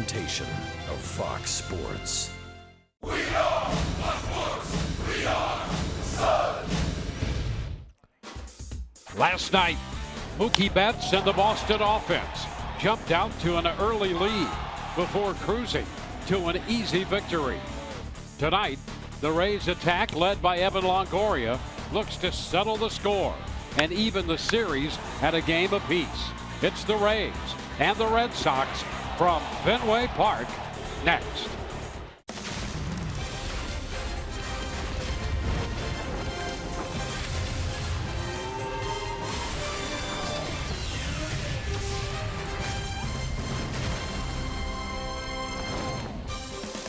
presentation of Fox Sports. We are Sports. We are Sun. Last night, Mookie Betts and the Boston offense jumped out to an early lead before cruising to an easy victory. Tonight, the Rays attack, led by Evan Longoria, looks to settle the score and even the series at a game apiece. It's the Rays and the Red Sox from Fenway Park next.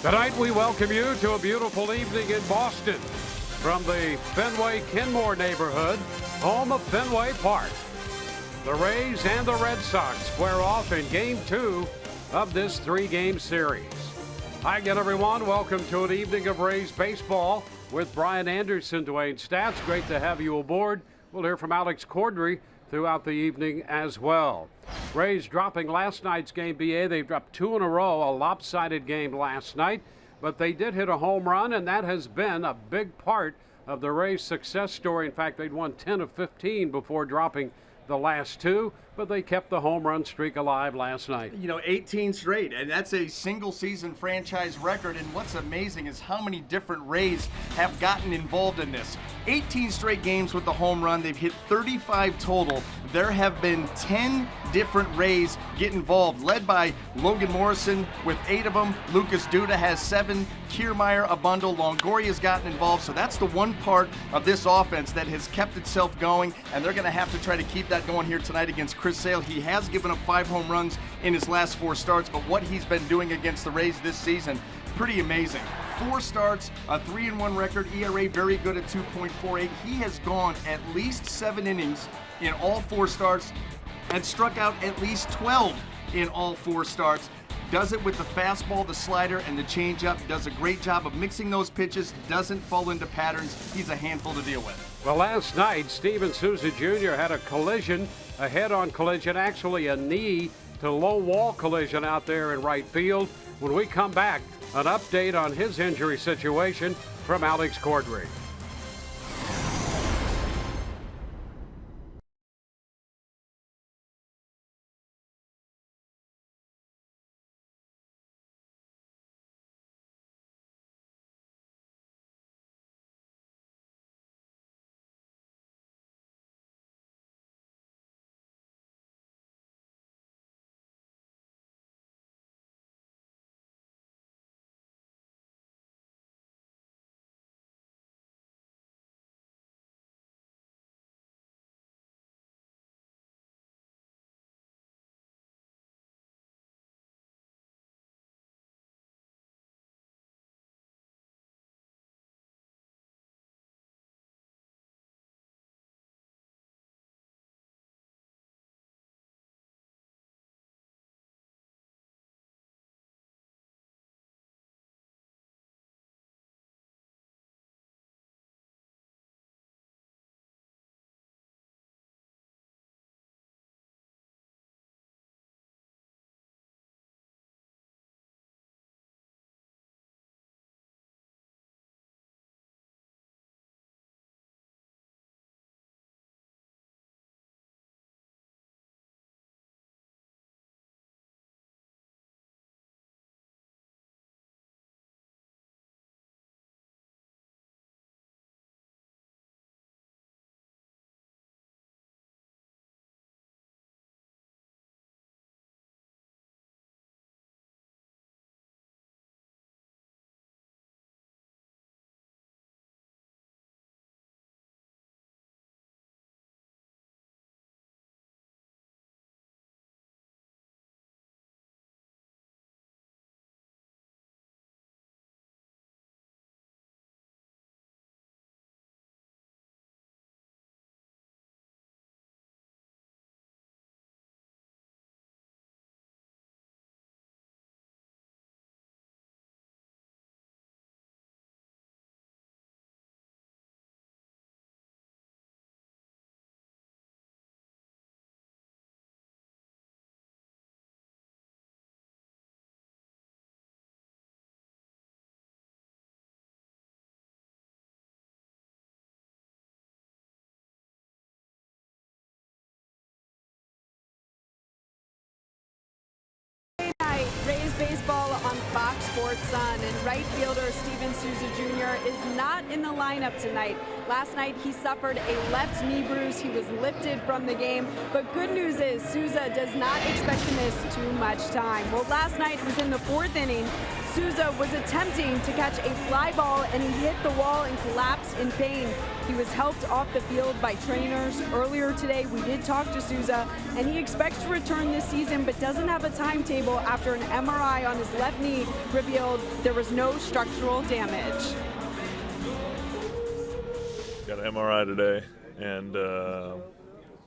Tonight we welcome you to a beautiful evening in Boston from the Fenway Kenmore neighborhood, home of Fenway Park. The Rays and the Red Sox square off in Game 2 of this 3-game series. Hi again, everyone. Welcome to an evening of Rays baseball with Brian Anderson, Dwayne Stats. Great to have you aboard. We'll hear from Alex Cordry throughout the evening as well. Rays dropping last night's game BA. They've dropped 2 in a row, a lopsided game last night, but they did hit a home run, and that has been a big part of the Rays' success story. In fact, they'd won 10 of 15 before dropping the last 2, but they kept the home run streak alive last night. 18 straight, and that's a single season franchise record. And what's amazing is how many different Rays have gotten involved in this. 18 straight games with the home run. They've hit 35 total. There have been 10 different Rays get involved, led by Logan Morrison with 8 of them. Lucas Duda has 7. Kiermaier a bundle. Longoria's gotten involved. So that's the one part of this offense that has kept itself going, and they're going to have to try to keep that going here tonight against Chris Sale. He has given up 5 home runs in his last 4 starts, but what he's been doing against the Rays this season, pretty amazing. 4 starts, a 3-1 record, ERA very good at 2.48. He has gone at least 7 innings in all 4 starts and struck out at least 12 in all 4 starts. Does it with the fastball, the slider, and the changeup. Does a great job of mixing those pitches. Doesn't fall into patterns. He's a handful to deal with. Well, last night, Steven Souza Jr. had a collision, a head-on collision, actually a knee to low wall collision out there in right field. When we come back, an update on his injury situation from Alex Cordry. Baseball on Fox Sports Sun, and right fielder Steven Souza Jr. is not in the lineup tonight. Last night he suffered a left knee bruise. He was lifted from the game, but good news is Souza does not expect to miss too much time. Well, last night was in the 4th inning. Souza was attempting to catch a fly ball and he hit the wall and collapsed in pain. He was helped off the field by trainers. Earlier today, we did talk to Souza, and he expects to return this season, but doesn't have a timetable after an MRI on his left knee revealed there was no structural damage. Got an MRI today, and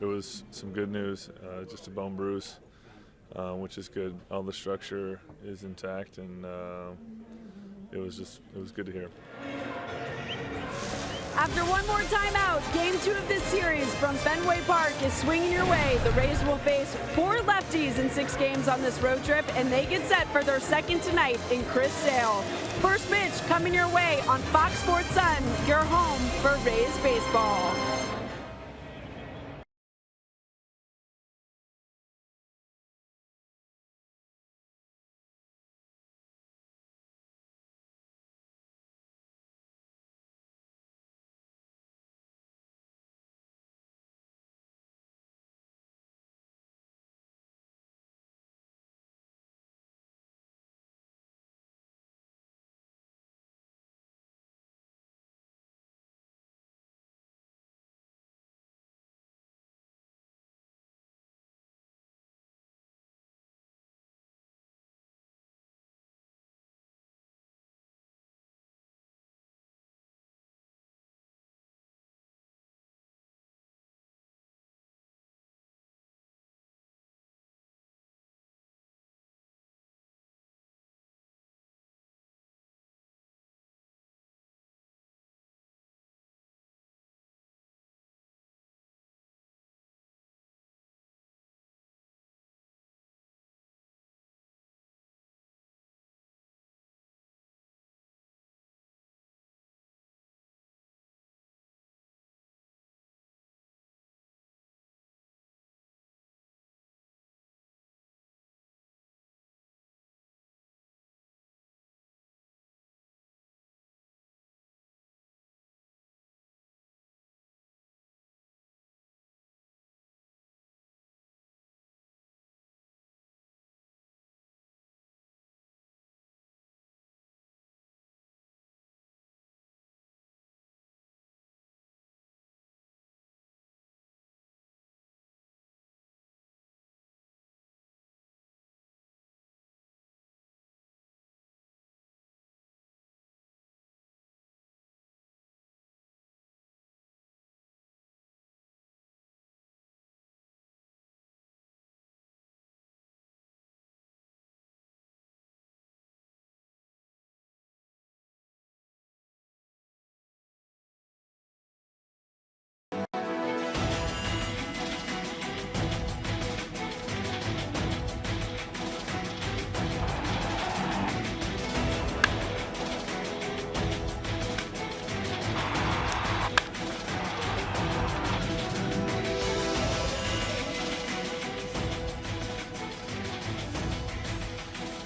it was some good news. Just a bone bruise, which is good. All the structure is intact, and it was good to hear. After one more timeout, Game 2 of this series from Fenway Park is swinging your way. The Rays will face 4 lefties in 6 games on this road trip, and they get set for their second tonight in Chris Sale. First pitch coming your way on Fox Sports Sun, your home for Rays baseball.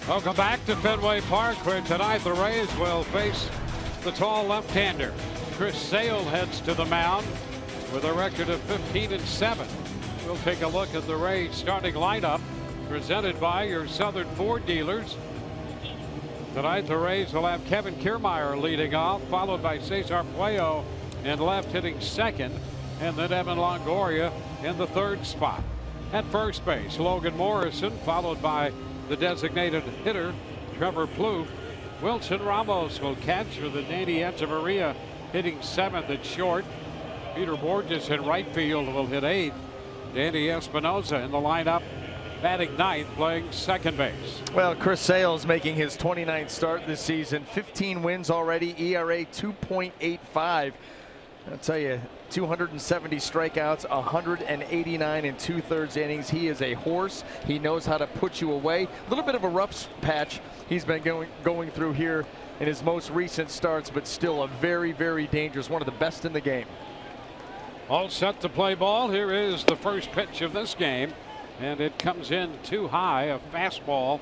Welcome back to Fenway Park, where tonight the Rays will face the tall left-hander. Chris Sale heads to the mound with a record of 15-7. We'll take a look at the Rays starting lineup presented by your Southern Ford dealers. Tonight the Rays will have Kevin Kiermaier leading off, followed by Cesar Puello in left hitting second, and then Evan Longoria in the 3rd spot. At first base, Logan Morrison, followed by the designated hitter Trevor Plouffe. Wilson Ramos will catch for the Danny Echeverria, hitting 7th at short. Peter Borges in right field will hit 8th. Danny Espinosa in the lineup, batting 9th, playing second base. Well, Chris Sale's making his 29th start this season. 15 wins already, ERA 2.85. I'll tell you, 270 strikeouts, 189 and 2/3 innings. He is a horse. He knows how to put you away. A little bit of a rough patch he's been going through here in his most recent starts, but still a very, very dangerous, one of the best in the game. All set to play ball. Here is the first pitch of this game, and it comes in too high, a fastball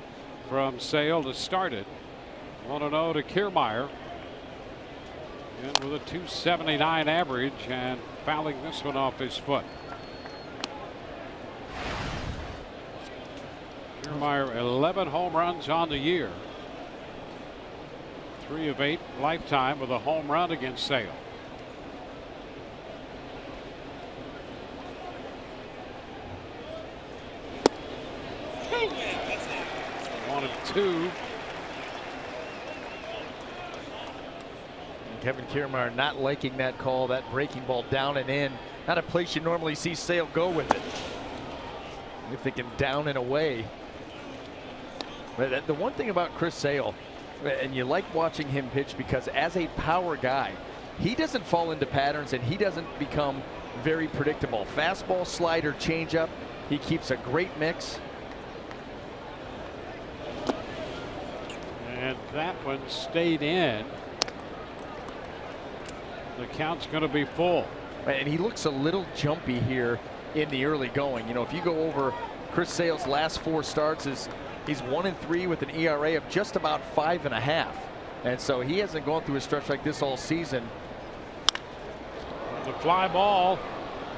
from Sale to start it. 1-0 to Kiermaier. And with a .279 average and fouling this one off his foot. Kiermaier 11 home runs on the year. 3 of 8 lifetime with a home run against Sale. 1-2. Kevin Kiermaier not liking that call, that breaking ball down and in. Not a place you normally see Sale go with it. You're thinking down and away. But the one thing about Chris Sale, and you like watching him pitch because as a power guy, he doesn't fall into patterns and he doesn't become very predictable. Fastball, slider, changeup, he keeps a great mix. And that one stayed in. The count's going to be full. And he looks a little jumpy here in the early going. You know, if you go over Chris Sale's last 4 starts, he's 1-3 with an ERA of just about 5.5. And so he hasn't gone through a stretch like this all season. The fly ball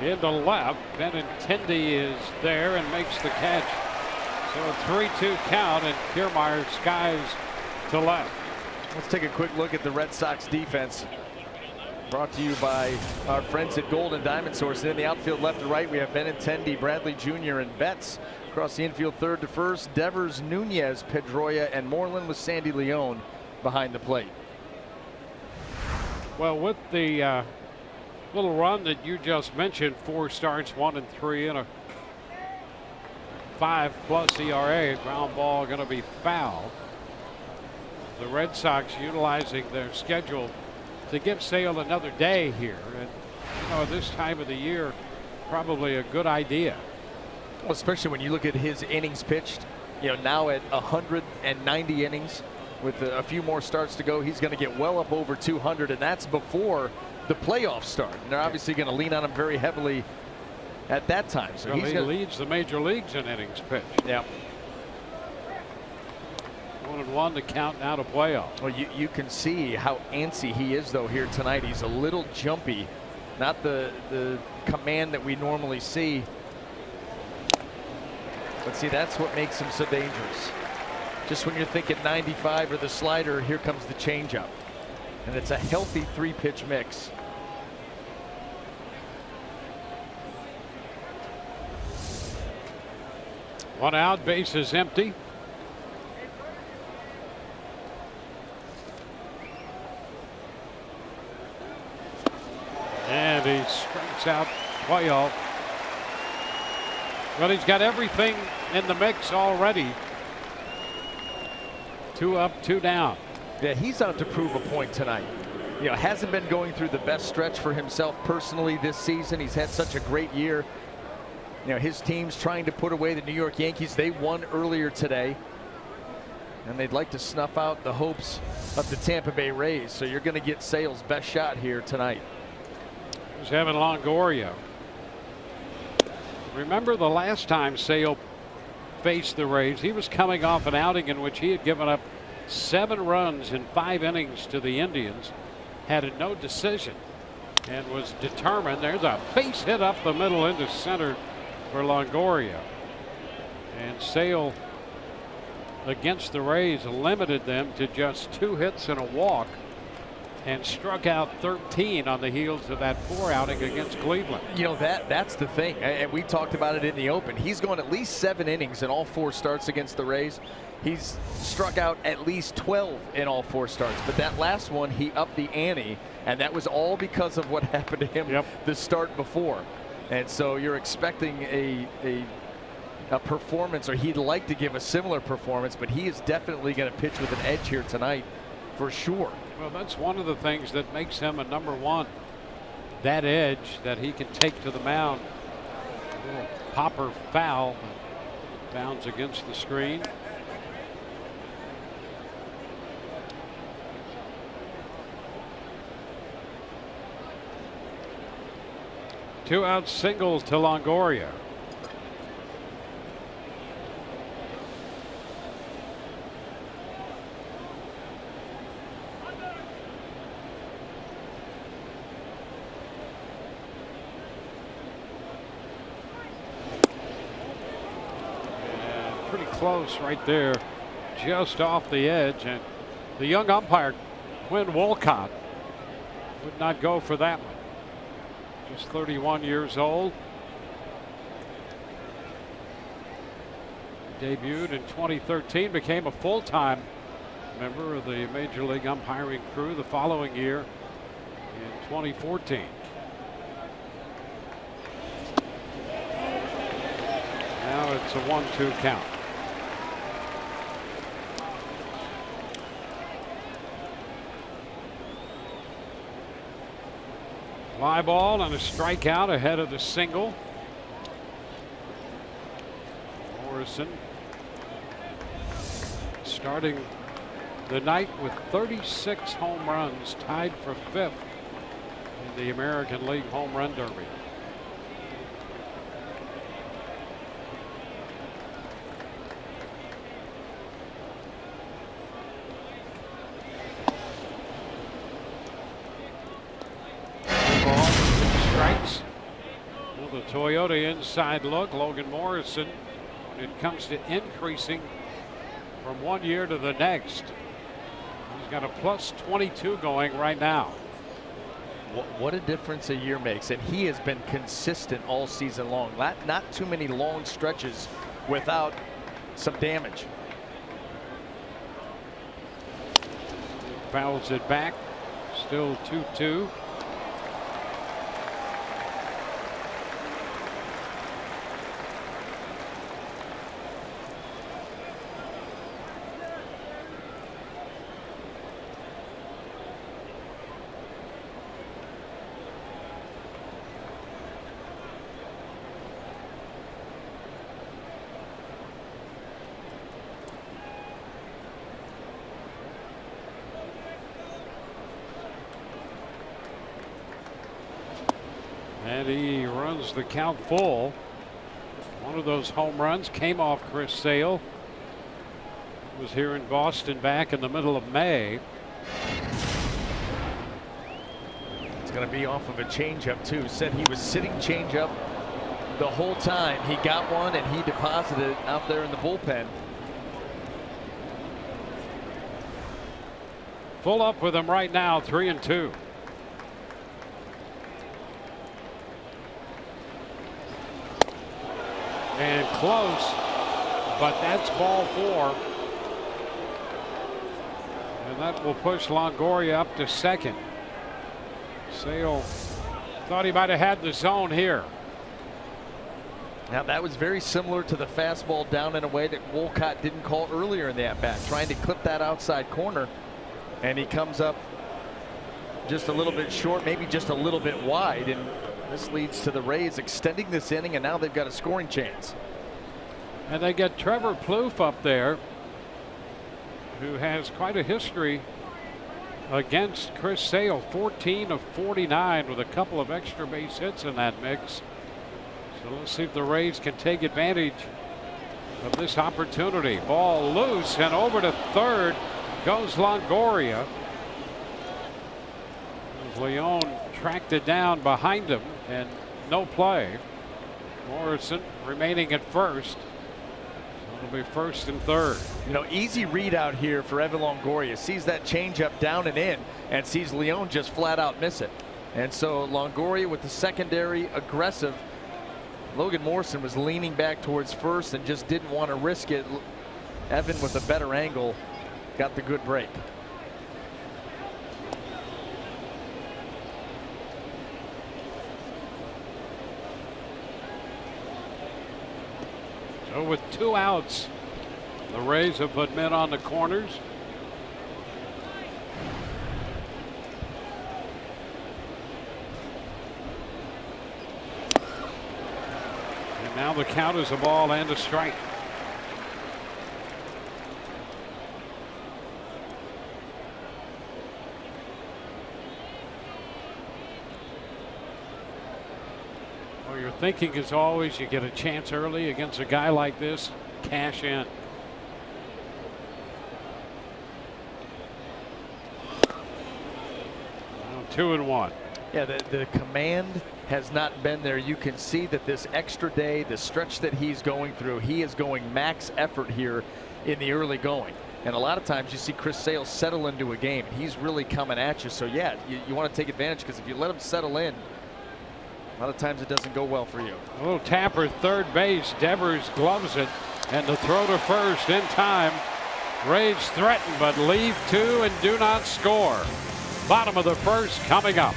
into left. Benintendi is there and makes the catch. So a 3-2 count, and Kiermaier skies to left. Let's take a quick look at the Red Sox defense. Brought to you by our friends at Gold and Diamond Source. In the outfield, left to right, we have Benintendi, Bradley Jr., and Betts. Across the infield, third to first, Devers, Nunez, Pedroia, and Moreland with Sandy Leon behind the plate. Well, with the little run that you just mentioned, 4 starts, 1-3, and a 5+ ERA, ground ball going to be fouled. The Red Sox utilizing their schedule to give Sale another day here, and you know, this time of the year, probably a good idea. Well, especially when you look at his innings pitched, you know, now at 190 innings with a few more starts to go, he's going to get well up over 200, and that's before the playoffs start. And they're obviously going to lean on him very heavily at that time. So well, he leads the major leagues in innings pitched. Yeah. 1-1 to count now to playoff. Well, you can see how antsy he is though here tonight. He's a little jumpy, not the command that we normally see. But see, that's what makes him so dangerous. Just when you're thinking 95 or the slider, here comes the changeup, and it's a healthy 3-pitch mix. One out, base is empty. And he strikes out Coyle. Well, he's got everything in the mix already. 2 up, 2 down. Yeah, he's out to prove a point tonight. You know, hasn't been going through the best stretch for himself personally this season. He's had such a great year. You know, his team's trying to put away the New York Yankees. They won earlier today, and they'd like to snuff out the hopes of the Tampa Bay Rays. So you're going to get Sale's best shot here tonight. Here's Evan Longoria. Remember the last time Sale faced the Rays, he was coming off an outing in which he had given up 7 runs in 5 innings to the Indians, had a no decision, and was determined. There's a base hit up the middle into center for Longoria. And Sale against the Rays limited them to just 2 hits and a walk, and struck out 13 on the heels of that 4 outing against Cleveland. You know, that's the thing, and we talked about it in the open. He's gone at least 7 innings in all 4 starts against the Rays. He's struck out at least 12 in all 4 starts, but that last one he upped the ante, and that was all because of what happened to him the start before. And so you're expecting a performance, or he'd like to give a similar performance, but he is definitely going to pitch with an edge here tonight for sure. Well, that's one of the things that makes him a #1. That edge that he can take to the mound. A little popper foul, bounds against the screen. Two out singles to Longoria. close right there, just off the edge. And the young umpire, Quinn Wolcott, would not go for that one. Just 31 years old. Debuted in 2013, became a full-time member of the Major League umpiring crew the following year in 2014. Now it's a 1-2 count. Fly ball and a strikeout ahead of the single. Morrison starting the night with 36 home runs, tied for 5th in the American League Home Run Derby. Strikes. Well, the Toyota inside look. Logan Morrison, when it comes to increasing from one year to the next, he's got a +22 going right now. What a difference a year makes, and he has been consistent all season long. Not too many long stretches without some damage. Fouls it back. Still 2-2. And he runs the count full. One of those home runs came off Chris Sale. Was here in Boston back in the middle of May. It's going to be off of a changeup too. Said he was sitting changeup the whole time. He got one and he deposited it out there in the bullpen. Full up with him right now, 3-2. And close, but that's ball 4. And that will push Longoria up to second. Sale thought he might have had the zone here. Now that was very similar to the fastball down and away that Wolcott didn't call earlier in the at-bat, trying to clip that outside corner, and he comes up just a little bit short, maybe just a little bit wide, and this leads to the Rays extending this inning, and now they've got a scoring chance. And they get Trevor Plouffe up there, who has quite a history against Chris Sale. 14 of 49 with a couple of extra base hits in that mix. So let's see if the Rays can take advantage of this opportunity. Ball loose, and over to third goes Longoria. Leon tracked it down behind him, and no play. Morrison remaining at first. So it'll be first and third. You know, easy read out here for Evan Longoria. Sees that changeup down and in, and sees Leon just flat out miss it. And so Longoria with the secondary aggressive. Logan Morrison was leaning back towards first and just didn't want to risk it. Evan with a better angle got the good break. So with 2 outs, the Rays have put men on the corners. And now the count is a ball and a strike. Your thinking is always you get a chance early against a guy like this, cash in. Now 2-1. Yeah, the command has not been there. You can see that this extra day, the stretch that he's going through, he is going max effort here in the early going. And a lot of times you see Chris Sale settle into a game. He's really coming at you. So yeah, you want to take advantage, because if you let him settle in, a lot of times it doesn't go well for you. A little tapper third base. Devers gloves it, and the throw to first in time. Rays threaten but leave two and do not score. Bottom of the first coming up.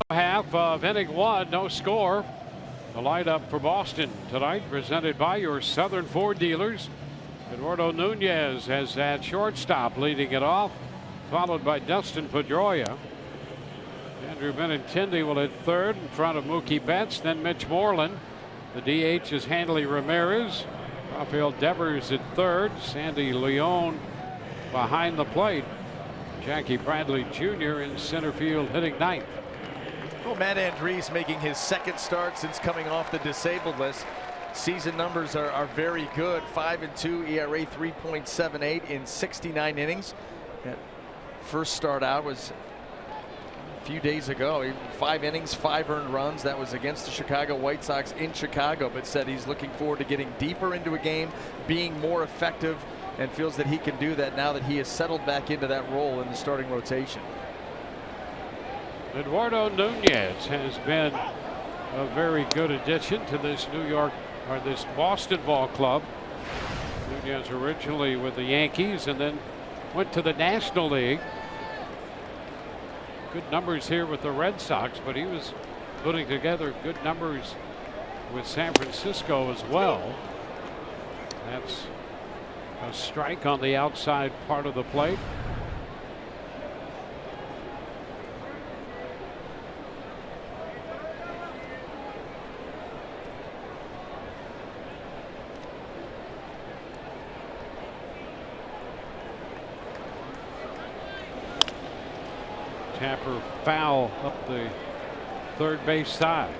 Half of inning one, no score. The lineup for Boston tonight, presented by your Southern Ford dealers. Eduardo Nunez has that shortstop leading it off, followed by Dustin Pedroia. Andrew Benintendi will hit third in front of Mookie Betts, then Mitch Moreland. The DH is Hanley Ramirez. Rafael Devers at third. Sandy Leon behind the plate. Jackie Bradley Jr. in center field hitting ninth. Well, Matt Andriese making his second start since coming off the disabled list. Season numbers are very good. 5-2 ERA, 3.78 in 69 innings. That first start out was a few days ago. 5 innings, 5 earned runs. That was against the Chicago White Sox in Chicago, but said he's looking forward to getting deeper into a game, being more effective, and feels that he can do that now that he has settled back into that role in the starting rotation. Eduardo Nunez has been a very good addition to this this Boston ball club. Nunez originally with the Yankees and then went to the National League. Good numbers here with the Red Sox, but he was putting together good numbers with San Francisco as well. That's a strike on the outside part of the plate. Tapper foul up the third base side.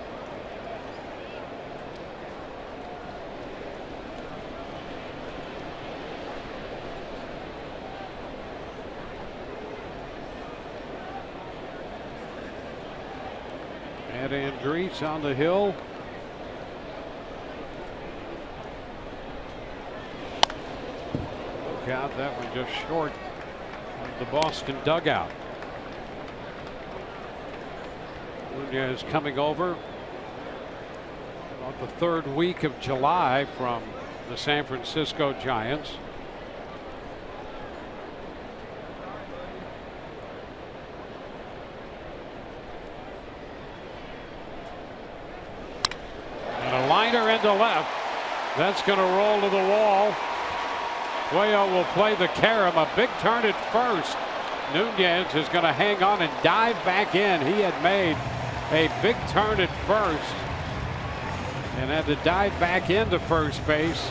And Andriese on the hill. Look out, that one just short of the Boston dugout. Nunez coming over about the third week of July from the San Francisco Giants. And a liner into left. That's going to roll to the wall. Cuello will play the carom. A big turn at first. Nunez is going to hang on and dive back in. He had made a big turn at first and had to dive back into first base.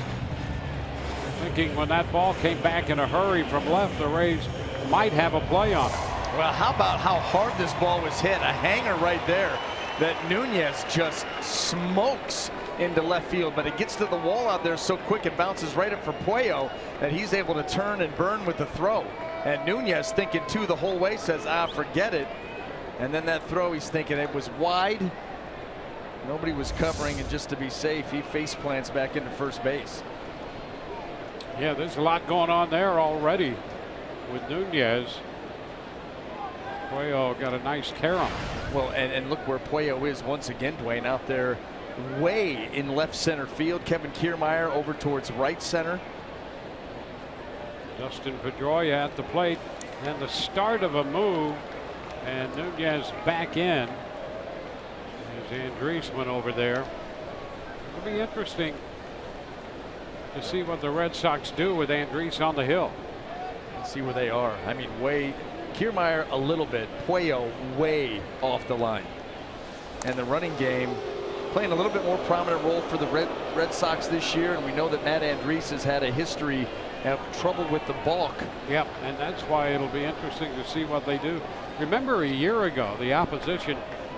Thinking when that ball came back in a hurry from left, the Rays might have a play on it. Well, how about how hard this ball was hit? A hanger right there that Nunez just smokes into left field, but it gets to the wall out there so quick it bounces right up for Puello that he's able to turn and burn with the throw. And Nunez, thinking two the whole way, says, forget it. And then that throw, he's thinking it was wide. Nobody was covering, and just to be safe, he face plants back into first base. Yeah, there's a lot going on there already with Nunez. Puello got a nice carry on. Well, and look where Puello is once again, Dwayne, out there way in left center field. Kevin Kiermaier over towards right center. Dustin Pedroia at the plate, and the start of a move, and Nunez back in. There's Andres went over there. It'll be interesting to see what the Red Sox do with Andres on the hill. Let's see where they are. I mean, Kiermaier a little bit, Puello way off the line. And the running game playing a little bit more prominent role for the Red Sox this year, and we know that Matt Andres has had a history of trouble with the balk. Yep, and that's why it'll be interesting to see what they do. Remember a year ago, the opposition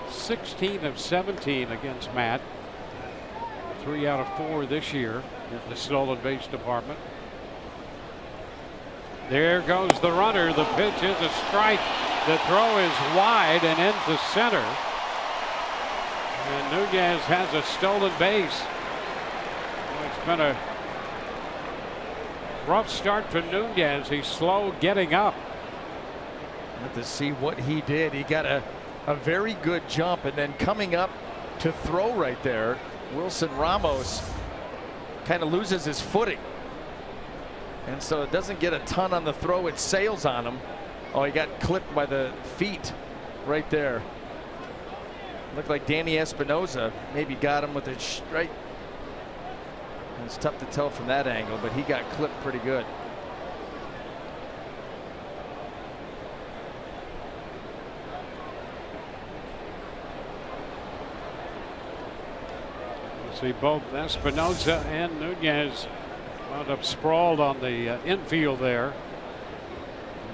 16 of 17 against Matt. 3 out of 4 this year in the stolen base department. There goes the runner. The pitch is a strike. The throw is wide and into center. And Nunez has a stolen base. It's been a rough start for Nunez. He's slow getting up. Have to see what he did. He got a very good jump, and then coming up to throw right there, Wilson Ramos kind of loses his footing. And so it doesn't get a ton on the throw. It sails on him. Oh, he got clipped by the feet right there. Looked like Danny Espinosa maybe got him with a straight. It's tough to tell from that angle, but he got clipped pretty good. See both Espinosa and Nunez wound up sprawled on the infield there.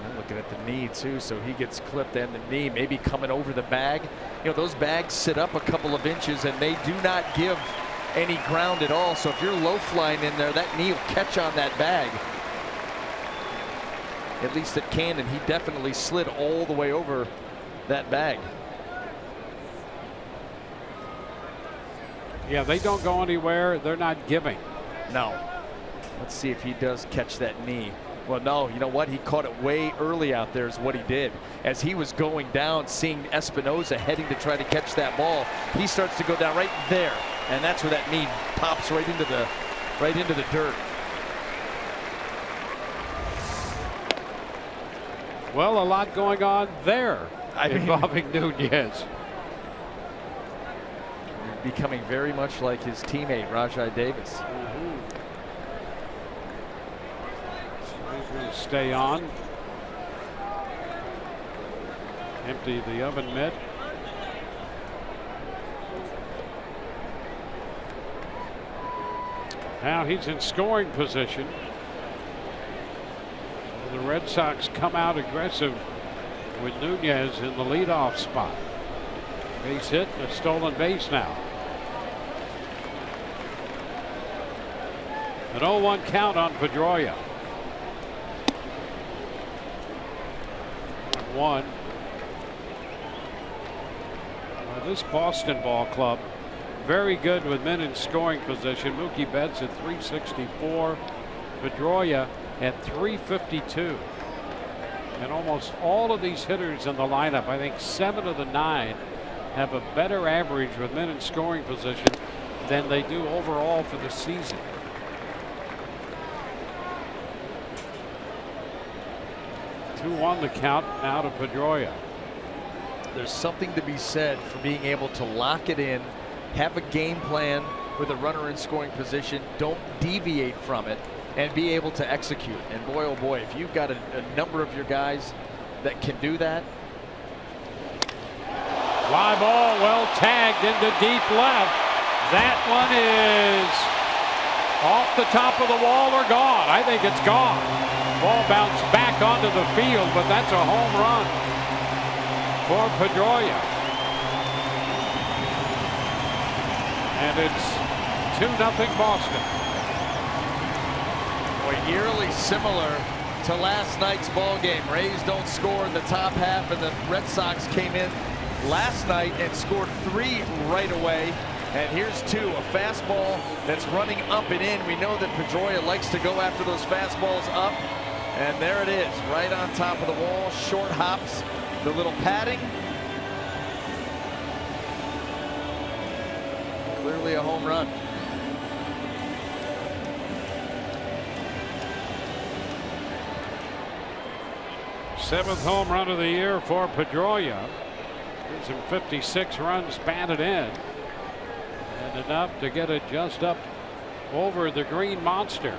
I'm looking at the knee too, so he gets clipped and the knee maybe coming over the bag. You know, those bags sit up a couple of inches and they do not give any ground at all. So if you're low flying in there, that knee will catch on that bag. At least it can, and he definitely slid all the way over that bag. Yeah, they don't go anywhere. They're not giving. No. Let's see if he does catch that knee. Well, no, you know what? He caught it way early out there is what he did. As he was going down, seeing Espinosa heading to try to catch that ball, he starts to go down right there. And that's where that knee pops right into the dirt. Well, a lot going on there involving Nunez. Becoming very much like his teammate Rajai Davis. So he's going to stay on. Empty the oven mitt. Now he's in scoring position. So the Red Sox come out aggressive with Nunez in the leadoff spot. Base hit and a stolen base now. An 0-1 count on Pedroia. 1. This Boston ball club very good with men in scoring position. Mookie Betts at 364. Pedroia at 352. And almost all of these hitters in the lineup, I think 7 of the 9, have a better average with men in scoring position than they do overall for the season. Two-1 the count now to Pedroia. There's something to be said for being able to lock it in, have a game plan with a runner in scoring position, don't deviate from it, and be able to execute. And boy, oh boy, if you've got a number of your guys that can do that. Fly ball, well tagged into deep left. That one is, Off the top of the wall or gone. I think it's gone. Ball bounced back onto the field, but that's a home run for Pedroia. And it's 2-0 Boston. Well, eerily similar to last night's ball game. Rays don't score in the top half, and the Red Sox came in last night and scored 3 right away. And here's 2, a fastball that's running up and in. We know that Pedroia likes to go after those fastballs up. And there it is, right on top of the wall. Short hops, the little padding. Clearly a home run. Seventh home run of the year for Pedroia. Gives him 56 runs batted in. And enough to get it just up over the Green Monster.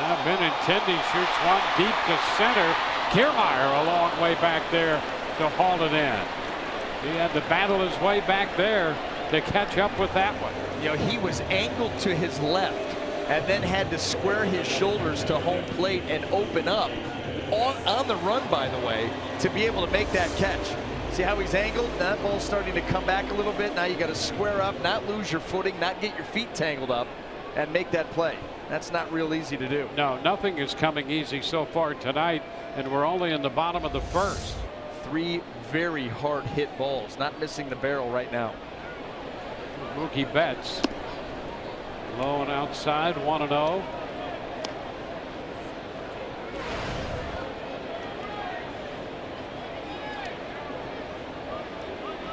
Now Benintendi shoots one deep to center. Kiermaier a long way back there to haul it in. He had to battle his way back there to catch up with that one. You know, he was angled to his left and then had to square his shoulders to home plate and open up on the run, by the way, to be able to make that catch. See how he's angled? That ball's starting to come back a little bit. Now you got to square up, not lose your footing, not get your feet tangled up, and make that play. That's not real easy to do. No, nothing is coming easy so far tonight, and we're only in the bottom of the first. 3 very hard hit balls, not missing the barrel right now. Mookie Betts low and outside, 1-0.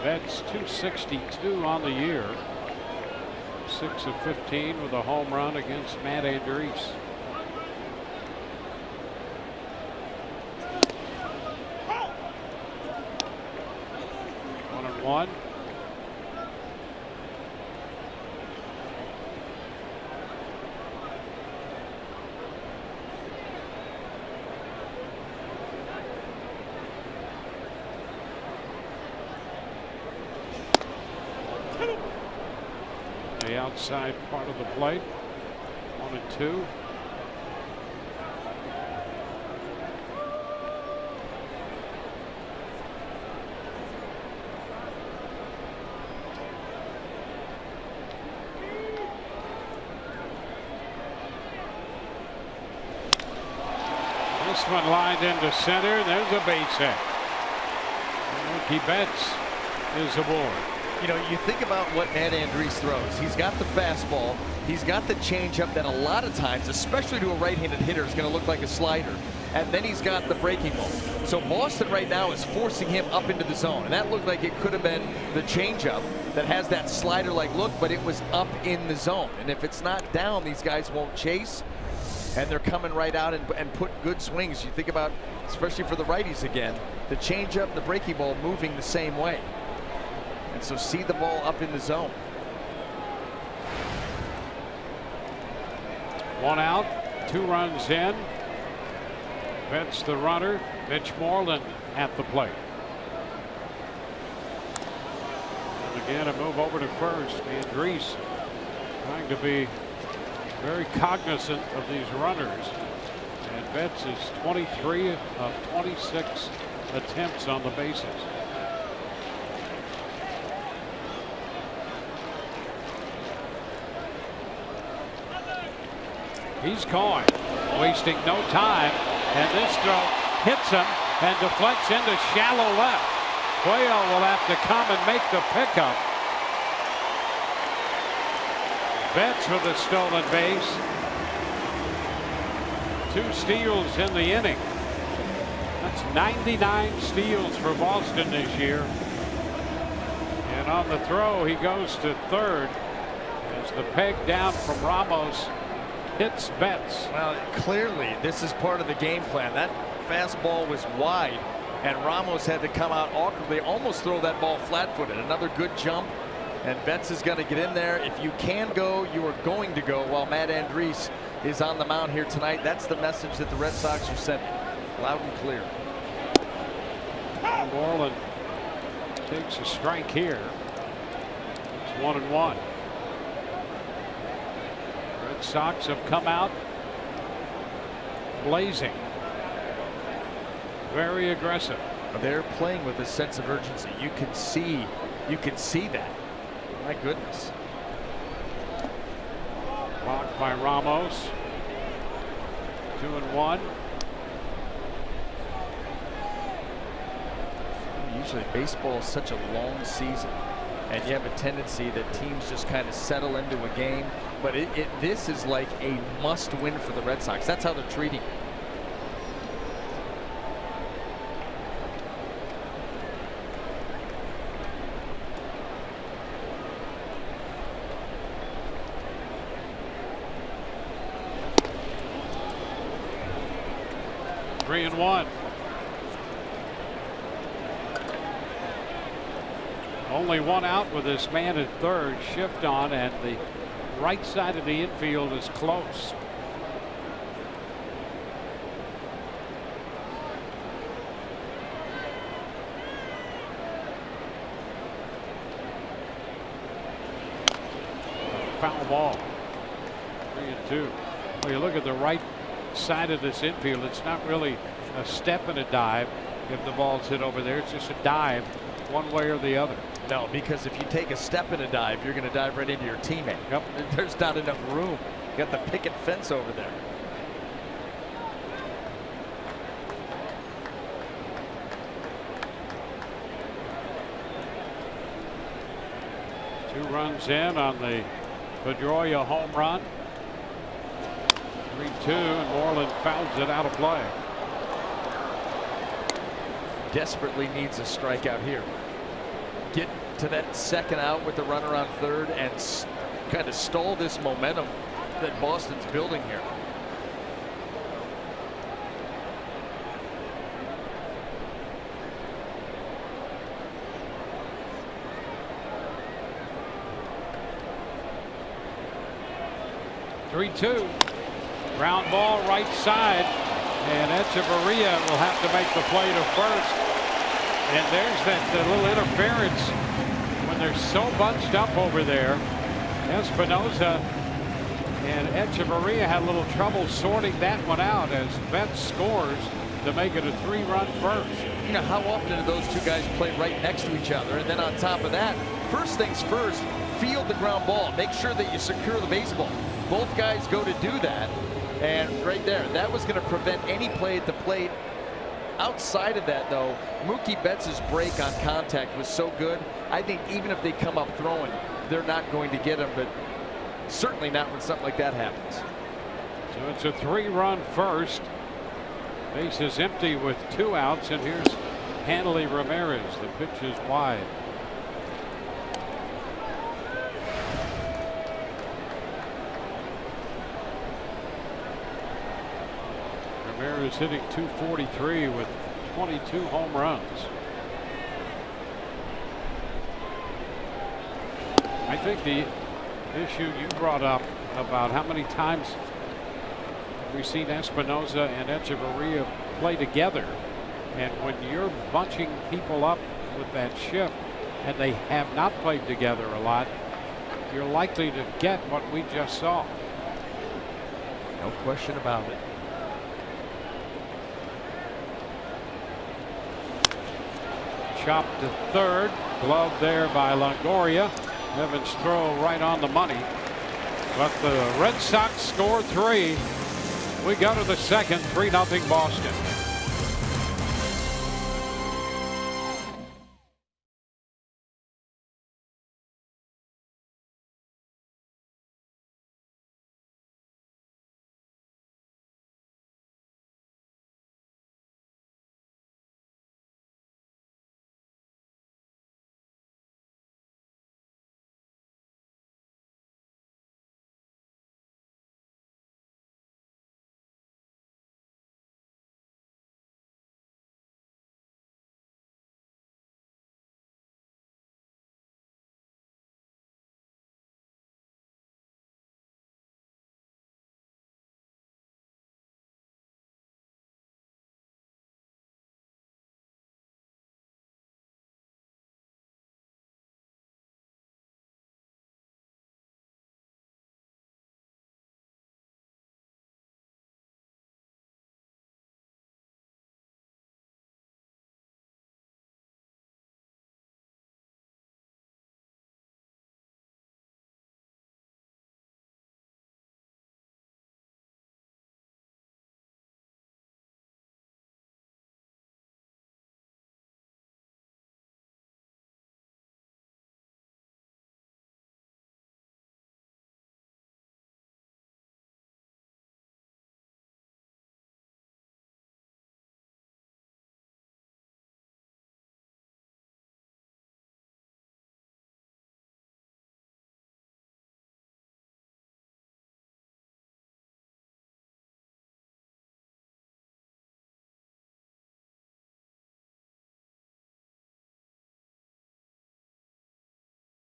Betts 262 on the year. 6 of 15 with a home run against Matt Andriese. One and one. The outside part of the plate. 1-2. This one lined into center. There's a base hit. Mookie Betts is aboard. You know, you think about what Matt Andriese throws. He's got the fastball. He's got the changeup that a lot of times, especially to a right-handed hitter, is going to look like a slider. And then he's got the breaking ball. So Boston right now is forcing him up into the zone. And that looked like it could have been the changeup that has that slider-like look, but it was up in the zone. And if it's not down, these guys won't chase. And they're coming right out and put good swings. You think about, especially for the righties again, the changeup, the breaking ball moving the same way. And so see the ball up in the zone. 1 out, 2 runs in. Betts the runner. Mitch Moreland at the plate. And again, a move over to first. Andriese trying to be very cognizant of these runners. And Betts is 23 of 26 attempts on the bases. He's going, wasting no time, and this throw hits him and deflects into shallow left. Cuello will have to come and make the pickup. Betts with a stolen base. 2 steals in the inning. That's 99 steals for Boston this year. And on the throw, he goes to third as the peg down from Ramos hits Betts. Well, clearly this is part of the game plan. That fastball was wide, and Ramos had to come out awkwardly, almost throw that ball flat-footed. Another good jump, and Betts is going to get in there. If you can go, you are going to go while Matt Andriese is on the mound here tonight. That's the message that the Red Sox are sending, loud and clear. Moreland takes a strike here. It's 1-1. Red Sox have come out blazing. Very aggressive. They're playing with a sense of urgency. You can see that. My goodness. Blocked by Ramos. 2-1. Usually baseball is such a long season, and you have a tendency that teams just kind of settle into a game. But this is like a must-win for the Red Sox. That's how they're treating it. Three and one. Only one out with this man at third. Shift on, and the right side of the infield is close. Foul ball. 3-2. Well, you look at the right side of this infield, it's not really a step and a dive if the ball's hit over there. It's just a dive one way or the other. No, because if you take a step and a dive, you're going to dive right into your teammate. Yep. There's not enough room. You got the picket fence over there. Two runs in on the Pedroia home run. 3-2, and Moreland fouls it out of play. Desperately needs a strikeout here. Get to that second out with the runner on third and kind of stall this momentum that Boston's building here. Three-two. Ground ball right side, and Echeverria will have to make the play to first. And there's that little interference when they're so bunched up over there. Espinosa and Echeverria had a little trouble sorting that one out as Betts scores to make it a 3-run first. You know, how often do those two guys play right next to each other? And then on top of that, first things first, field the ground ball. Make sure that you secure the baseball. Both guys go to do that. And right there, that was going to prevent any play at the plate. Outside of that, though, Mookie Betts' break on contact was so good. I think even if they come up throwing, they're not going to get him, but certainly not when something like that happens. So it's a 3-run first. Base is empty with 2 outs, and here's Hanley Ramirez. The pitch is wide. Ramirez hitting .243 with 22 home runs. I think the issue you brought up about how many times we've seen Espinosa and Echeverria play together, and when you're bunching people up with that shift and they have not played together a lot, you're likely to get what we just saw. No question about it. Chopped to third, glove there by Longoria. Evans' throw right on the money, but the Red Sox score 3. We go to the second, 3-0 Boston.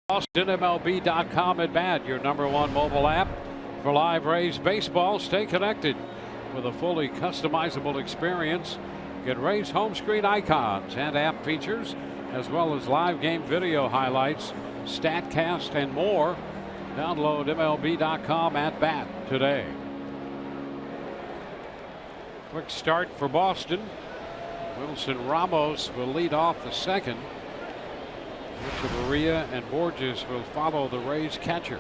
BostonMLB.com at bat, your #1 mobile app for live Rays baseball. Stay connected with a fully customizable experience. Get Rays home screen icons and app features, as well as live game video highlights, StatCast, and more. Download MLB.com at bat today. Quick start for Boston. Wilson Ramos will lead off the second. Maria and Borges will follow the Rays catcher.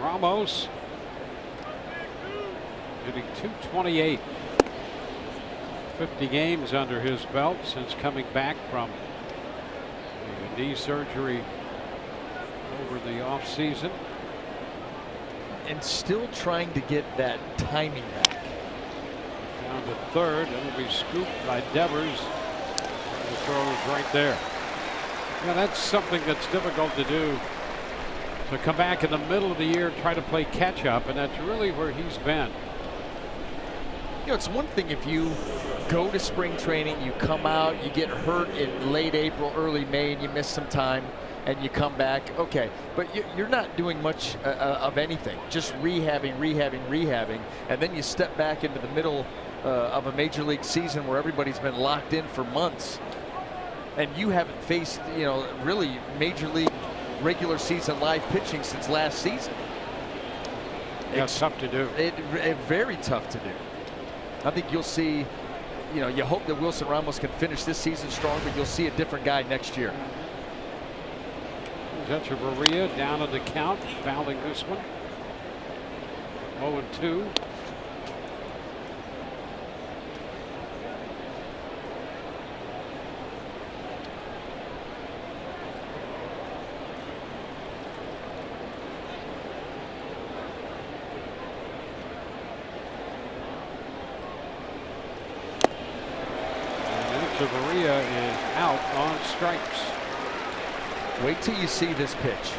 Ramos hitting .228. 50 games under his belt since coming back from a knee surgery over the offseason. And still trying to get that timing back. Down to third. It'll be scooped by Devers. The throw is right there. Yeah, that's something that's difficult to do. To come back in the middle of the year, try to play catch up, and that's really where he's been. You know, it's one thing if you go to spring training, you come out, you get hurt in late April, early May, and you miss some time, and you come back. Okay, but you're not doing much of anything, just rehabbing, and then you step back into the middle of a major league season where everybody's been locked in for months, and you haven't faced, you know, really major league regular season live pitching since last season. Yeah, it's tough to do. Very tough to do. I think you'll see, you know, you hope that Wilson Ramos can finish this season strong, but you'll see a different guy next year. Maria down on the count, fouling this one. 0-2. Maria is out on strikes. Wait till you see this pitch.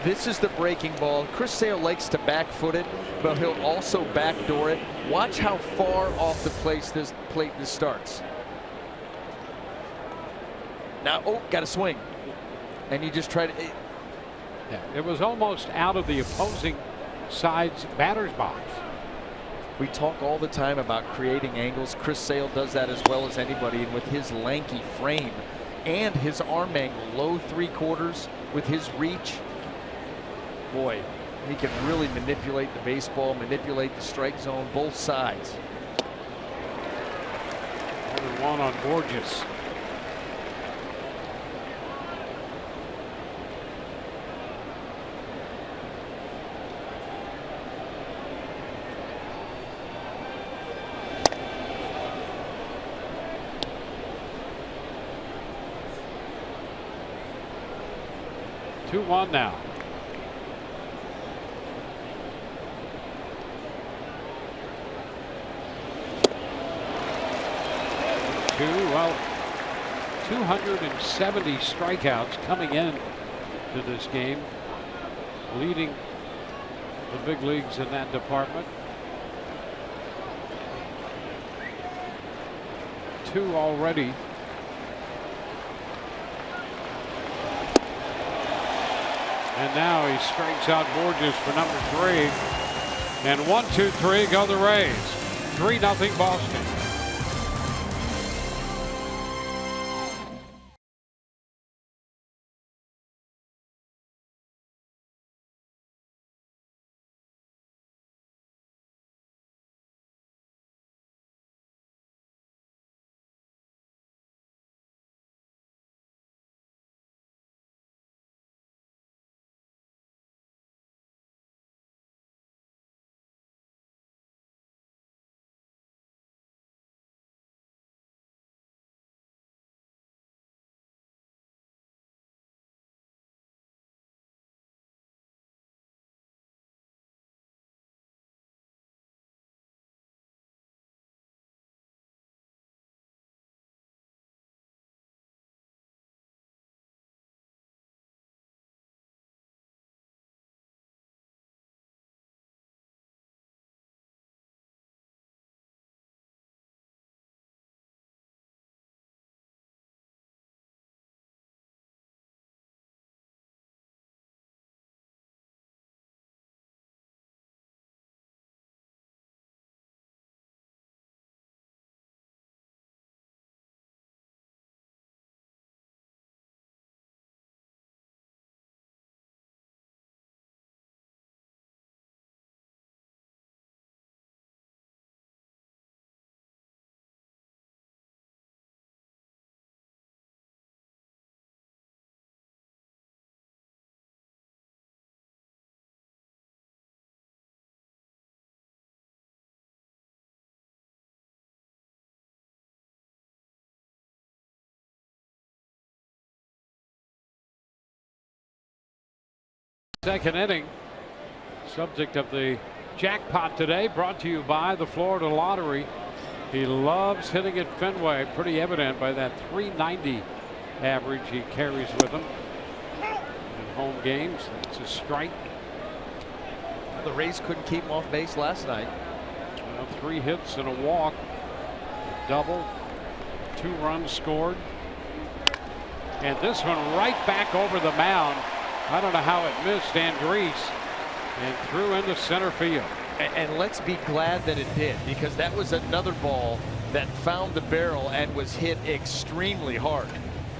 This is the breaking ball. Chris Sale likes to back foot it, but he'll also backdoor it. Watch how far off the plate this starts. Now, oh, got a swing. And you just try to. Yeah, it was almost out of the opposing side's batter's box. We talk all the time about creating angles. Chris Sale does that as well as anybody, and with his lanky frame and his arm angle, low 3/4 with his reach, boy, he can really manipulate the baseball, manipulate the strike zone, both sides. 1 on Borges. Two-one now. Well, 270 strikeouts coming in to this game, leading the big leagues in that department. 2 already. And now he strikes out Borges for number 3. And 1-2-3 go the Rays. 3-0 Boston. Second inning. Subject of the jackpot today, brought to you by the Florida Lottery. He loves hitting at Fenway, pretty evident by that 390 average he carries with him in home games. That's a strike. The Rays couldn't keep him off base last night. Well, 3 hits and a walk, double, 2 runs scored, and this one right back over the mound. I don't know how it missed Andres and threw into center field. And let's be glad that it did, because that was another ball that found the barrel and was hit extremely hard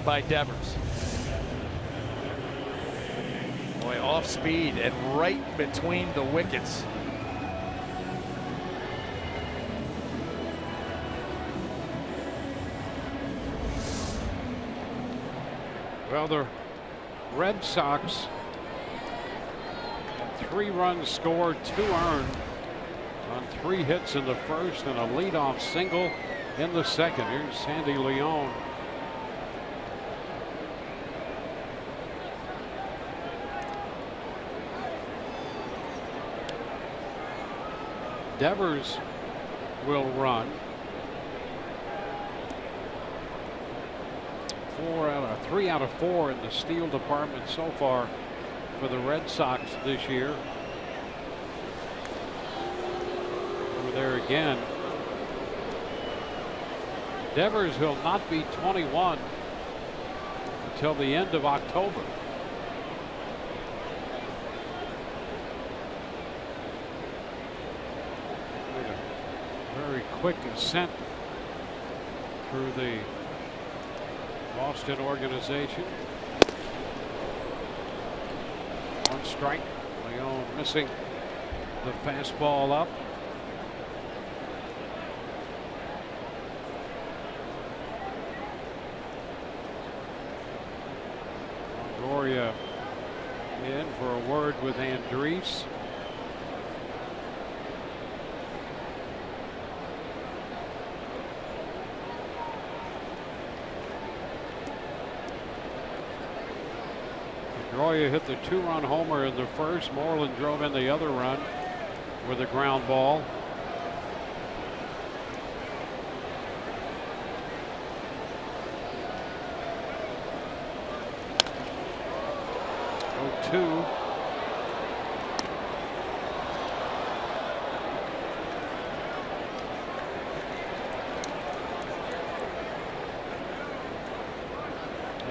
by Devers. Boy, off speed and right between the wickets. Well, the Red Sox had 3 runs scored, 2 earned on 3 hits in the first and a leadoff single in the second. Here's Sandy Leon. Devers will run. 3 out of 4 in the steal department so far for the Red Sox this year. Over there again. Devers will not be 21 until the end of October. Very quick ascent through the Boston organization. 1 strike. Leon missing the fastball up. Longoria in for a word with Andres. Pedroia hit the 2-run homer in the first. Moreland drove in the other run with a ground ball. Two.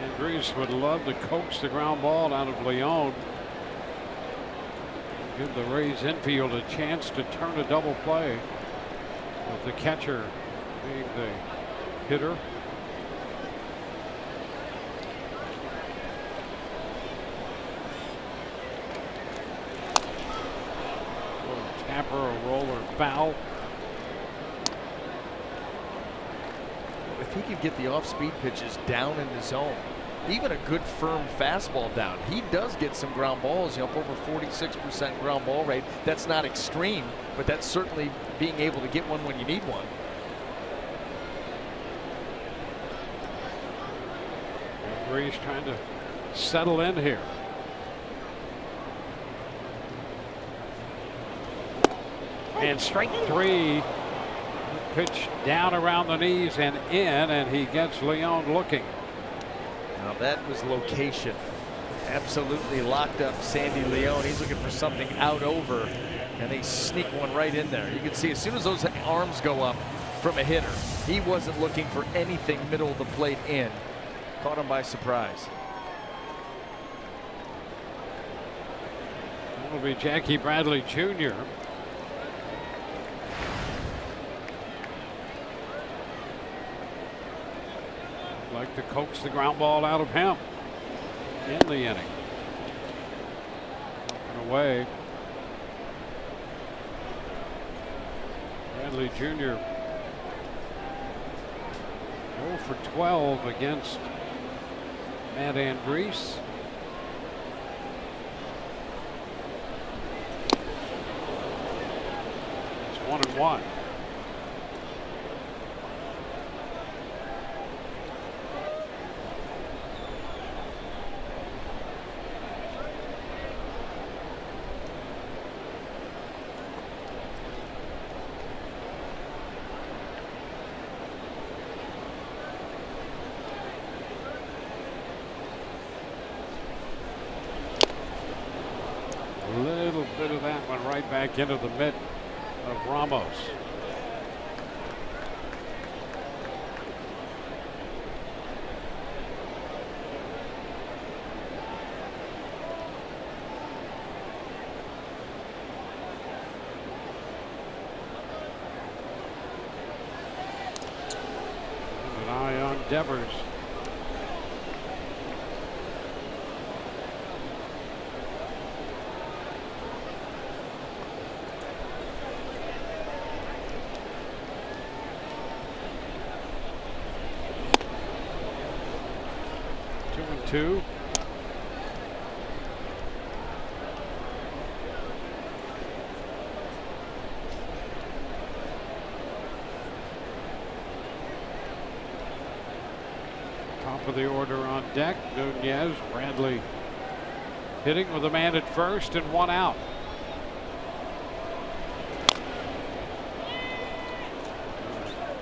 Andres would love to coax the ground ball out of Leon. Give the Rays infield a chance to turn a double play with the catcher being the hitter. Tapper, a roller foul. If he could get the off-speed pitches down in the zone, even a good firm fastball down, he does get some ground balls, up over 46% ground ball rate. That's not extreme, but that's certainly being able to get one when you need one. Andres trying to settle in here. And strike 3. Pitch down around the knees and in, and he gets Leon looking. Now that was location. Absolutely locked up Sandy Leon. He's looking for something out over, and they sneak one right in there. You can see as soon as those arms go up from a hitter, he wasn't looking for anything middle of the plate in. Caught him by surprise. It'll be Jackie Bradley Jr. Like to coax the ground ball out of him in the inning. Up and away. Bradley Jr. 0 for 12 against Matt Andres. It's 1-1. right back into the mitt of Ramos. An eye on Devers. Two. Top of the order on deck. Nunez, Bradley hitting with a man at first and one out.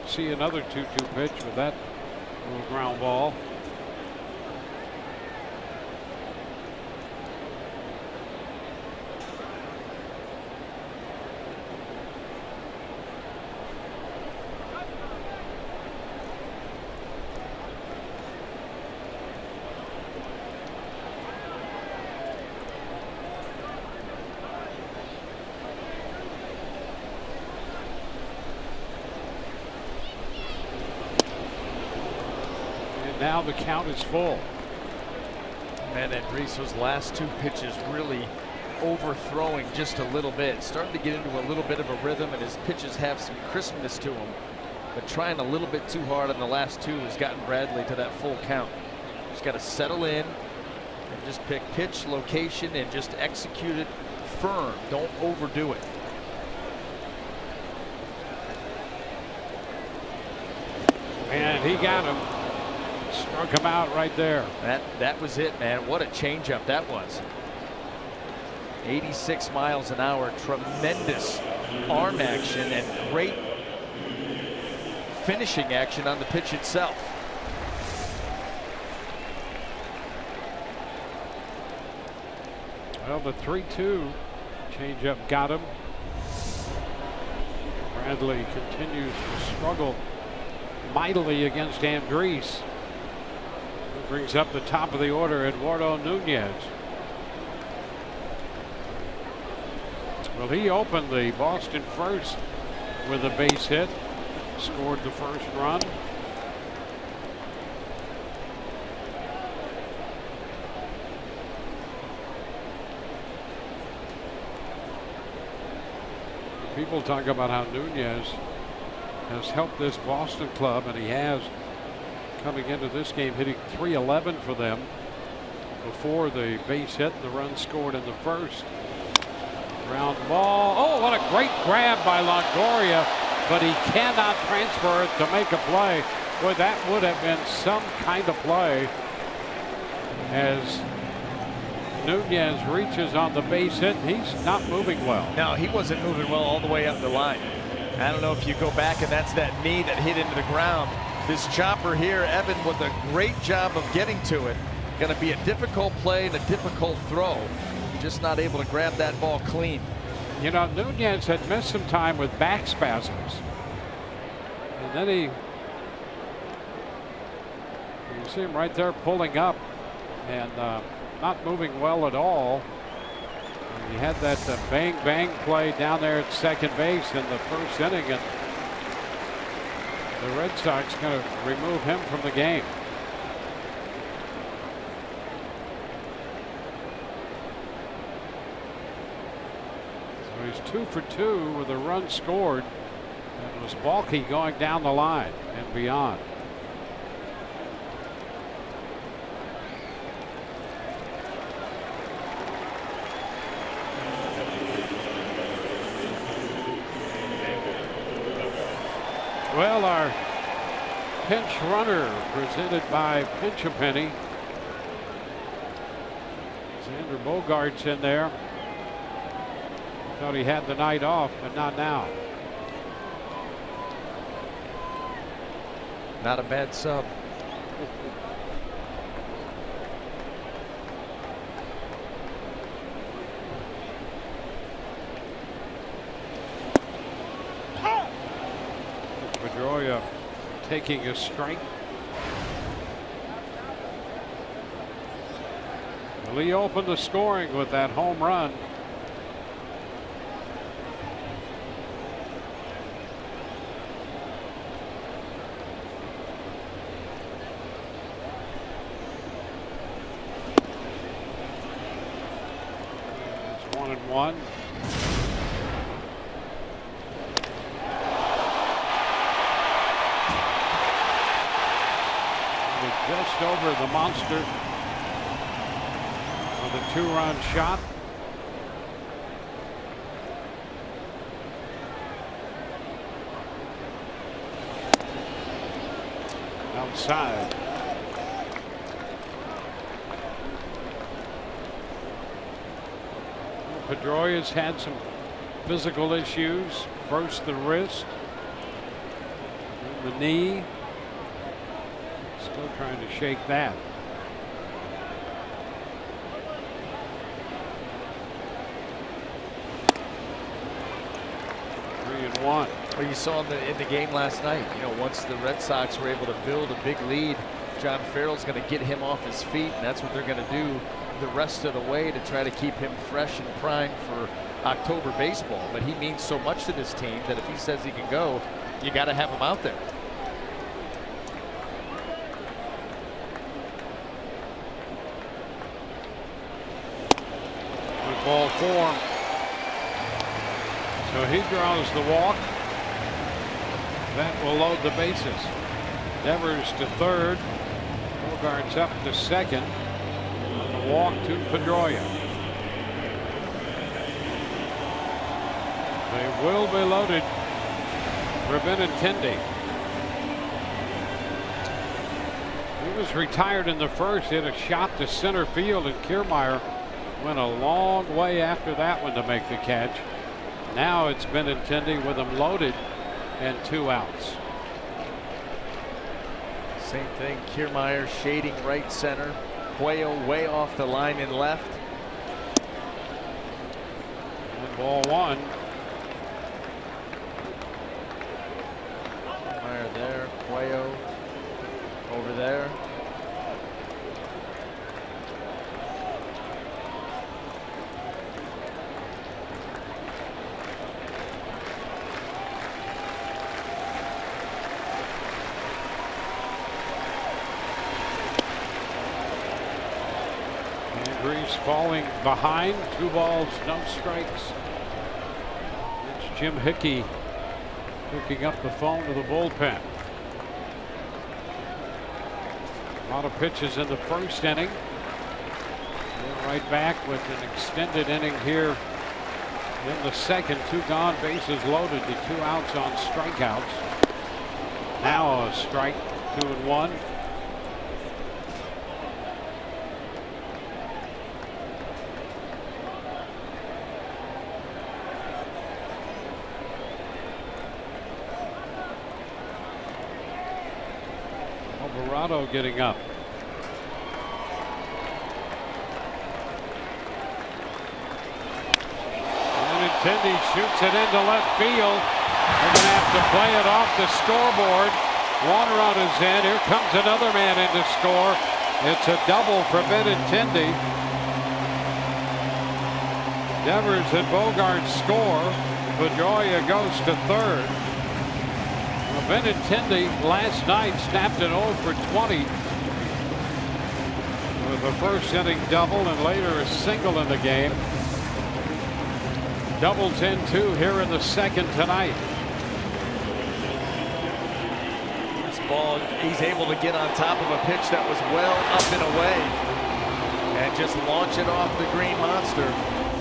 See another 2-2 pitch with that little ground ball. Now the count is full. Man, Andrizo's last two pitches really overthrowing just a little bit. Starting to get into a little bit of a rhythm, and his pitches have some crispness to them. But trying a little bit too hard on the last two has gotten Bradley to that full count. Just got to settle in and just pick pitch, location, and just execute it firm. Don't overdo it. And he got him. Struck him out right there. That was it, man. What a changeup that was. 86 miles an hour. Tremendous arm action and great finishing action on the pitch itself. Well, the 3-2 changeup got him. Bradley continues to struggle mightily against Andriz. Brings up the top of the order, Eduardo Nunez. Well, he opened the Boston first with a base hit, scored the first run. People talk about how Nunez has helped this Boston club, and he has. Coming into this game, hitting .311 for them before the base hit, the run scored in the first. Ground ball. Oh, what a great grab by Longoria, but he cannot transfer it to make a play. Boy, that would have been some kind of play as Nunez reaches on the base hit. He's not moving well. No, he wasn't moving well all the way up the line. I don't know if you go back and that's that knee that hit into the ground. This chopper here, Evan, with a great job of getting to it. Going to be a difficult play and a difficult throw. Just not able to grab that ball clean. You know, Nunez had missed some time with back spasms. And then you see him right there pulling up and not moving well at all. And he had that bang play down there at second base in the first inning, and the Red Sox going to remove him from the game. So he's 2 for 2 with a run scored. And it was Balky going down the line and beyond. Well, our pinch runner presented by Pinch-A-Penny. Xander Bogaerts in there. Thought he had the night off, but not now. Not a bad sub. Pedroia taking a strike. Well, he opened the scoring with that home run. It's 1-1. Just over the monster with a 2-run shot. Outside. Pedroia's had some physical issues. First the wrist, then the knee. Still trying to shake that. Three and one. Well, you saw in the game last night, you know, once the Red Sox were able to build a big lead, John Farrell's going to get him off his feet, and that's what they're going to do the rest of the way to try to keep him fresh and primed for October baseball. But he means so much to this team that if he says he can go, you got to have him out there. Ball 4. So he draws the walk. That will load the bases. Devers to third. Bogart's up to second. On the walk to Pedroia. They will be loaded for Benintendi. He was retired in the first, hit a shot to center field, and Kiermaier went a long way after that one to make the catch. Now it's Benintendi with him loaded and 2 outs. Same thing. Kiermaier shading right center. Cuello way off the line in left. And ball 1. Kiermaier there. Cuello over there. Falling behind, 2 balls, no strikes. It's Jim Hickey picking up the phone to the bullpen. A lot of pitches in the first inning. They're right back with an extended inning here in the second. 2 gone, bases loaded, the 2 outs on strikeouts. Now a strike, 2-1. Getting up. Benintendi shoots it into left field. They're going to have to play it off the scoreboard. 1 run is in. Here comes another man in to score. It's a double for Benintendi. Devers and Bogart score. Pedroia goes to third. Benintendi last night snapped an 0 for 20 with a first inning double and later a single in the game. Doubles in 2 here in the second tonight. This ball, he's able to get on top of a pitch that was well up and away and just launch it off the green monster.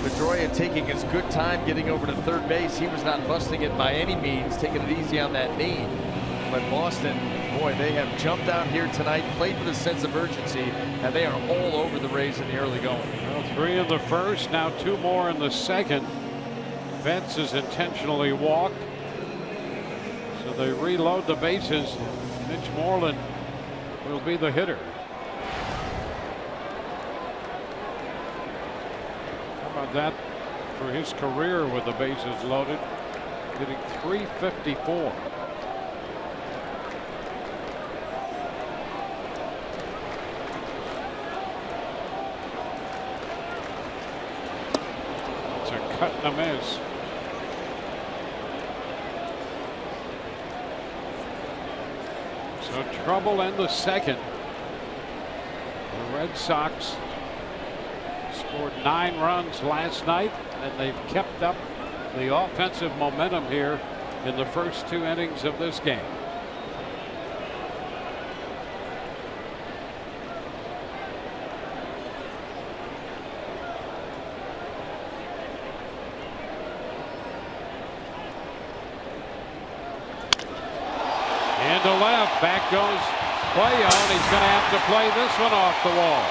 Pedroia taking his good time getting over to third base. He was not busting it by any means, taking it easy on that knee. But Boston, boy, they have jumped out here tonight, played with a sense of urgency, and they are all over the Rays in the early going. Well, 3 in the first, now 2 more in the second. Betts is intentionally walked. So they reload the bases. Mitch Moreland will be the hitter. That for his career with the bases loaded, getting 354. cut and a miss. So trouble in the second. The Red Sox scored 9 runs last night, and they've kept up the offensive momentum here in the first 2 innings of this game. To left, back goes Cuello. He's going to have to play this one off the wall.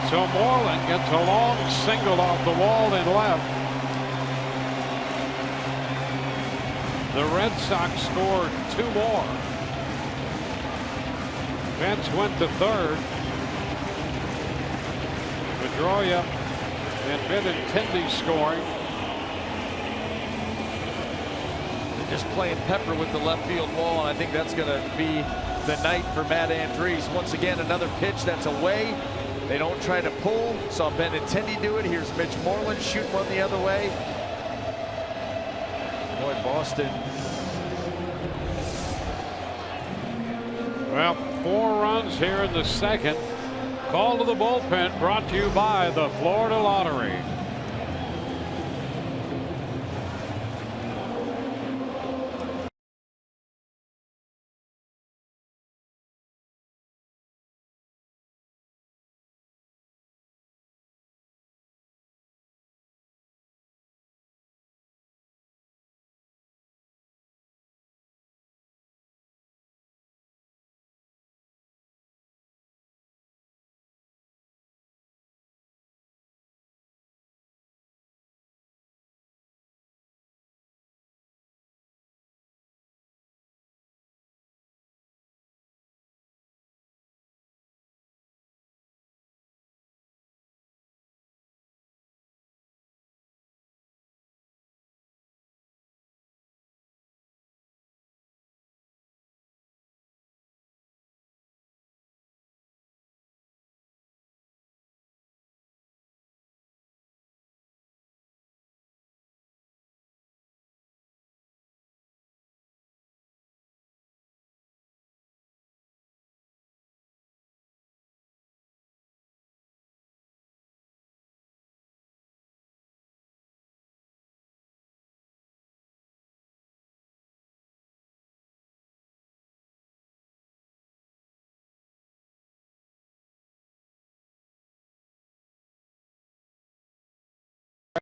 So Moreland gets a long single off the wall in left. The Red Sox scored 2 more. Vince went to third. Pedroia and Benintendi scoring. Just playing pepper with the left field wall, and I think that's going to be the night for Matt Andriese. Once again, another pitch that's away. They don't try to pull. Saw Benintendi do it. Here's Mitch Moreland shooting one the other way. Boy, Boston. Well, 4 runs here in the second. Call to the bullpen brought to you by the Florida Lottery.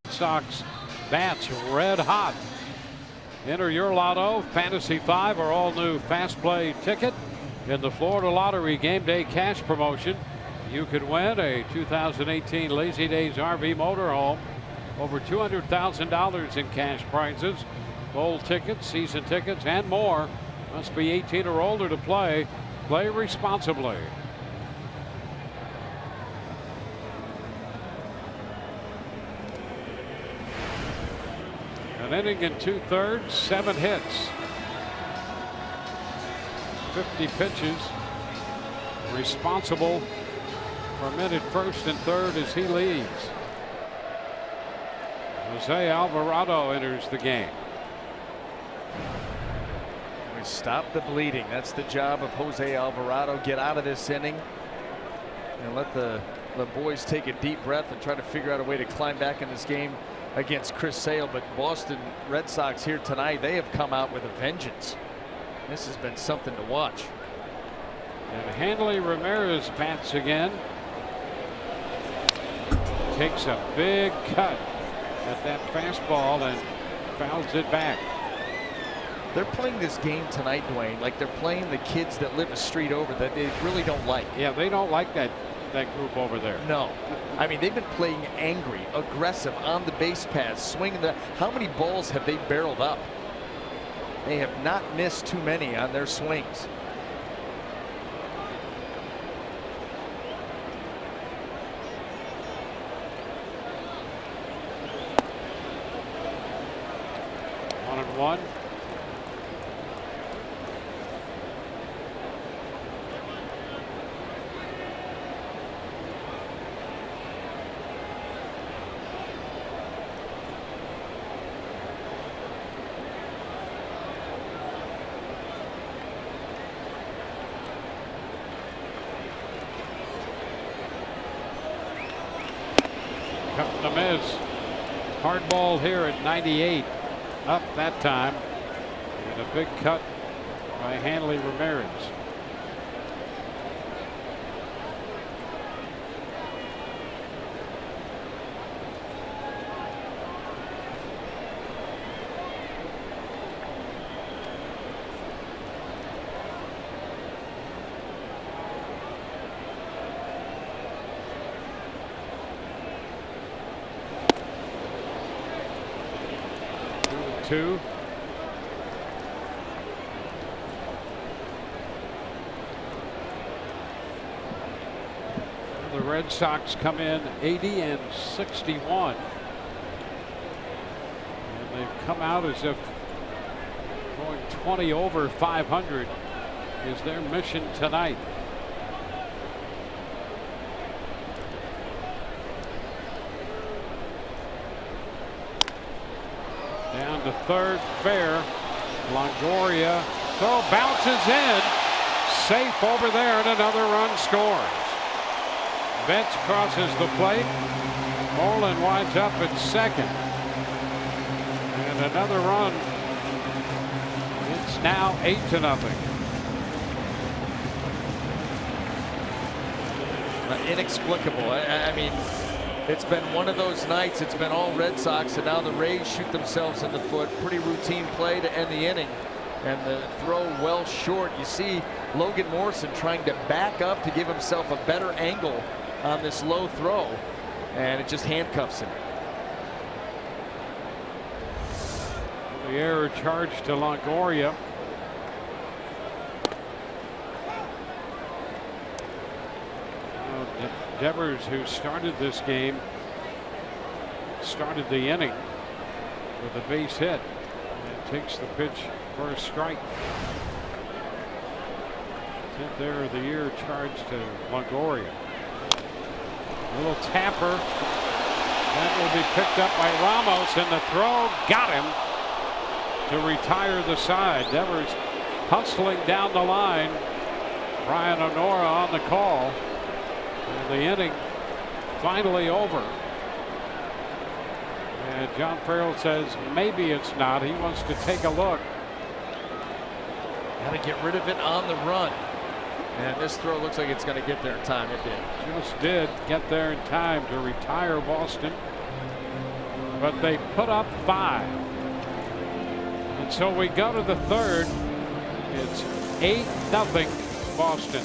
Red Sox bats red hot. Enter your lotto Fantasy 5 or all new Fast Play ticket in the Florida Lottery Game Day Cash promotion. You could win a 2018 Lazy Days RV motorhome, over $200,000 in cash prizes, bowl tickets, season tickets, and more. Must be 18 or older to play. Play responsibly. An inning and 2/3, 7 hits, 50 pitches. Responsible for men at first and third as he leads. Jose Alvarado enters the game. We stop the bleeding. That's the job of Jose Alvarado. Get out of this inning and let the boys take a deep breath and try to figure out a way to climb back in this game against Chris Sale. But Boston Red Sox here tonight, they have come out with a vengeance. This has been something to watch. And Hanley Ramirez bats again. Takes a big cut at that fastball and fouls it back. They're playing this game tonight, Dwayne, like they're playing the kids that live a street over that they really don't like. Yeah, they don't like that group over there. No. I mean, they've been playing angry, aggressive, on the base paths, swinging the. How many balls have they barreled up? They have not missed too many on their swings. One. miss. Hard ball here at 98. Up that time. And a big cut by Hanley Ramirez. Two. The Red Sox come in 80 and 61. And they've come out as if going 20 over 500 is their mission tonight. Down to third, fair. Longoria throw bounces in. Safe over there, and another run scores. Betts crosses the plate. Olin winds up at second. And another run. It's now 8-0. Inexplicable. I mean, it's been one of those nights. It's been all Red Sox, and now the Rays shoot themselves in the foot. Pretty routine play to end the inning, and the throw well short. You see Logan Morrison trying to back up to give himself a better angle on this low throw, and it just handcuffs him. The error charged to Longoria. Devers, who started this game, started the inning with a base hit and takes the pitch for a strike. 10th error of the year charged to Longoria. A little tamper. That will be picked up by Ramos, and the throw got him to retire the side. Devers hustling down the line. Brian Honora on the call. And the inning finally over. And John Farrell says maybe it's not. He wants to take a look. Got to get rid of it on the run. And this throw looks like it's going to get there in time. It did. Just did get there in time to retire Boston. But they put up 5. And so we go to the third. It's 8-0 Boston.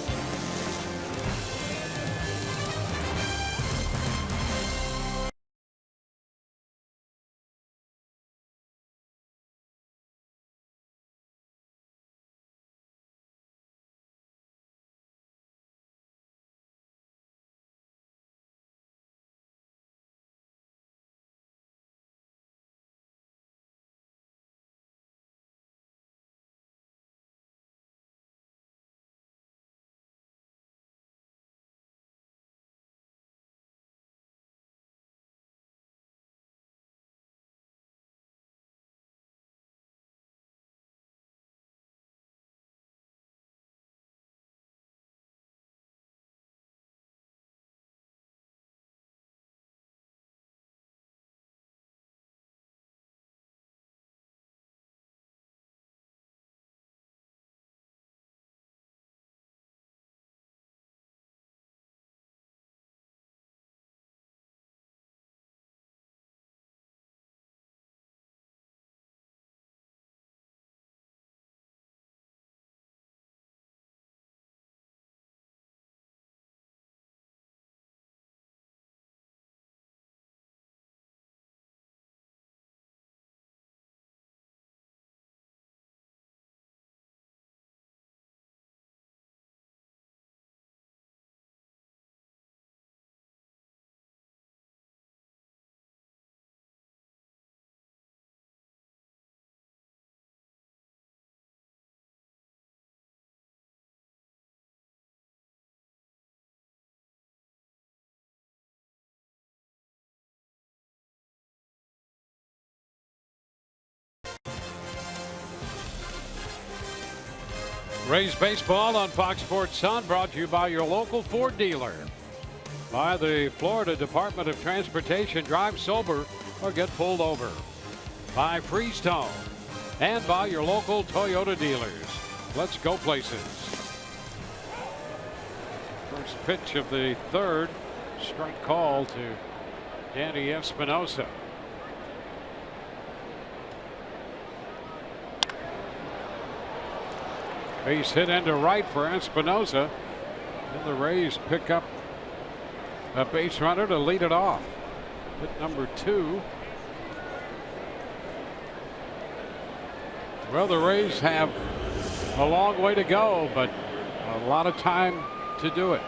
Rays baseball on Fox Sports Sun, brought to you by your local Ford dealer. by the Florida Department of Transportation. Drive sober or get pulled over. By Freestone and by your local Toyota dealers. Let's go places. First pitch of the third. Strike call to Danny Espinosa. Base hit into right for Espinosa. And the Rays pick up a base runner to lead it off. Hit number 2. Well, the Rays have a long way to go, but a lot of time to do it.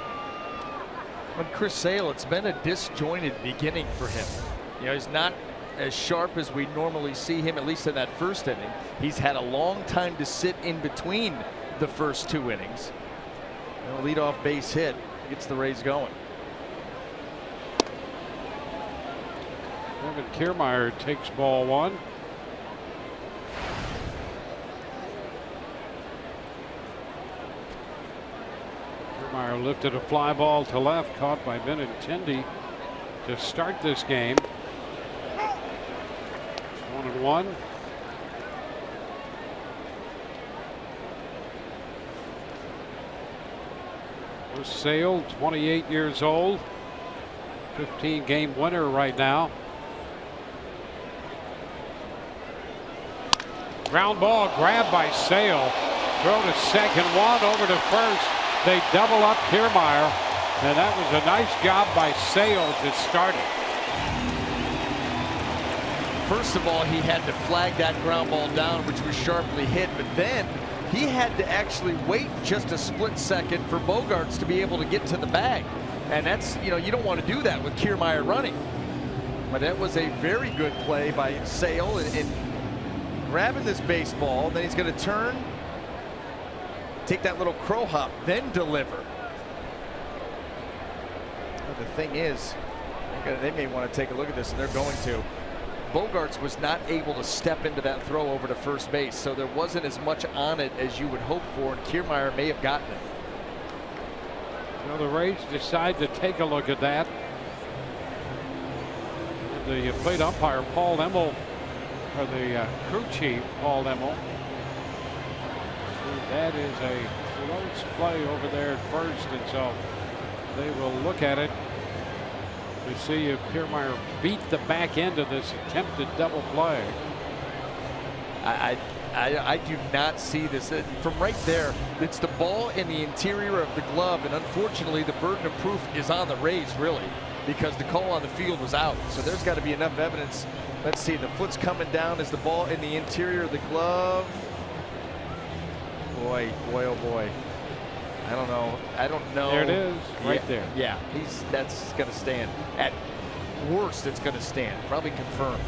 When Chris Sale, it's been a disjointed beginning for him. You know, he's not as sharp as we normally see him, at least in that first inning. He's had a long time to sit in between the first 2 innings. A leadoff base hit gets the Rays going. Kevin Kiermaier takes ball 1. Kiermaier lifted a fly ball to left, caught by Benintendi to start this game. It's 1-1. Sale, 28 years old, 15-game winner right now. Ground ball grabbed by Sale. Throw to second, 1 over to first. They double up Kiermaier, and that was a nice job by Sale to start it. First of all, he had to flag that ground ball down, which was sharply hit, but then he had to actually wait just a split second for Bogaerts to be able to get to the bag. And that's, you know, you don't want to do that with Kiermaier running. But that was a very good play by Sale in grabbing this baseball. Then he's going to turn, take that little crow hop, then deliver. But the thing is, they may want to take a look at this, and they're going to. Bogaerts was not able to step into that throw over to first base, so there wasn't as much on it as you would hope for, and Kiermaier may have gotten it. Well, the Rays decide to take a look at that. The plate umpire, Paul Emmel, or the crew chief, Paul Emmel, that is a close play over there at first, and so they will look at it to see if Kiermaier beat the back end of this attempted double play. I do not see this. From right there, it's the ball in the interior of the glove, and unfortunately the burden of proof is on the Rays, really, because the call on the field was out. So there's got to be enough evidence. Let's see, the foot's coming down. Is the ball in the interior of the glove? Boy, oh boy. I don't know. I don't know. There it is, right there. Yeah, that's going to stand. At worst, it's going to stand. Probably confirmed.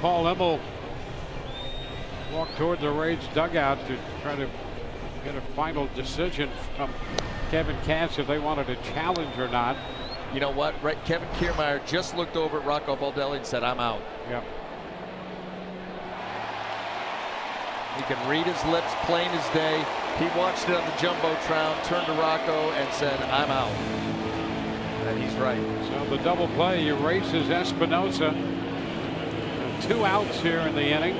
Paul Emmel walked toward the Rays dugout to try to get a final decision from Kevin Cass if they wanted to challenge or not. You know what? Right, Kevin Kiermaier just looked over at Rocco Baldelli and said, "I'm out." Yep. He can read his lips plain as day. He watched it on the Jumbotron, turned to Rocco and said, "I'm out." And he's right. So the double play erases Espinosa. 2 outs here in the inning.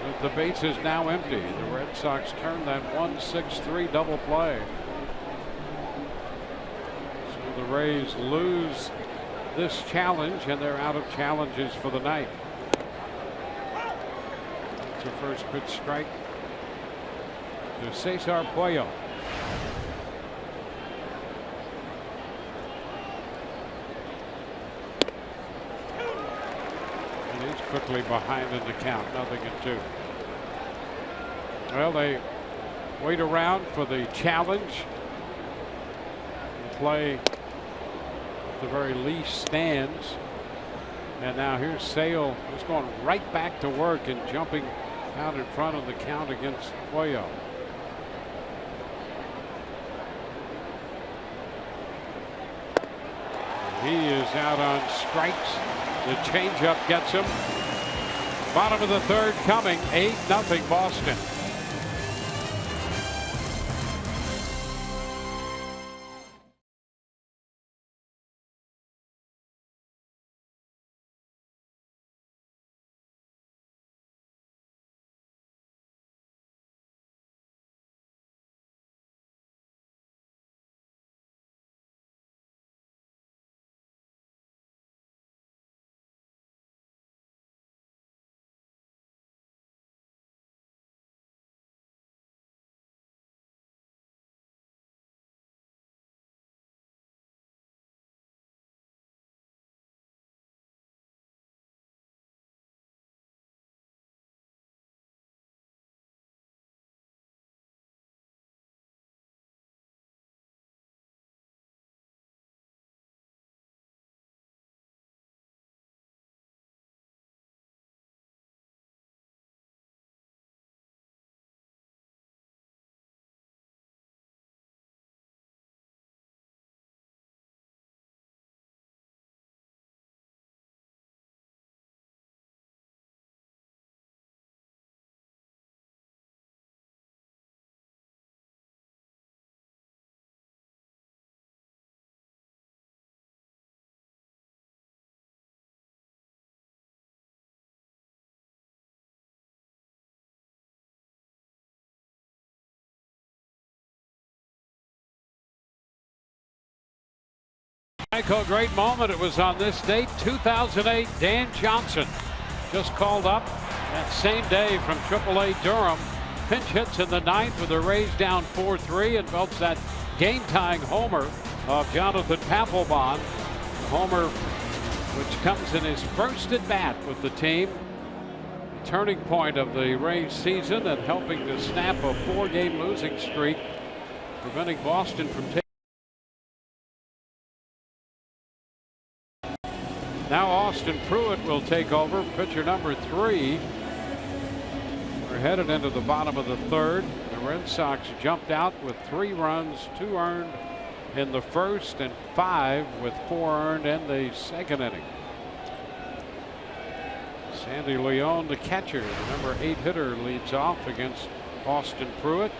But the base is now empty. The Red Sox turn that 1-6-3 double play. So the Rays lose this challenge, and they're out of challenges for the night. It's a first pitch strike to Cesar Puello. And he's quickly behind in the count, 0-2. Well, they wait around for the challenge. The play at the very least stands. And now here's Sale, just going right back to work and jumping out in front of the count against Puello. He is out on strikes. The changeup gets him. Bottom of the third coming. 8-0 Boston. Geico, great moment. It was on this date, 2008. Dan Johnson just called up that same day from AAA Durham. Pinch hits in the ninth with the Rays down 4-3 and belts that game-tying homer of Jonathan Papelbon. The homer which comes in his first at bat with the team. Turning point of the Rays season and helping to snap a 4-game losing streak, preventing Boston from taking. Now Austin Pruitt will take over, pitcher number 3. We're headed into the bottom of the third. The Red Sox jumped out with 3 runs, 2 earned in the first and 5 with 4 earned in the second inning. Sandy Leon, the catcher, the number 8 hitter, leads off against Austin Pruitt.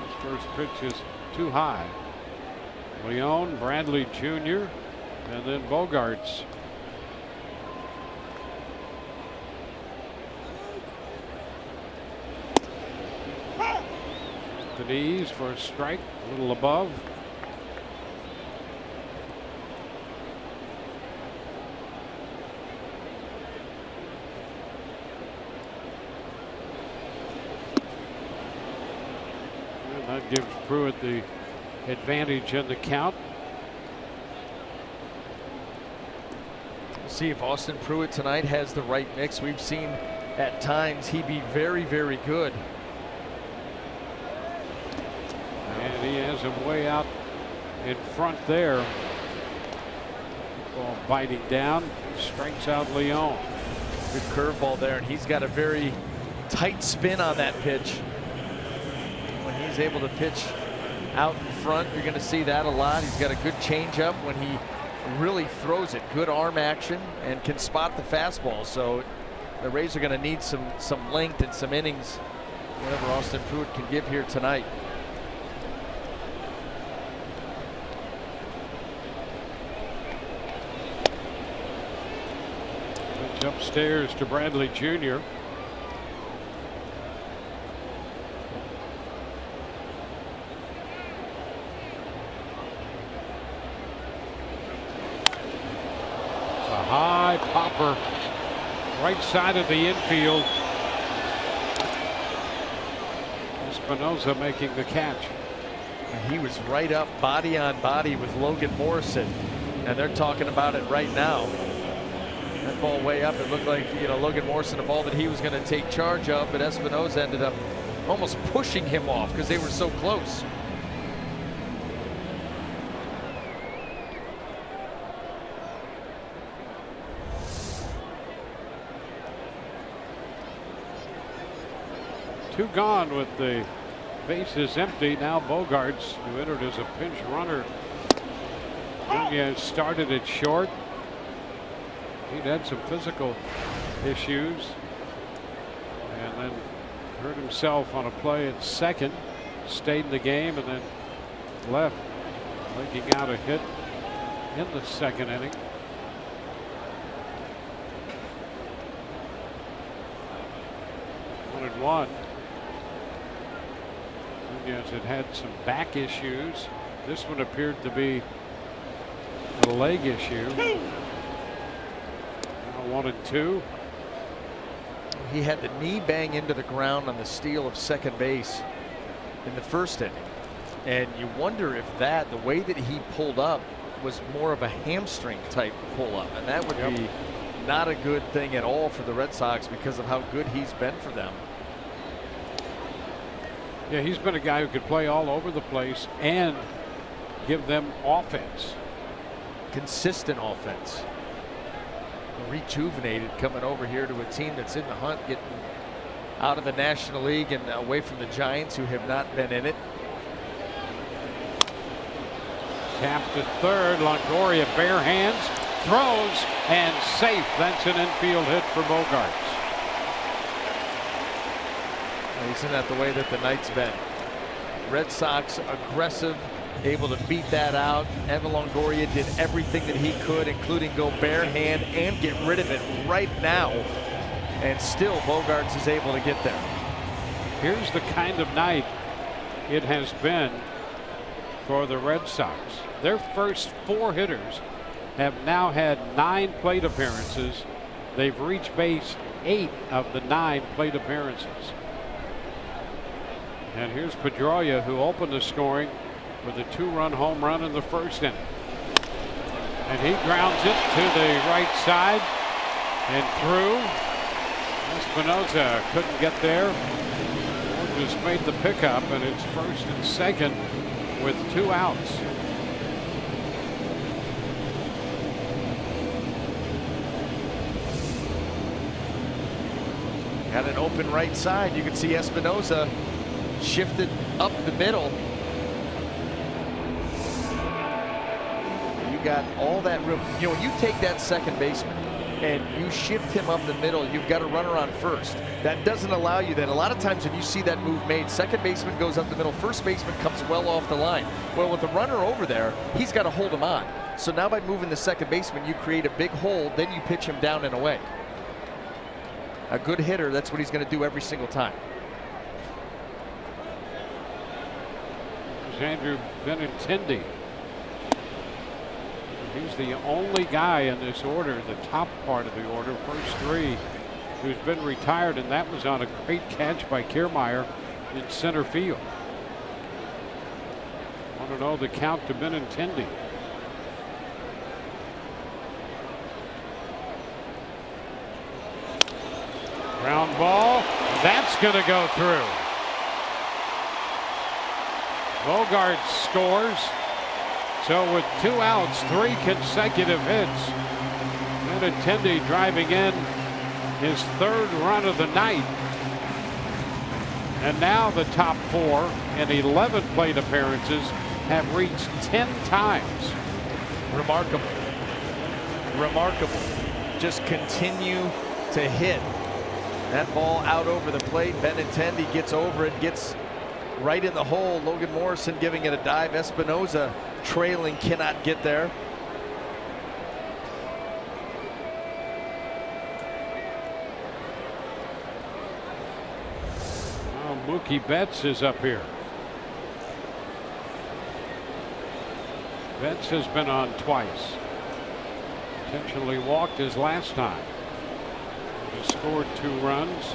His first pitch is too high. Leon, Bradley Jr., and then Bogarts. To the knees for a strike, a little above. And that gives Pruitt the advantage in the count. See if Austin Pruitt tonight has the right mix. We've seen at times he be very, very good. And he has him way out in front there. Ball biting down, strikes out Leon. Good curveball there, and he's got a very tight spin on that pitch. When he's able to pitch out in front, you're going to see that a lot. He's got a good changeup when he really throws it. Good arm action and can spot the fastball. So the Rays are going to need some length and some innings, whatever Austin Pruitt can give here tonight. Pitch upstairs to Bradley Jr. High popper, right side of the infield. Espinosa making the catch. And he was right up body on body with Logan Morrison, and they're talking about it right now. That ball way up, it looked like, you know, Logan Morrison, a ball that he was going to take charge of, but Espinosa ended up almost pushing him off because they were so close. Two gone with the bases empty. Now Bogarts, who entered as a pinch runner. Nunez started it short. He'd had some physical issues and then hurt himself on a play at second. Stayed in the game and then left, making out a hit in the second inning. One and one. Nunez had had some back issues. This one appeared to be a leg issue. Now 1-2. He had the knee bang into the ground on the steal of second base in the first inning. And you wonder if that, the way that he pulled up, was more of a hamstring type pull up. And that would be not a good thing at all for the Red Sox because of how good he's been for them. Yeah, he's been a guy who could play all over the place and give them offense. Consistent offense. Rejuvenated coming over here to a team that's in the hunt, getting out of the National League and away from the Giants, who have not been in it. Tap to third. Longoria bare hands, throws, and safe. That's an infield hit for Bogarts. Isn't that the way that the night's been? Red Sox aggressive, able to beat that out. Evan Longoria did everything that he could, including go bare hand and get rid of it right now. And still Bogarts is able to get there. Here's the kind of night it has been for the Red Sox. Their first 4 hitters have now had 9 plate appearances. They've reached base 8 of the 9 plate appearances. And here's Pedroia, who opened the scoring with a 2-run home run in the first inning. And he grounds it to the right side and through. Espinosa couldn't get there. Just made the pickup, and it's first and second with 2 outs. Got an open right side. You can see Espinosa shifted up the middle. You got all that room. You know, when you take that second baseman and you shift him up the middle, you've got a runner on first. That doesn't allow you that. A lot of times when you see that move made, second baseman goes up the middle, first baseman comes well off the line. Well, with the runner over there, he's got to hold him on. So now by moving the second baseman, you create a big hole, then you pitch him down and away. A good hitter, that's what he's going to do every single time. There's Andrew Benintendi. He's the only guy in this order, the top part of the order, first 3, who's been retired, and that was on a great catch by Kiermaier in center field. Want to know the count to Benintendi. Ground ball. That's going to go through. Bogart scores. So with 2 outs, 3 consecutive hits. Benintendi driving in his 3rd run of the night. And now the top 4 in 11 plate appearances have reached 10 times. Remarkable. Remarkable. Just continue to hit. That ball out over the plate. Benintendi gets over it, gets right in the hole. Logan Morrison giving it a dive. Espinosa trailing, cannot get there. Oh, Mookie Betts is up here. Betts has been on twice. Intentionally walked his last time. He scored 2 runs.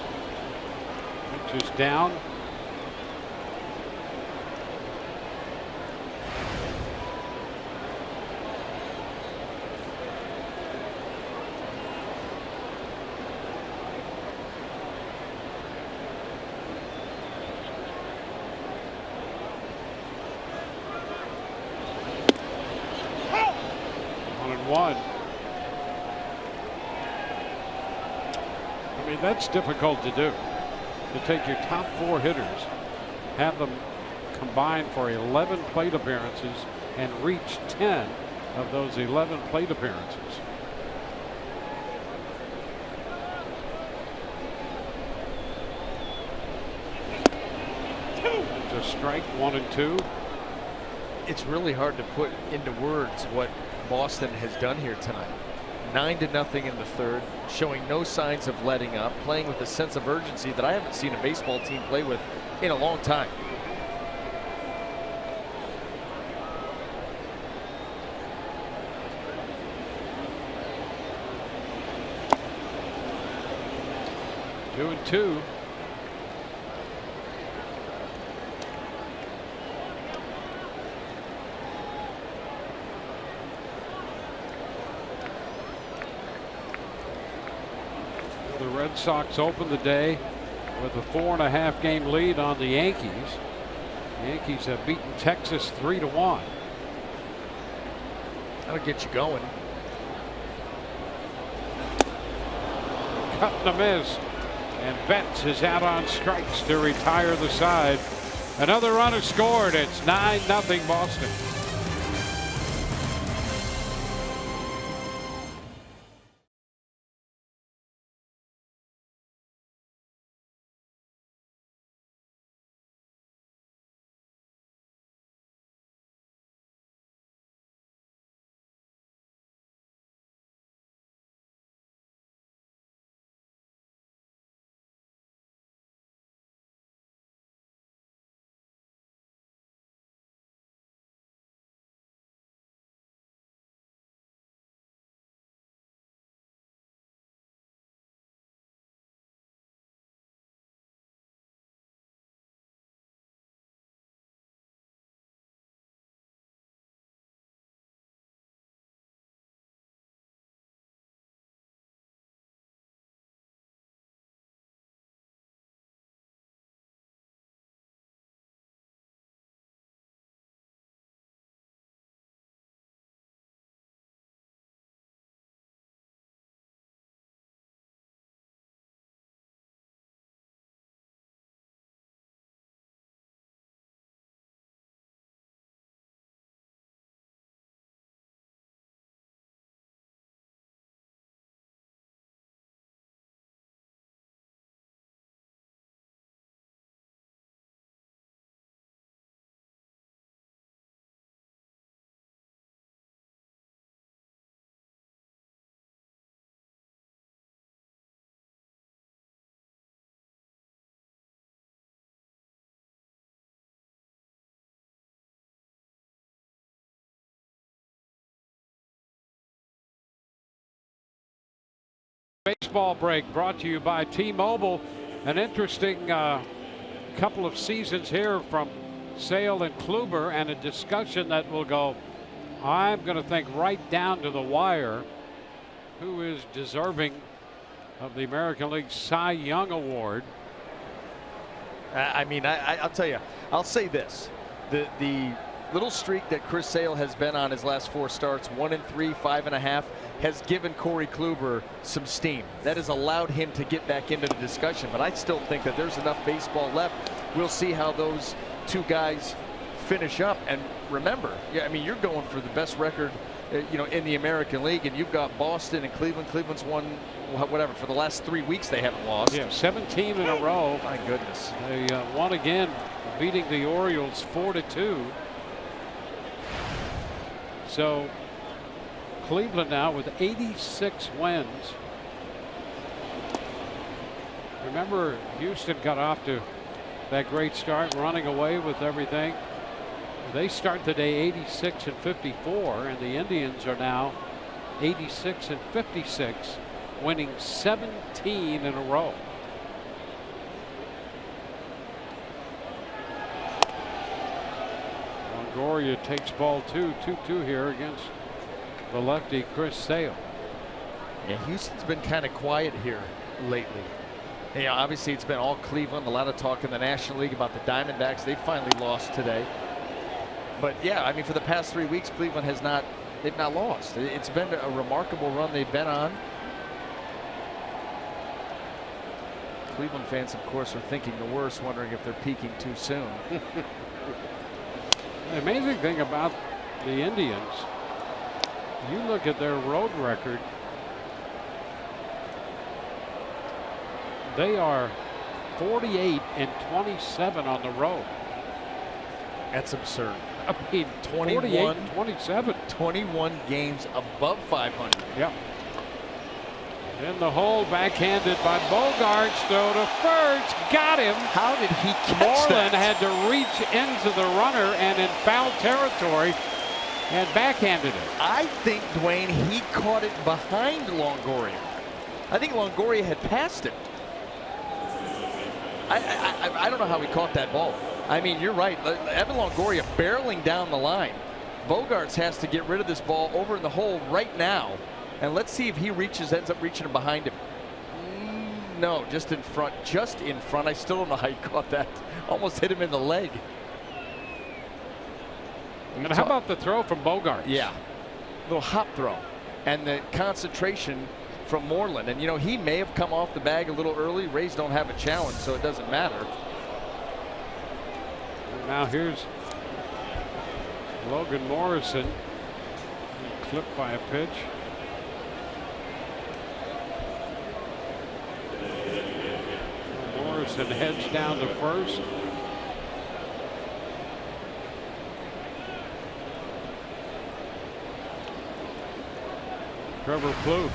Pitch is down. I mean, that's difficult to do. To take your top 4 hitters, have them combine for 11 plate appearances, and reach 10 of those 11 plate appearances. It's a strike, 1 and 2. It's really hard to put into words what Boston has done here tonight. 9-0 in the 3rd, showing no signs of letting up, playing with a sense of urgency that I haven't seen a baseball team play with in a long time. Two and 2. The Red Sox open the day with a 4.5 game lead on the Yankees. The Yankees have beaten Texas 3-1. That'll get you going. Cut and a miss. And Betts is out on strikes to retire the side. Another run is scored. It's 9-0 Boston. Baseball break brought to you by T-Mobile. An interesting couple of seasons here from Sale and Kluber, and a discussion that will go, I'm going to think, right down to the wire. Who is deserving of the American League Cy Young Award? I mean, I'll tell you, I'll say this. The little streak that Chris Sale has been on his last 4 starts, 1-3, 5.5, has given Corey Kluber some steam. That has allowed him to get back into the discussion. But I still think that there's enough baseball left. We'll see how those two guys finish up. And remember, I mean, you're going for the best record, in the American League, and you've got Boston and Cleveland. Cleveland's won, whatever, for the last 3 weeks they haven't lost. Yeah, 17 in a row. My goodness. They won again, beating the Orioles 4-2. So Cleveland now with 86 wins. Remember, Houston got off to that great start, running away with everything. They start the day 86-54, and the Indians are now 86-56, winning 17 in a row. Longoria takes ball 2-2 here against the lefty Chris Sale. Yeah, Houston's been kind of quiet here lately. Yeah, obviously it's been all Cleveland. A lot of talk in the National League about the Diamondbacks. They finally lost today. But yeah, I mean, for the past 3 weeks, Cleveland has not, they've not lost. It's been a remarkable run they've been on. Cleveland fans, of course, are thinking the worst, wondering if they're peaking too soon. The amazing thing about the Indians, you look at their road record, they are 48-27 on the road. That's absurd. I mean, 28-27. 21 games above 500. Yep. In the hole, backhanded by Bogarts, throw to first, got him. How did he catch Moreland that? had to reach into the runner and in foul territory and backhanded it. I think, Dwayne, he caught it behind Longoria. I think Longoria had passed him. I don't know how he caught that ball. I mean, you're right. Evan Longoria barreling down the line. Bogarts has to get rid of this ball over in the hole right now. And let's see if he ends up reaching behind him. No, just in front. Just in front. I still don't know how he caught that. Almost hit him in the leg. And how about the throw from Bogarts? Yeah. Little hop throw. And the concentration from Moreland. And, he may have come off the bag a little early. Rays don't have a challenge, so it doesn't matter. And now here's Logan Morrison, clipped by a pitch. Morrison heads down to first. Trevor Plouffe.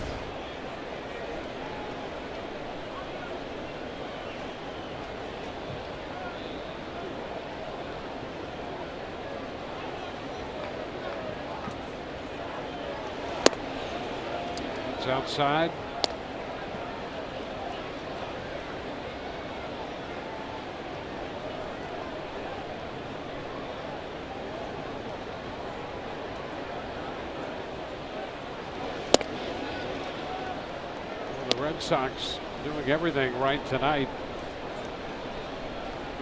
It's outside. Red Sox doing everything right tonight.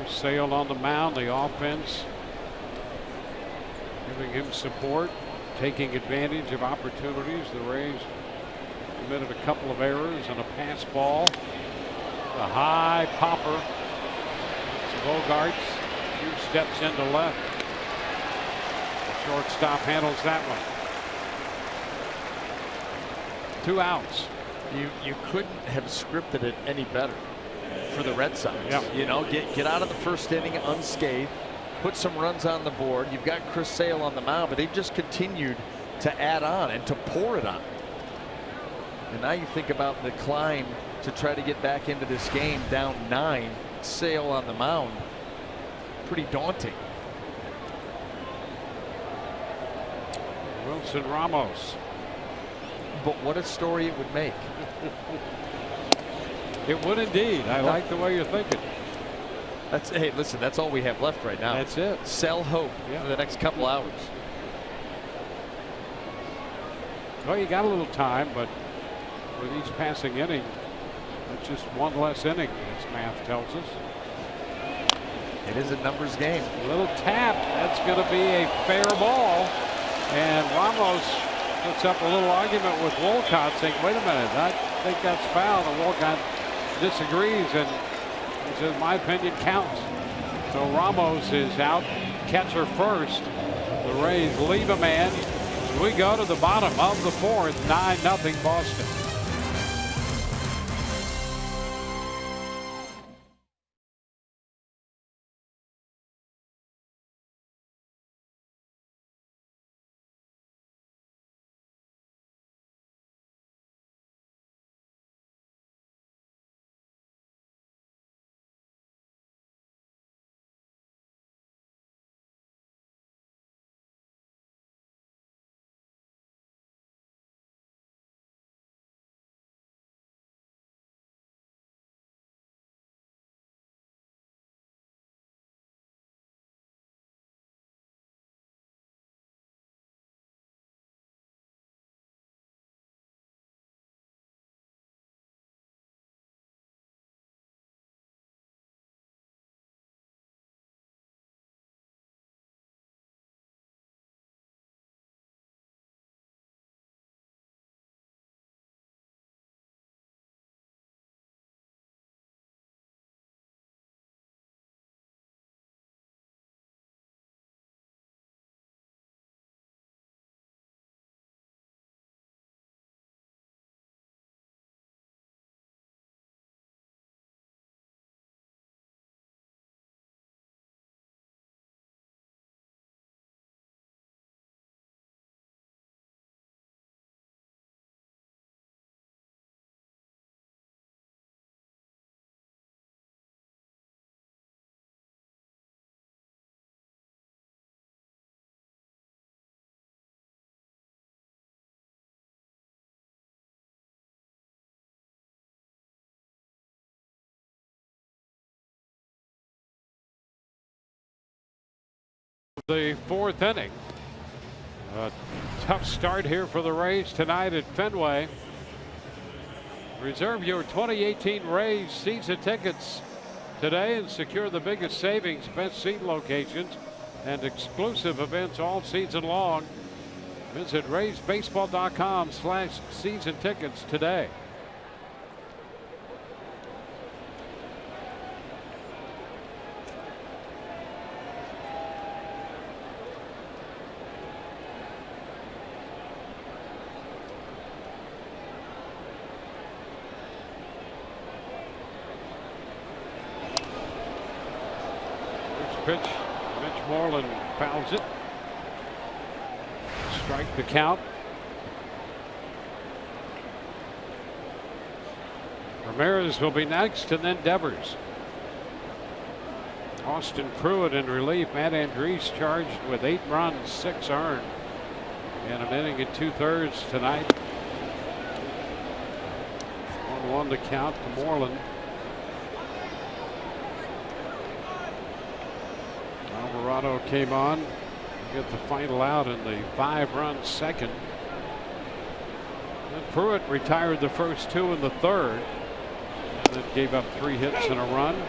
Sale on the mound, the offense giving him support, taking advantage of opportunities. The Rays committed a couple of errors and a pass ball. The high popper. Bogarts, 2 steps into left. The shortstop handles that one. 2 outs. You couldn't have scripted it any better for the Red Sox. Yeah. Get out of the first inning unscathed, put some runs on the board. You've got Chris Sale on the mound, but they've just continued to add on and to pour it on. And now you think about the climb to try to get back into this game down 9. Sale on the mound, pretty daunting. Wilson Ramos. but what a story it would make. It would indeed. I like the way you're thinking. Hey, listen, that's all we have left right now. That's it. Sell hope for the next couple hours. Well, you got a little time, but with each passing inning, it's just one less inning, as math tells us. It is a numbers game. A little tap. That's going to be a fair ball. And Ramos puts up a little argument with Wolcott, saying, wait a minute, I think that's foul. And Wolcott disagrees, and he says, my opinion counts. So Ramos is out, catcher first. The Rays leave a man. We go to the bottom of the fourth, 9-0 Boston. The fourth inning. A tough start here for the Rays tonight at Fenway. Reserve your 2018 Rays season tickets today and secure the biggest savings, best seat locations, and exclusive events all season long. Visit RaysBaseball.com/season tickets today. Pitch, Mitch Moreland fouls it. Strike the count. Ramirez will be next, and then Devers. Austin Pruitt in relief. Matt Andriese charged with 8 runs, 6 earned, and an inning and 2/3 tonight. 1-1 to count to Moreland. Alvarado came on to get the final out in the 5-run second. And Pruitt retired the first 2 in the 3rd, and then gave up 3 hits and a run.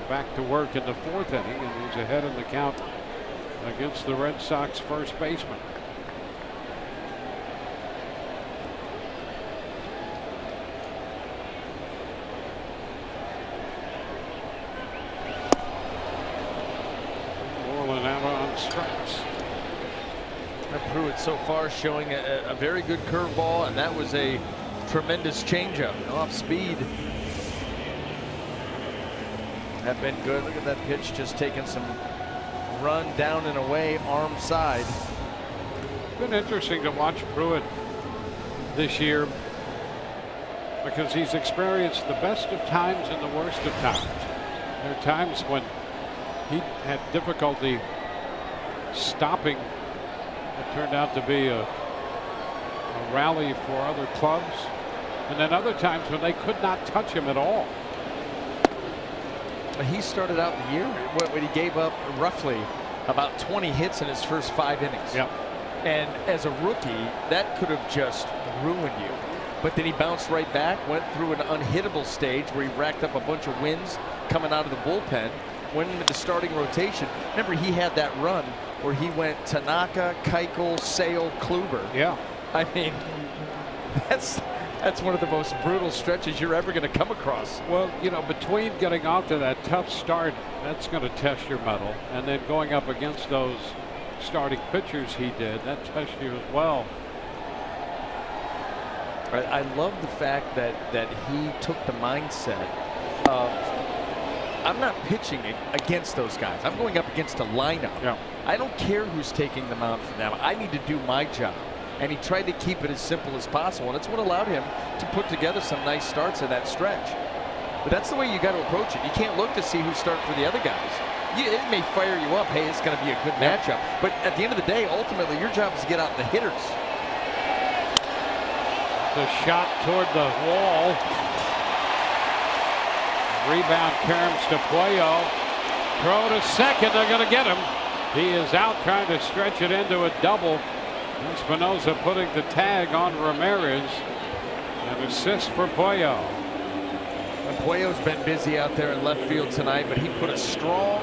Back to work in the 4th inning, and he's ahead in the count against the Red Sox first baseman. Strikes. Pruitt so far showing a very good curveball, and that was a tremendous changeup off speed. Have been good. Look at that pitch, just taking some run down and away, arm side. Been interesting to watch Pruitt this year because he's experienced the best of times and the worst of times. There are times when he had difficulty stopping what turned out to be a a rally for other clubs, and then other times when they could not touch him at all. He started out the year when he gave up roughly about 20 hits in his first 5 innings. Yep. And as a rookie, that could have just ruined you. But then he bounced right back, went through an unhittable stage where he racked up a bunch of wins coming out of the bullpen, went into the starting rotation. Remember, he had that run where he went Tanaka, Keuchel, Sale, Kluber. Yeah. I mean, that's one of the most brutal stretches you're ever going to come across. Well, you know, between getting off to that tough start, that's going to test your mettle, and then going up against those starting pitchers he did, that tests you as well. I love the fact that he took the mindset of, I'm not pitching against those guys. I'm going up against a lineup. Yeah. I don't care who's taking them out for them. I need to do my job. And he tried to keep it as simple as possible, and it's what allowed him to put together some nice starts in that stretch. But that's the way you got to approach it. You can't look to see who's starting for the other guys. It may fire you up, hey, it's going to be a good matchup. But at the end of the day, ultimately, your job is to get out the hitters. The shot toward the wall. Rebound turns to Puello. Throw to second, they're going to get him. He is out trying to stretch it into a double. Espinosa putting the tag on Ramirez. An assist for Puello. And Puello's been busy out there in left field tonight, but he put a strong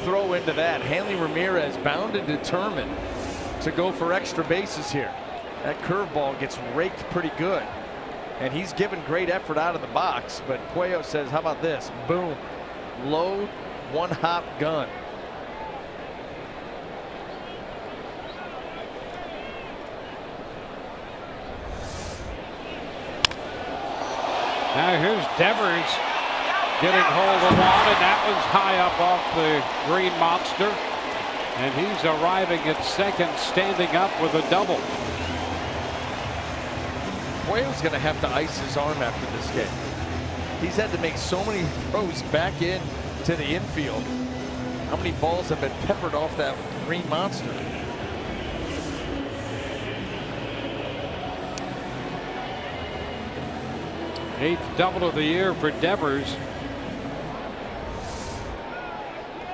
throw into that. Hanley Ramirez bound and determined to go for extra bases here. That curveball gets raked pretty good. And he's given great effort out of the box, but Puello says, how about this? Boom. Low one-hop gun. Now here's Devers getting hold of one, and that one's high up off the green monster. And he's arriving at second, standing up with a double. Puello's going to have to ice his arm after this game. He's had to make so many throws back in to the infield. How many balls have been peppered off that green monster? Eighth double of the year for Devers.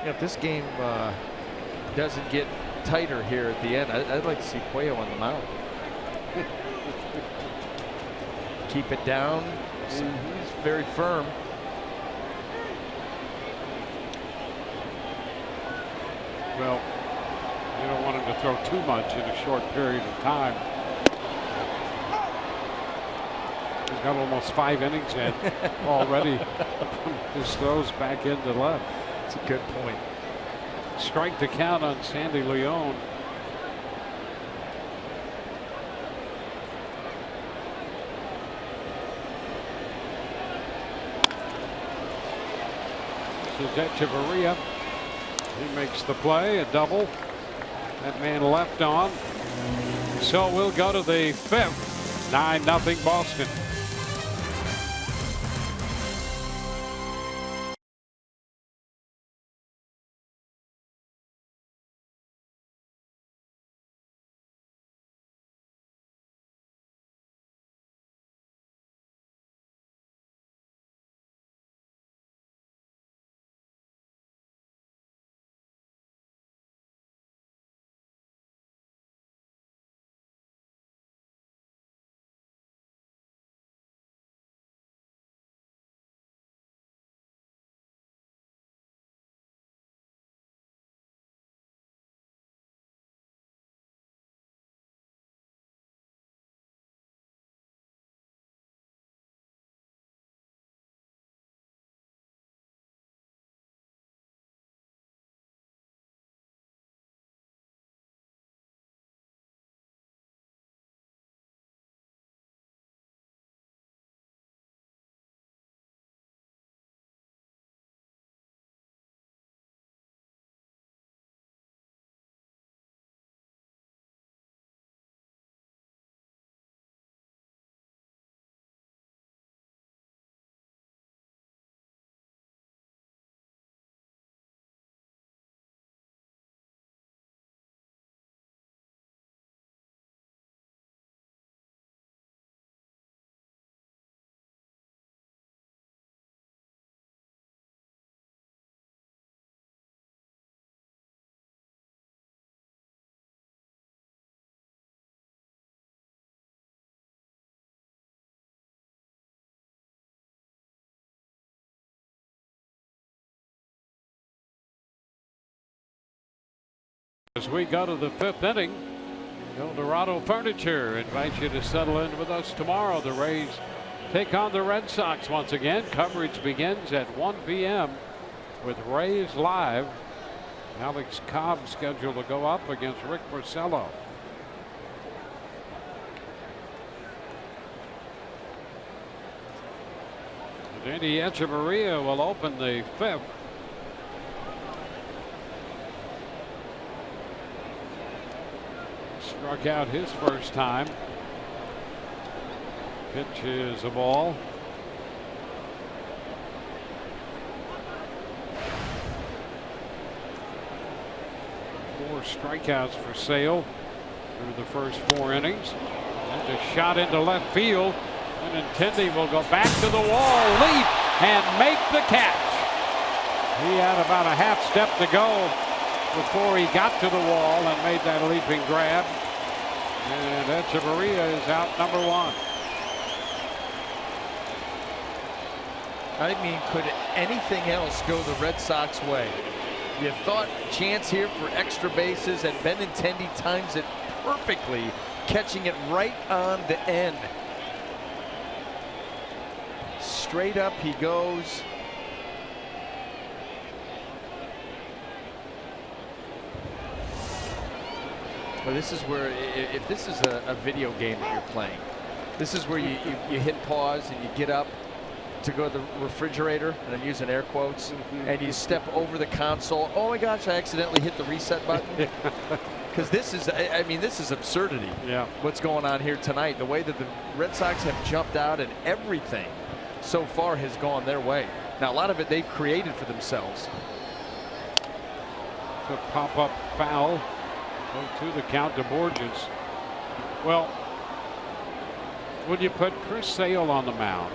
If this game doesn't get tighter here at the end, I'd like to see Puello on the mound. Keep it down. He's very firm. Well, you don't want him to throw too much in a short period of time. He's got almost 5 innings in already from his throws back into left. That's a good point. Strike to count on Sandy Leon. This is Echeverria. He makes the play, a double. That man left on. So we'll go to the 5th. 9-0 Boston. As we go to the 5th inning, Eldorado Furniture invites you to settle in with us tomorrow. The Rays take on the Red Sox once again. Coverage begins at 1 p.m. with Rays Live. Alex Cobb scheduled to go up against Rick Porcello. Andy Echeverria will open the 5th. Struck out his first time. Pitch is a ball. Four strikeouts for Sale through the first 4 innings. And a shot into left field. And Benintendi will go back to the wall, leap, and make the catch. He had about a half step to go before he got to the wall and made that leaping grab. And Echeverria is out number 1. I mean, could anything else go the Red Sox way? You thought chance here for extra bases, and Benintendi times it perfectly, catching it right on the end. Straight up he goes. Well, this is where, if this is a video game that you're playing, this is where you hit pause and you get up to go to the refrigerator, and I'm using air quotes, and you step over the console. Oh my gosh, I accidentally hit the reset button. Because this is, I mean, this is absurdity. Yeah. What's going on here tonight? The way that the Red Sox have jumped out, and everything so far has gone their way. Now, a lot of it they've created for themselves. The pop-up foul. Go to the count to Borges. Well, when you put Chris Sale on the mound,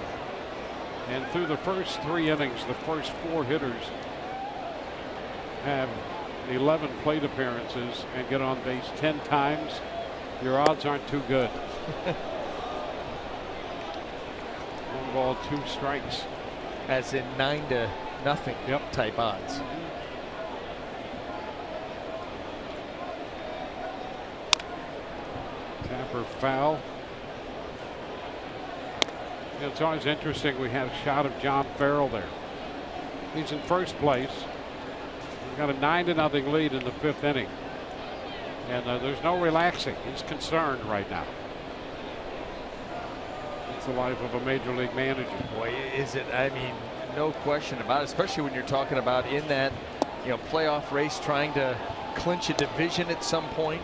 and through the first 3 innings, the first 4 hitters have 11 plate appearances and get on base 10 times, your odds aren't too good. 1 ball, 2 strikes. As in 9-0 Yep. type odds. Tapper foul. It's always interesting. We have a shot of John Farrell there. He's in first place. We've got a 9-0 lead in the 5th inning. And there's no relaxing. He's concerned right now. It's the life of a major league manager. Boy, is it, I mean, no question about it, especially when you're talking about in that, playoff race, trying to clinch a division at some point,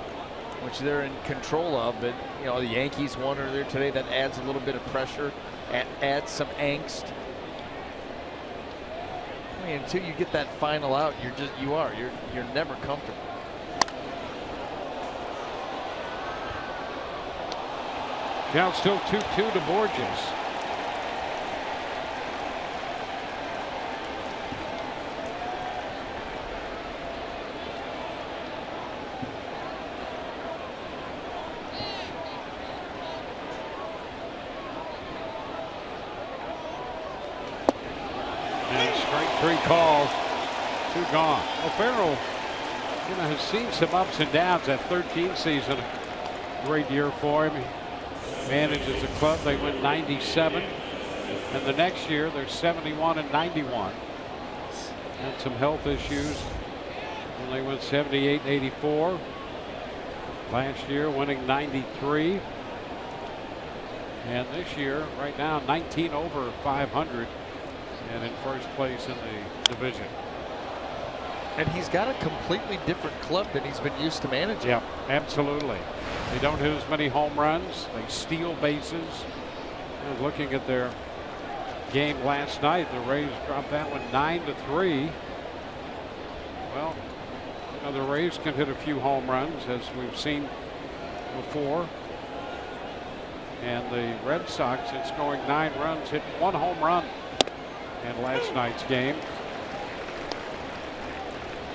which they're in control of. But, the Yankees won earlier today. That adds a little bit of pressure, adds some angst. I mean, until you get that final out, you're never comfortable. Count still 2-2 to Borges. And strike 3 called. 2 gone. Well, Farrell, has seen some ups and downs. That 13 season, great year for him. He manages the club. They went 97, and the next year they're 71 and 91. Had some health issues when they went 78 and 84. Last year winning 93, and this year right now 19 over 500 and in first place in the division. And he's got a completely different club than he's been used to managing. Yeah, absolutely. They don't hit as many home runs. They steal bases. And looking at their game last night, the Rays dropped that one 9-3. Well, the Rays can hit a few home runs, as we've seen before. And the Red Sox, in scoring 9 runs, hit 1 home run in last night's game.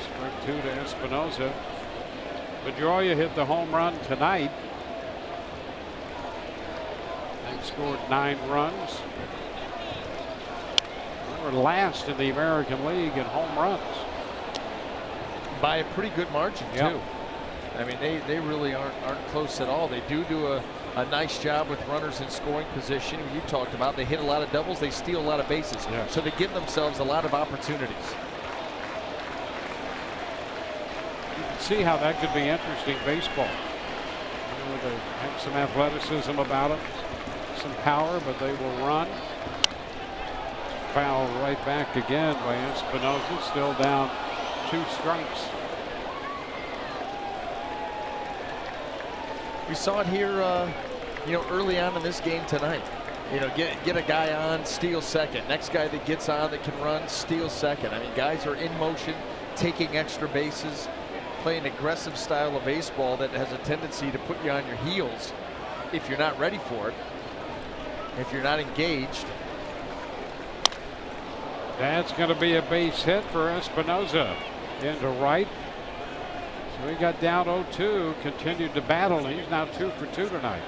Strike 2 to Espinosa. Pedroia hit the home run tonight. They've scored 9 runs. They were last in the American League in home runs. By a pretty good margin, too. I mean, they really aren't close at all. They do a nice job with runners in scoring position. You talked about they hit a lot of doubles, they steal a lot of bases, so they give themselves a lot of opportunities. You can see how that could be interesting baseball. You know, they have some athleticism about them, some power, but they will run. Foul right back again by Espinosa, still down 2 strikes. We saw it here, you know, early on in this game tonight. You know, get a guy on, steal second. Next guy that gets on that can run, steal second. I mean, guys are in motion, taking extra bases, playing an aggressive style of baseball that has a tendency to put you on your heels if you're not ready for it, if you're not engaged. That's going to be a base hit for Espinosa into right. So he got down 0-2, continued to battle. He's now 2 for 2 tonight.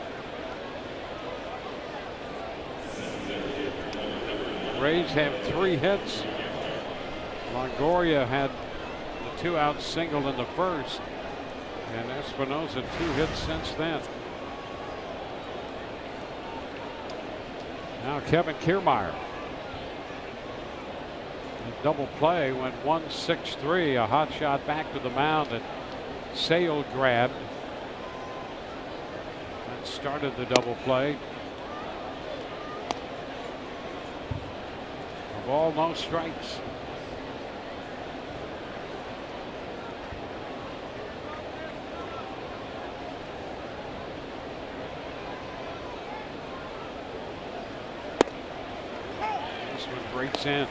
Rays have 3 hits. Longoria had the 2-out single in the first, and Espinosa 2 hits since then. Now Kevin Kiermaier. Double play went 1-6-3, a hot shot back to the mound that Sale grabbed. That started the double play. A ball, no strikes. This one breaks in.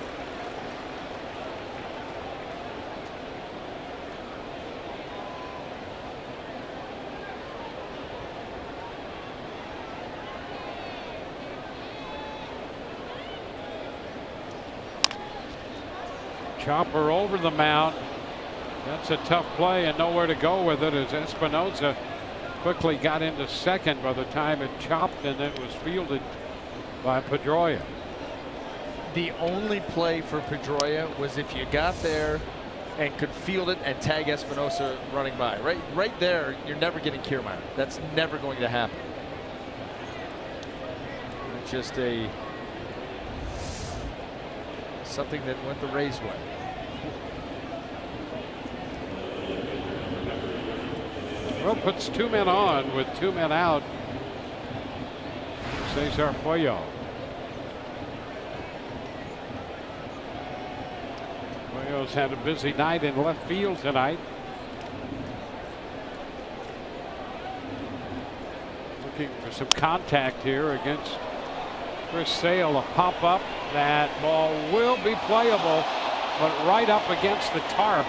Chopper over the mound. That's a tough play and nowhere to go with it as Espinosa quickly got into second by the time it chopped and then was fielded by Pedroia. The only play for Pedroia was if you got there and could field it and tag Espinosa running by. Right there, you're never getting Kiermaier. That's never going to happen. It's just something that went the Rays' way. Well, puts 2 men on with 2 men out. Cesar Puello. Puello's had a busy night in left field tonight. Looking for some contact here against Chris Sale. A pop up. That ball will be playable, but right up against the tarp.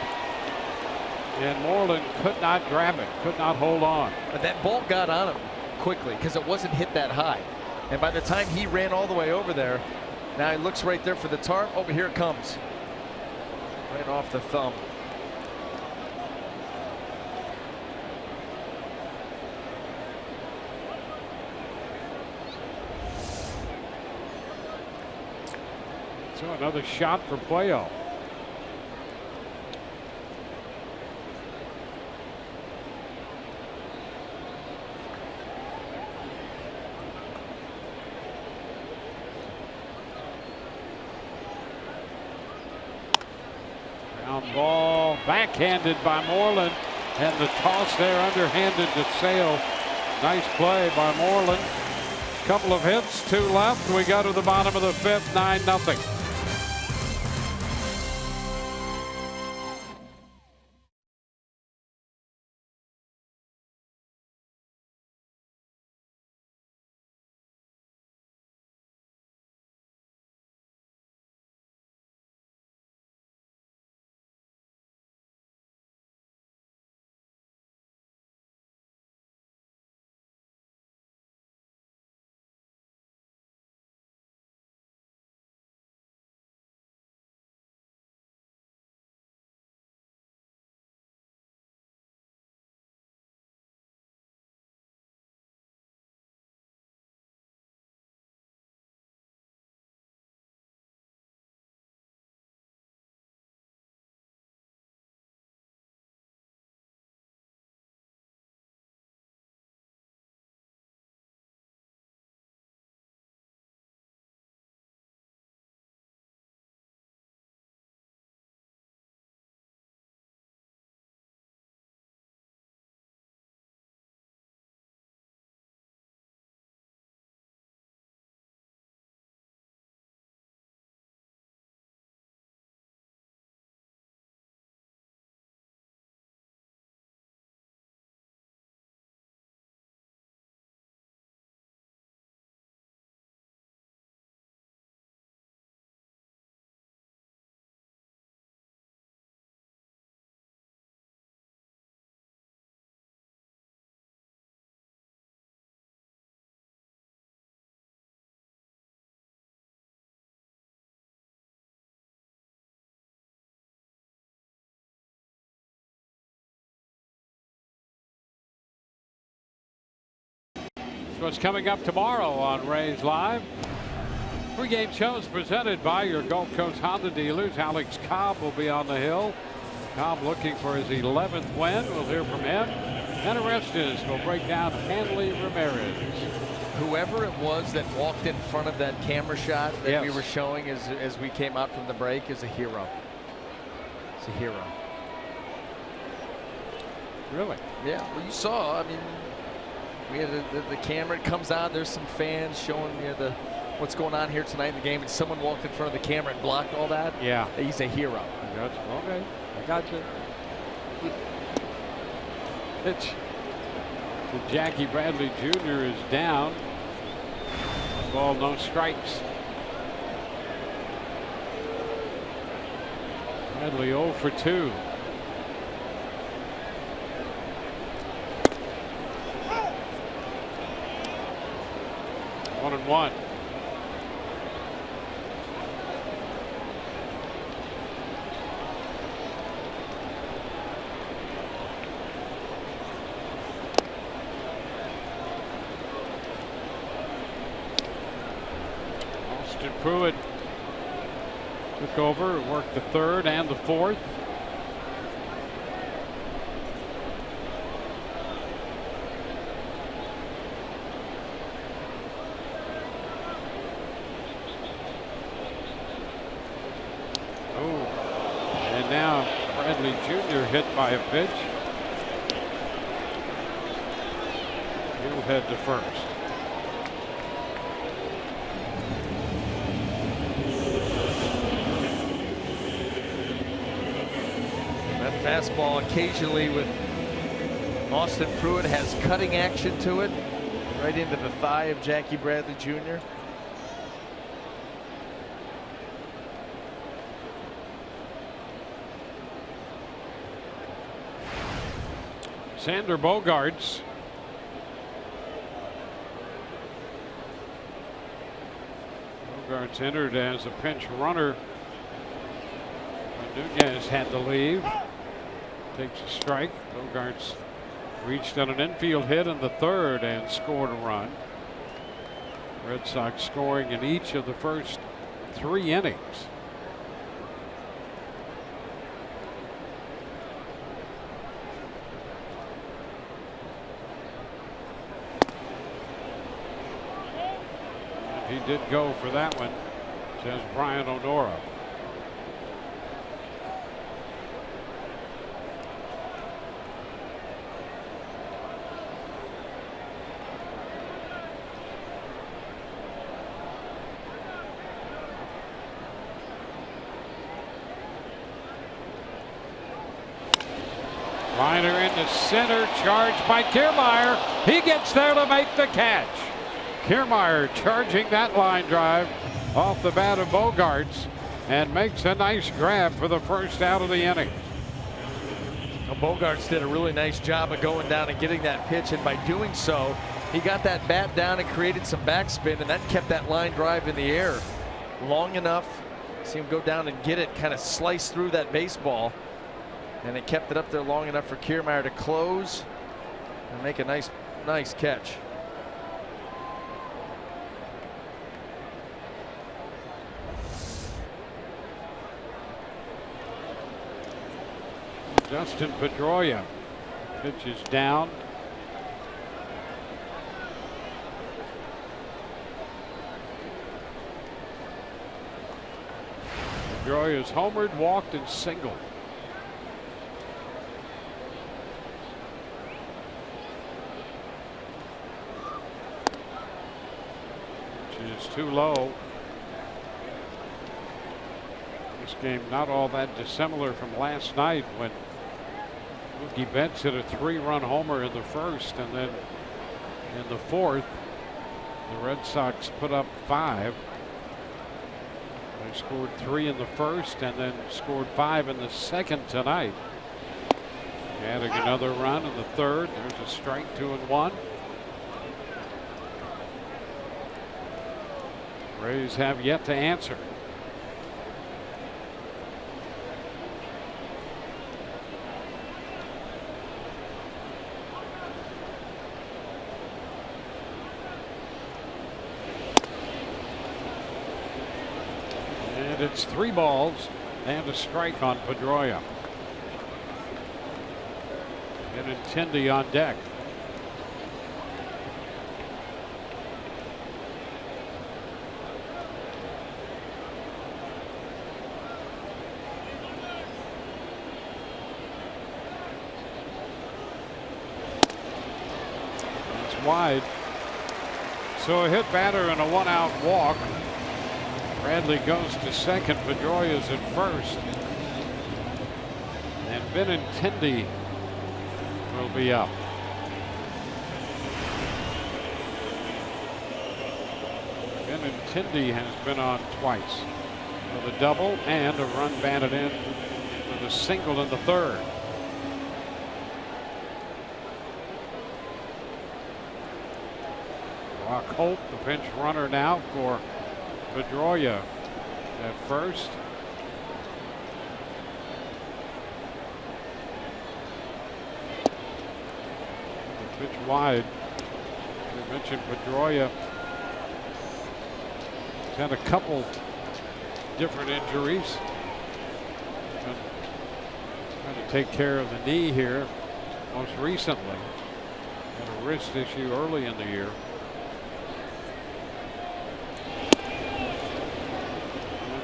And Moreland could not grab it, could not hold on. But that ball got on him quickly because it wasn't hit that high. And by the time he ran all the way over there, now he looks right there for the tarp. Oh, here it comes. Right off the thumb. So another shot for Puello. Ground ball backhanded by Moreland, and the toss there underhanded to Sale. Nice play by Moreland. Couple of hits, 2 left. We go to the bottom of the 5th, 9-0. That's what's coming up tomorrow on Rays Live. Pregame shows presented by your Gulf Coast Honda dealers. Alex Cobb will be on the hill. Cobb looking for his 11th win. We'll hear from him. And Orestes will break down Hanley Ramirez. Whoever it was that walked in front of that camera shot that Yes. we were showing as we came out from the break is a hero. It's a hero. Really? Yeah, well, you saw, I mean, we had the camera, it comes on, there's some fans showing you what's going on here tonight in the game, and someone walked in front of the camera and blocked all that. Yeah. He's a hero. Okay, I got you. Pitch to Jackie Bradley Jr. is down. Ball, no strikes. Bradley 0 for 2. One and one. Austin Pruitt took over, worked the third and the fourth. And now Bradley Jr. hit by a pitch. He'll head to first. That fastball occasionally with Austin Pruitt has cutting action to it, right into the thigh of Jackie Bradley Jr. Xander Bogaerts. Bogaerts entered as a pinch runner. Nunez had to leave. Takes a strike. Bogaerts reached on an infield hit in the third and scored a run. Red Sox scoring in each of the first 3 innings. He did go for that one, says Brian O'Nora. Liner into center, charged by Kiermaier. He gets there to make the catch. Kiermaier charging that line drive off the bat of Bogaerts and makes a nice grab for the first out of the inning. Well, Bogaerts did a really nice job of going down and getting that pitch, and by doing so, he got that bat down and created some backspin, and that kept that line drive in the air long enough. See him go down and get it, kind of slice through that baseball, and it kept it up there long enough for Kiermaier to close and make a nice catch. Justin Pedroia. Pitch is down. Pedroia's homered, walked, and singled. Pitch is too low. This game not all that dissimilar from last night when Mookie Betts hit a 3-run homer in the first, and then in the fourth, the Red Sox put up 5. They scored 3 in the first and then scored 5 in the second tonight. Adding another run in the third. There's a strike, 2-1. Rays have yet to answer. And it's 3 balls and a strike on Pedroia. Benintendi on deck. It's wide. So a hit batter and a 1-out walk. Bradley goes to second. Pedroia's at first. And Benintendi will be up. Benintendi has been on twice with a double and a run batted in with a single in the third. Brock Holt, the pinch runner now for Pedroia at first. The pitch wide. We mentioned Pedroia. He's had a couple different injuries. Been trying to take care of the knee here most recently. Had a wrist issue early in the year.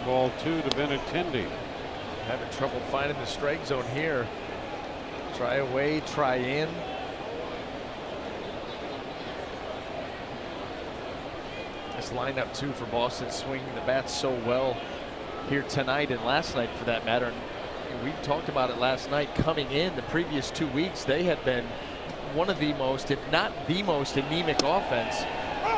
Ball 2 to Benintendi. Having trouble finding the strike zone here. Try away, try in. This lineup too for Boston, swinging the bats so well here tonight and last night for that matter. And we talked about it last night. Coming in the previous 2 weeks, they had been one of the most, if not the most, anemic offense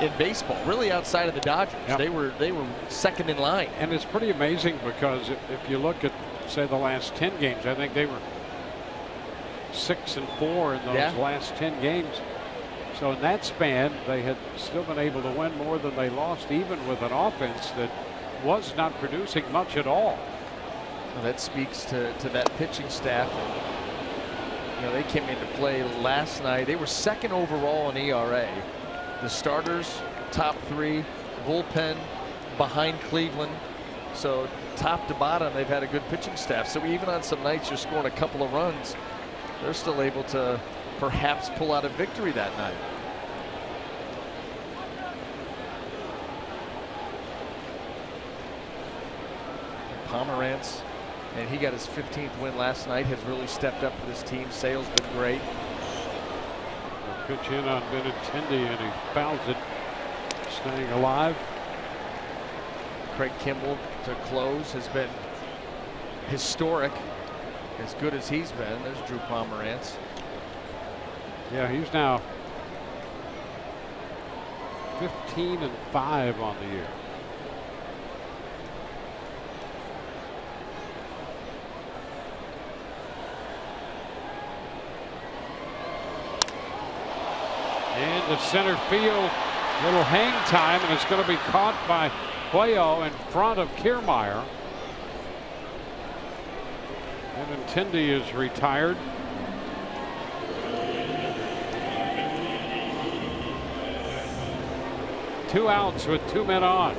in baseball, really outside of the Dodgers. Yep. They were second in line. And it's pretty amazing because if you look at, say, the last 10 games, I think they were 6-4 in those last 10 games. So in that span, they had still been able to win more than they lost, even with an offense that was not producing much at all. Well, that speaks to that pitching staff. You know, they came into play last night. They were second overall in ERA. The starters, top 3, bullpen behind Cleveland. So top to bottom, they've had a good pitching staff. So even on some nights you're scoring a couple of runs, they're still able to perhaps pull out a victory that night. Pomerantz, and he got his 15th win last night, has really stepped up for this team. Sale's been great. Pitch in on Benintendi and he fouls it, staying alive. Craig Kimbrell to close has been historic, as good as he's been. There's Drew Pomerantz. Yeah, he's now 15-5 on the year. And the center field, little hang time, and it's going to be caught by Cuello in front of Kiermaier. Benintendi is retired. Two outs with 2 men on.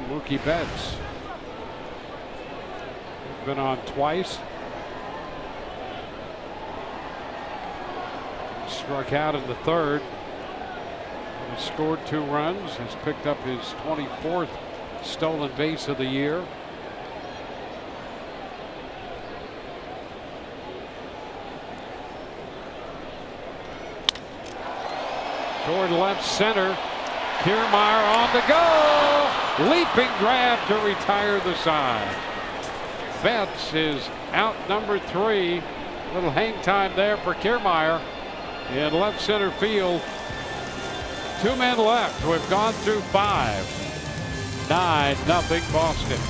Mookie Betts been on twice. Struck out in the third. He scored 2 runs. Has picked up his 24th stolen base of the year. Toward left center. Kiermaier on the go. Leaping grab to retire the side. Betts is out number 3. Little hang time there for Kiermaier in left center field. 2 men left. We've gone through 5. 9-0 Boston.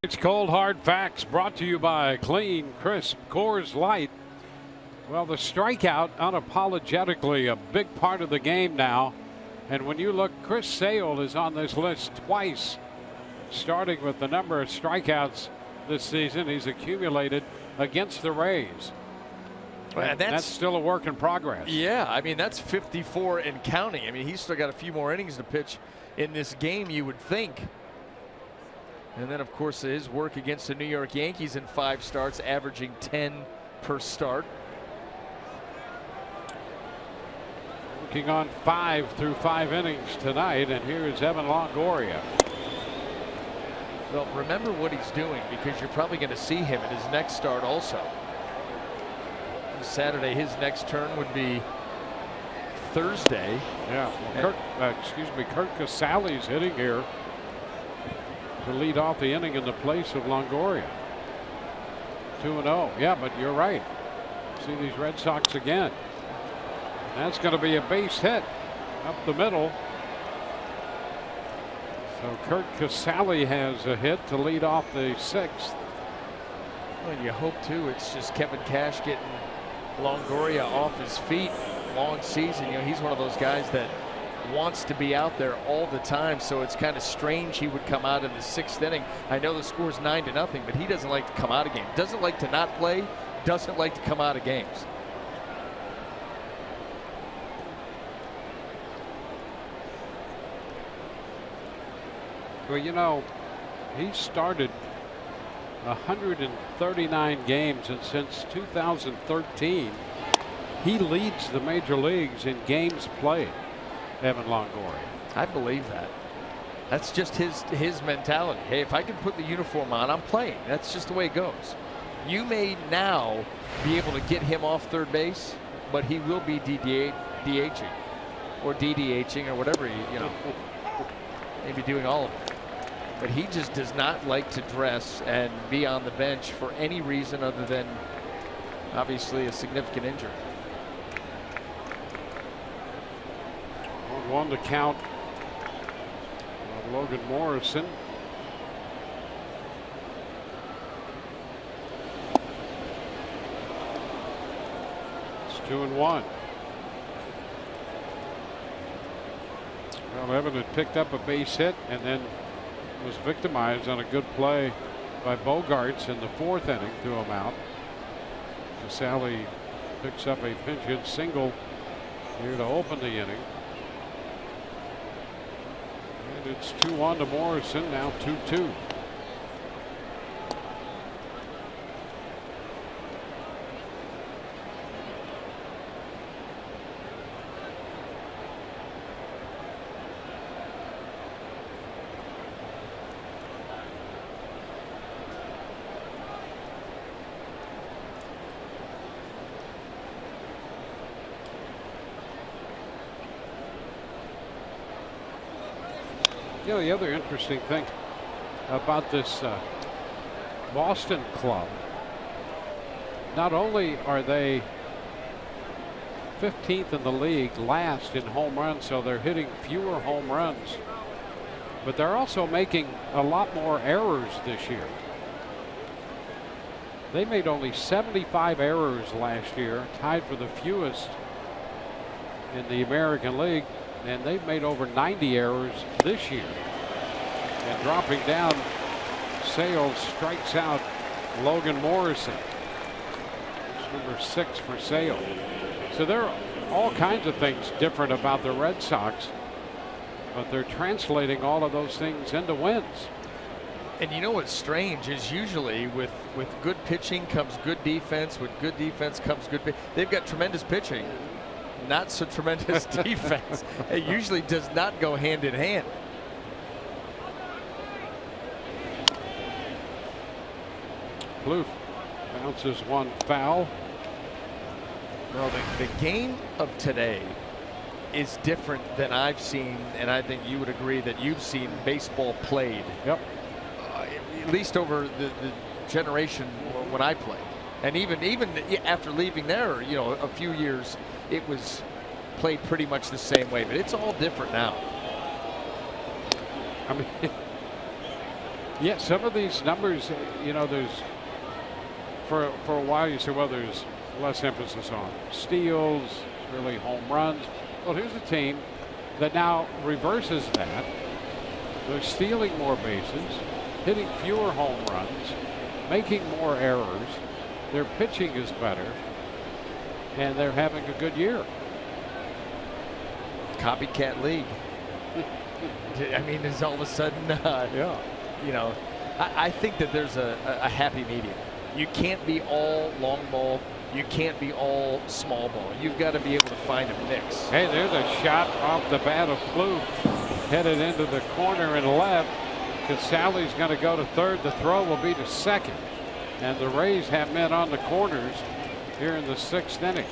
It's Cold Hard Facts brought to you by Clean, Crisp Coors Light. Well, the strikeout unapologetically a big part of the game now. And when you look, Chris Sale is on this list twice, starting with the number of strikeouts this season he's accumulated against the Rays. Well, that's still a work in progress. Yeah, I mean, that's 54 and counting. I mean, he's still got a few more innings to pitch in this game, you would think. And then, of course, his work against the New York Yankees in 5 starts, averaging 10 per start. Working on 5 through 5 innings tonight, and here is Evan Longoria. Well, remember what he's doing, because you're probably going to see him in his next start also. Saturday, his next turn would be Thursday. Yeah, well, Kurt Casale's hitting here to lead off the inning in the place of Longoria. 2-0. Yeah, but you're right. See these Red Sox again. That's going to be a base hit up the middle. So Kurt Casale has a hit to lead off the 6th. Well, you hope too. It's just Kevin Cash getting Longoria off his feet. Long season. You know, he's one of those guys that wants to be out there all the time, so it's kind of strange he would come out in the 6th inning. I know the score's 9-0, but he doesn't like to come out of games. Doesn't like to not play. Doesn't like to come out of games. Well, you know, he started 139 games, and since 2013, he leads the major leagues in games played. Evan Longoria. I believe that. That's just his mentality. Hey, if I can put the uniform on, I'm playing. That's just the way it goes. You may now be able to get him off third base, but he will be DHing or DDHing or whatever, you know, maybe doing all of it. But he just does not like to dress and be on the bench for any reason other than obviously a significant injury. 1-1 to count on Logan Morrison. It's 2-1. Well, Evan had picked up a base hit and then was victimized on a good play by Bogarts in the 4th inning, threw him out. Casale picks up a pinch hit single here to open the inning. And it's 2-1 to Morrison, now 2-2. You know, the other interesting thing about this Boston club, not only are they 15th in the league, last in home runs, so they're hitting fewer home runs, but they're also making a lot more errors this year. They made only 75 errors last year, tied for the fewest in the American League. And they've made over 90 errors this year. And dropping down, Sales strikes out Logan Morrison. It's number 6 for Sale. So there are all kinds of things different about the Red Sox, but they're translating all of those things into wins. And you know what's strange is usually with good pitching comes good defense. With good defense comes good pitching. They've got tremendous pitching. Not so tremendous defense. It usually does not go hand in hand. Plouffe bounces one foul. Well, the game of today is different than I've seen, and I think you would agree that you've seen baseball played. Yep. At least over the generation when I played. And even after leaving there, you know, a few years, it was played pretty much the same way, but it's all different now. I mean, Yeah, some of these numbers, you know, there's for a while you say, well, there's less emphasis on steals, really home runs. Well, here's a team that now reverses that. They're stealing more bases, hitting fewer home runs, making more errors. Their pitching is better, and they're having a good year. Copycat league. I mean, is all of a sudden, Yeah. you know, I think that there's a happy medium. You can't be all long ball. You can't be all small ball. You've got to be able to find a mix. Hey, there's a shot off the bat of Plouffe, headed into the corner and left. Casale's going to go to third. The throw will be to second. And the Rays have men on the corners here in the 6th inning.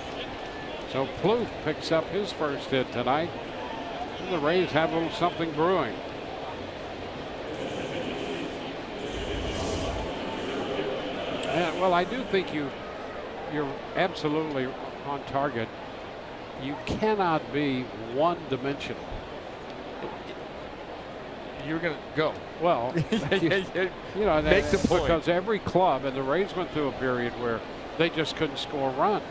So Plouffe picks up his first hit tonight. And the Rays have a little something brewing. Yeah, well, I do think you're absolutely on target. You cannot be one-dimensional. You're going to go. Well, you know, make the point. Because every club, and the Rays went through a period where they just couldn't score runs.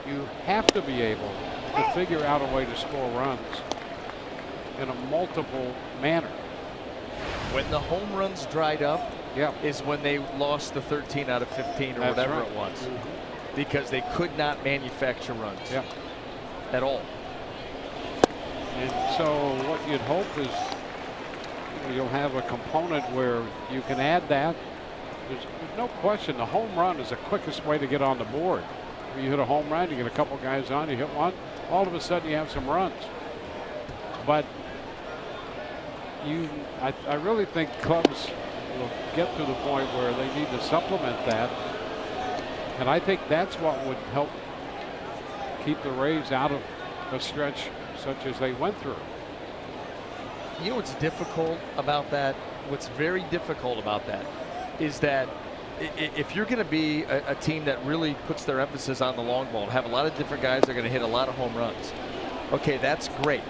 You have to be able to figure out a way to score runs in a multiple manner. When the home runs dried up, yeah, is when they lost the 13 out of 15 or That's whatever right. it was, because they could not manufacture runs at all. And so what you'd hope is you'll have a component where you can add that. There's no question the home run is the quickest way to get on the board. You hit a home run, you get a couple guys on, you hit one, all of a sudden you have some runs. But I really think clubs will get to the point where they need to supplement that. And I think that's what would help keep the Rays out of a stretch such as they went through. You know what's difficult about that? What's very difficult about that is that if you're going to be a team that really puts their emphasis on the long ball, have a lot of different guys that are going to hit a lot of home runs, okay, that's great.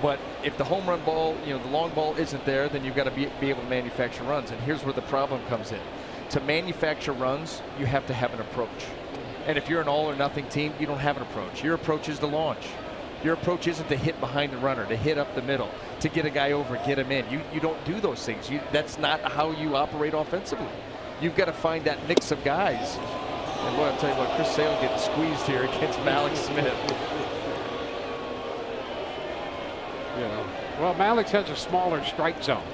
But if the home run ball, you know, the long ball isn't there, then you've got to be able to manufacture runs. And here's where the problem comes in. To manufacture runs, you have to have an approach. And if you're an all or nothing team, you don't have an approach. Your approach is to launch. Your approach isn't to hit behind the runner, to hit up the middle, to get a guy over, get him in. You don't do those things. That's not how you operate offensively. You've got to find that mix of guys. And boy, I'll tell you what, Chris Sale getting squeezed here against Malik Smith. Yeah. Well, Malik has a smaller strike zone.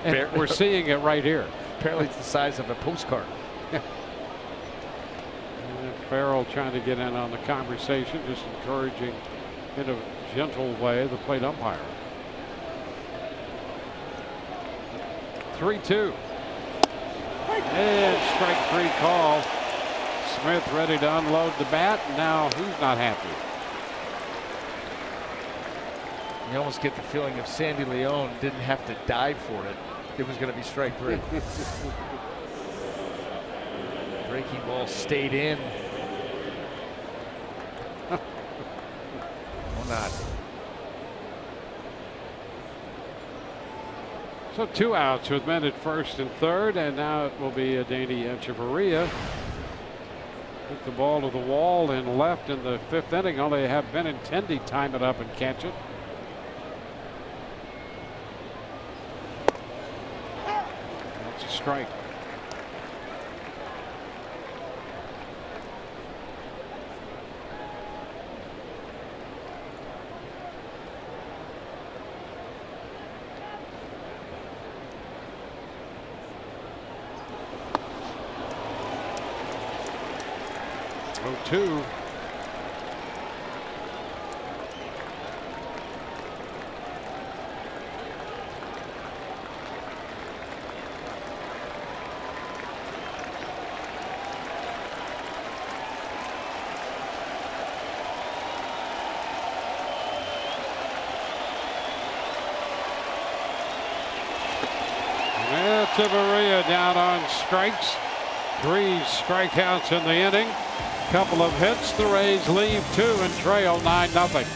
And we're seeing it right here. Apparently it's the size of a postcard. And Farrell trying to get in on the conversation, just encouraging in a gentle way the plate umpire. 3-2. And strike 3 call. Smith ready to unload the bat. Now he's not happy. You almost get the feeling if Sandy Leone didn't have to dive for it, it was going to be strike 3. Breaking ball stayed in. Or not. So 2 outs with men at first and third, and now it will be a Danny Echeverria. Hit the ball to the wall and left in the 5th inning. Only have Benintendi time it up and catch it. That's a strike. Two. Echeverria down on strikes. 3 strikeouts in the inning. Couple of hits. The Rays leave 2 and trail 9-0.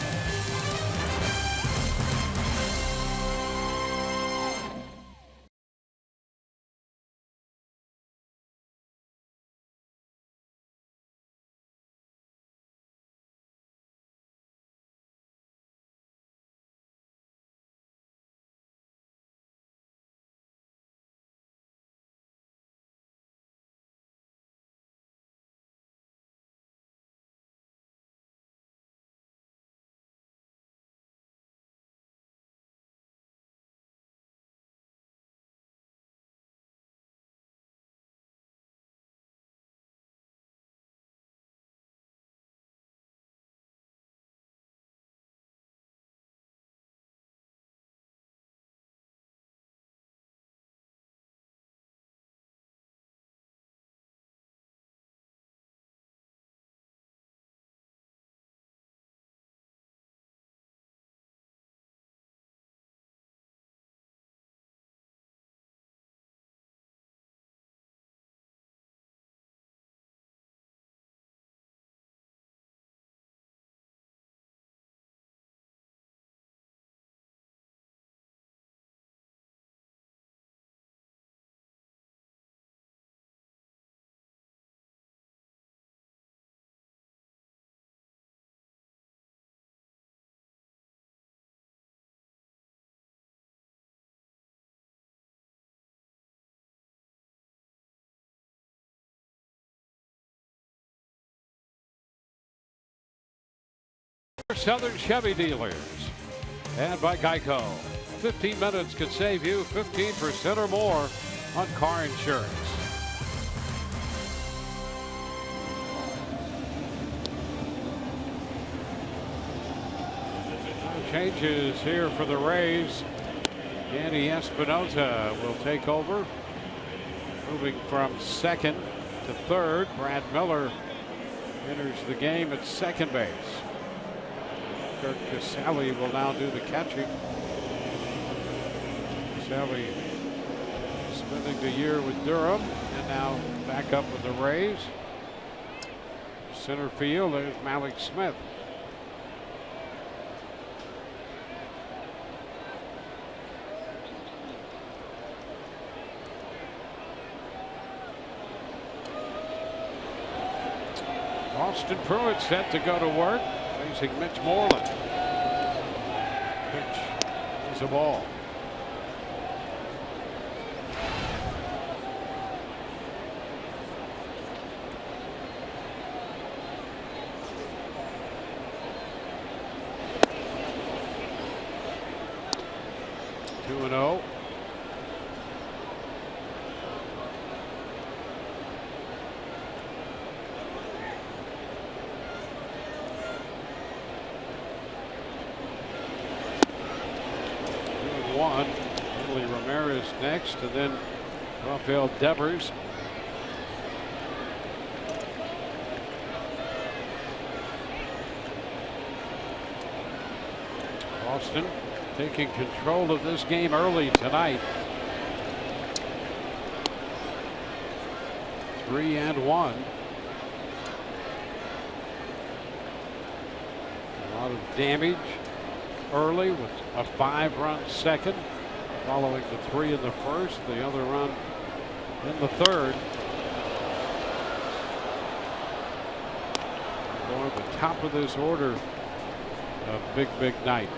Southern Chevy dealers and by Geico. 15 minutes could save you 15% or more on car insurance. Changes here for the Rays. Danny Espinosa will take over, moving from second to third. Brad Miller enters the game at second base. Kirk Casale will now do the catching. Casale spending the year with Durham and now back up with the Rays. Center field, there's Malik Smith. Austin Pruitt set to go to work, facing Mitch Moreland. Pitch is a ball. Two and 0. Ramirez next, and then Rafael Devers. Austin taking control of this game early tonight. 3-1. A lot of damage early with a 5-run second. Following the 3 in the first, the other run in the third. Going to the top of this order. A big night.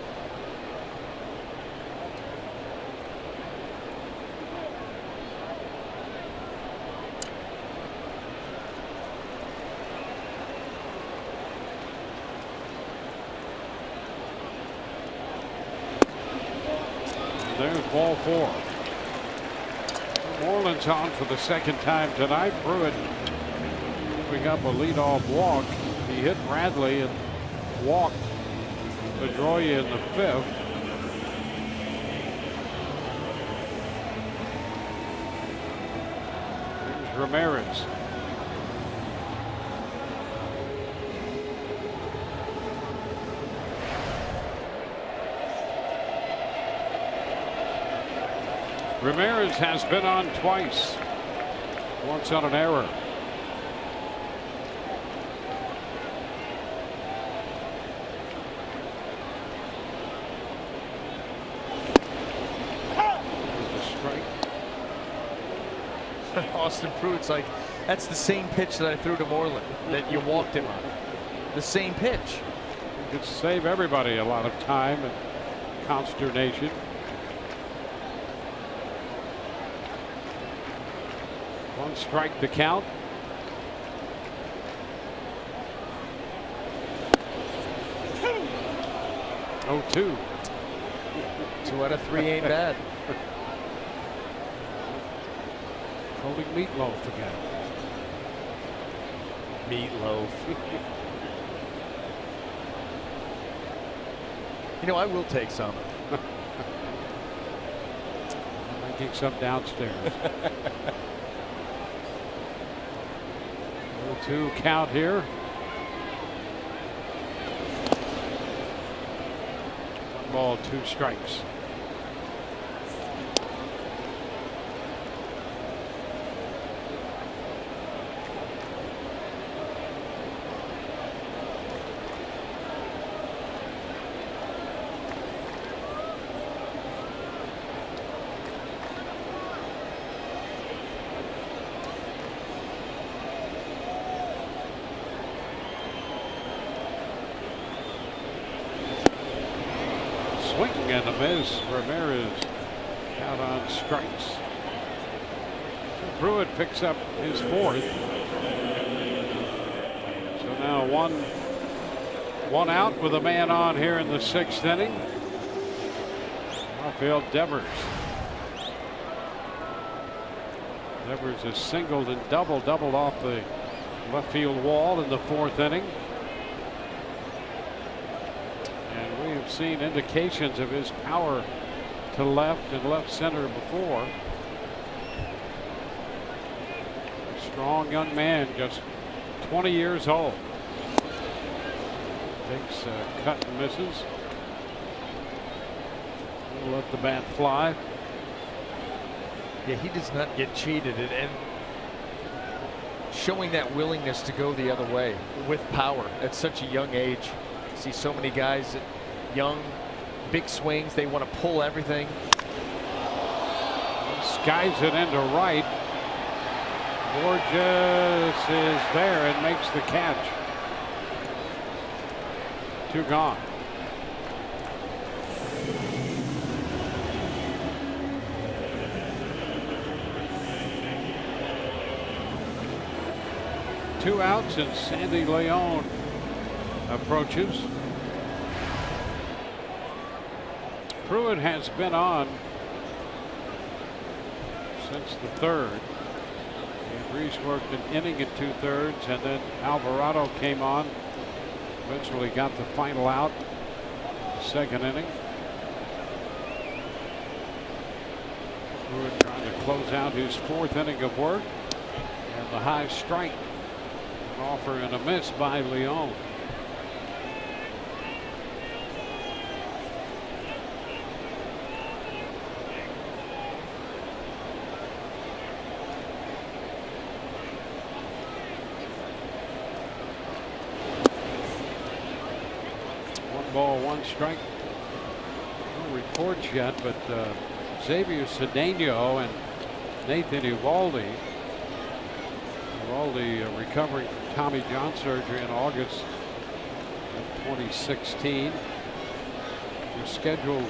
There's ball 4. Marlins on for the second time tonight. Pruitt giving up a leadoff walk. He hit Bradley and walked Pedroia in the 5th. Here's Ramirez. Ramirez has been on twice, once on an error. Austin Pruitt's like, that's the same pitch that I threw to Moreland that you walked him on. The same pitch. It could save everybody a lot of time and consternation. One strike to count. 0-2. 2 out of 3 ain't bad. Holding Meatloaf again. Meatloaf. You know, I will take some. I'm making some downstairs. 0-2 count here. 1 ball, 2 strikes. Swing and a miss. Ramirez out on strikes. So Pruitt picks up his 4th. So now 1 One out with a man on here in the 6th inning. Outfield Devers. Devers has singled and doubled off the left field wall in the 4th inning. And we have seen indications of his power to left and left center before. A strong young man, just 20 years old. Takes a cut and misses. We'll let the bat fly. Yeah, he does not get cheated, and showing that willingness to go the other way with power at such a young age. See so many guys, young, big swings, they want to pull everything. Skies it into right. Borges is there and makes the catch. 2 gone. Two outs and Sandy Leon approaches. Pruitt has been on since the 3rd. Reese worked an inning and 2/3, and then Alvarado came on. Eventually got the final out, 2nd inning. Pruitt trying to close out his 4th inning of work, and the high strike, an offer and a miss by Leon. Ball, 1 strike. No reports yet, but Xavier Cedeno and Nathan Eovaldi. Eovaldi recovering from Tommy John surgery in August of 2016. They're scheduled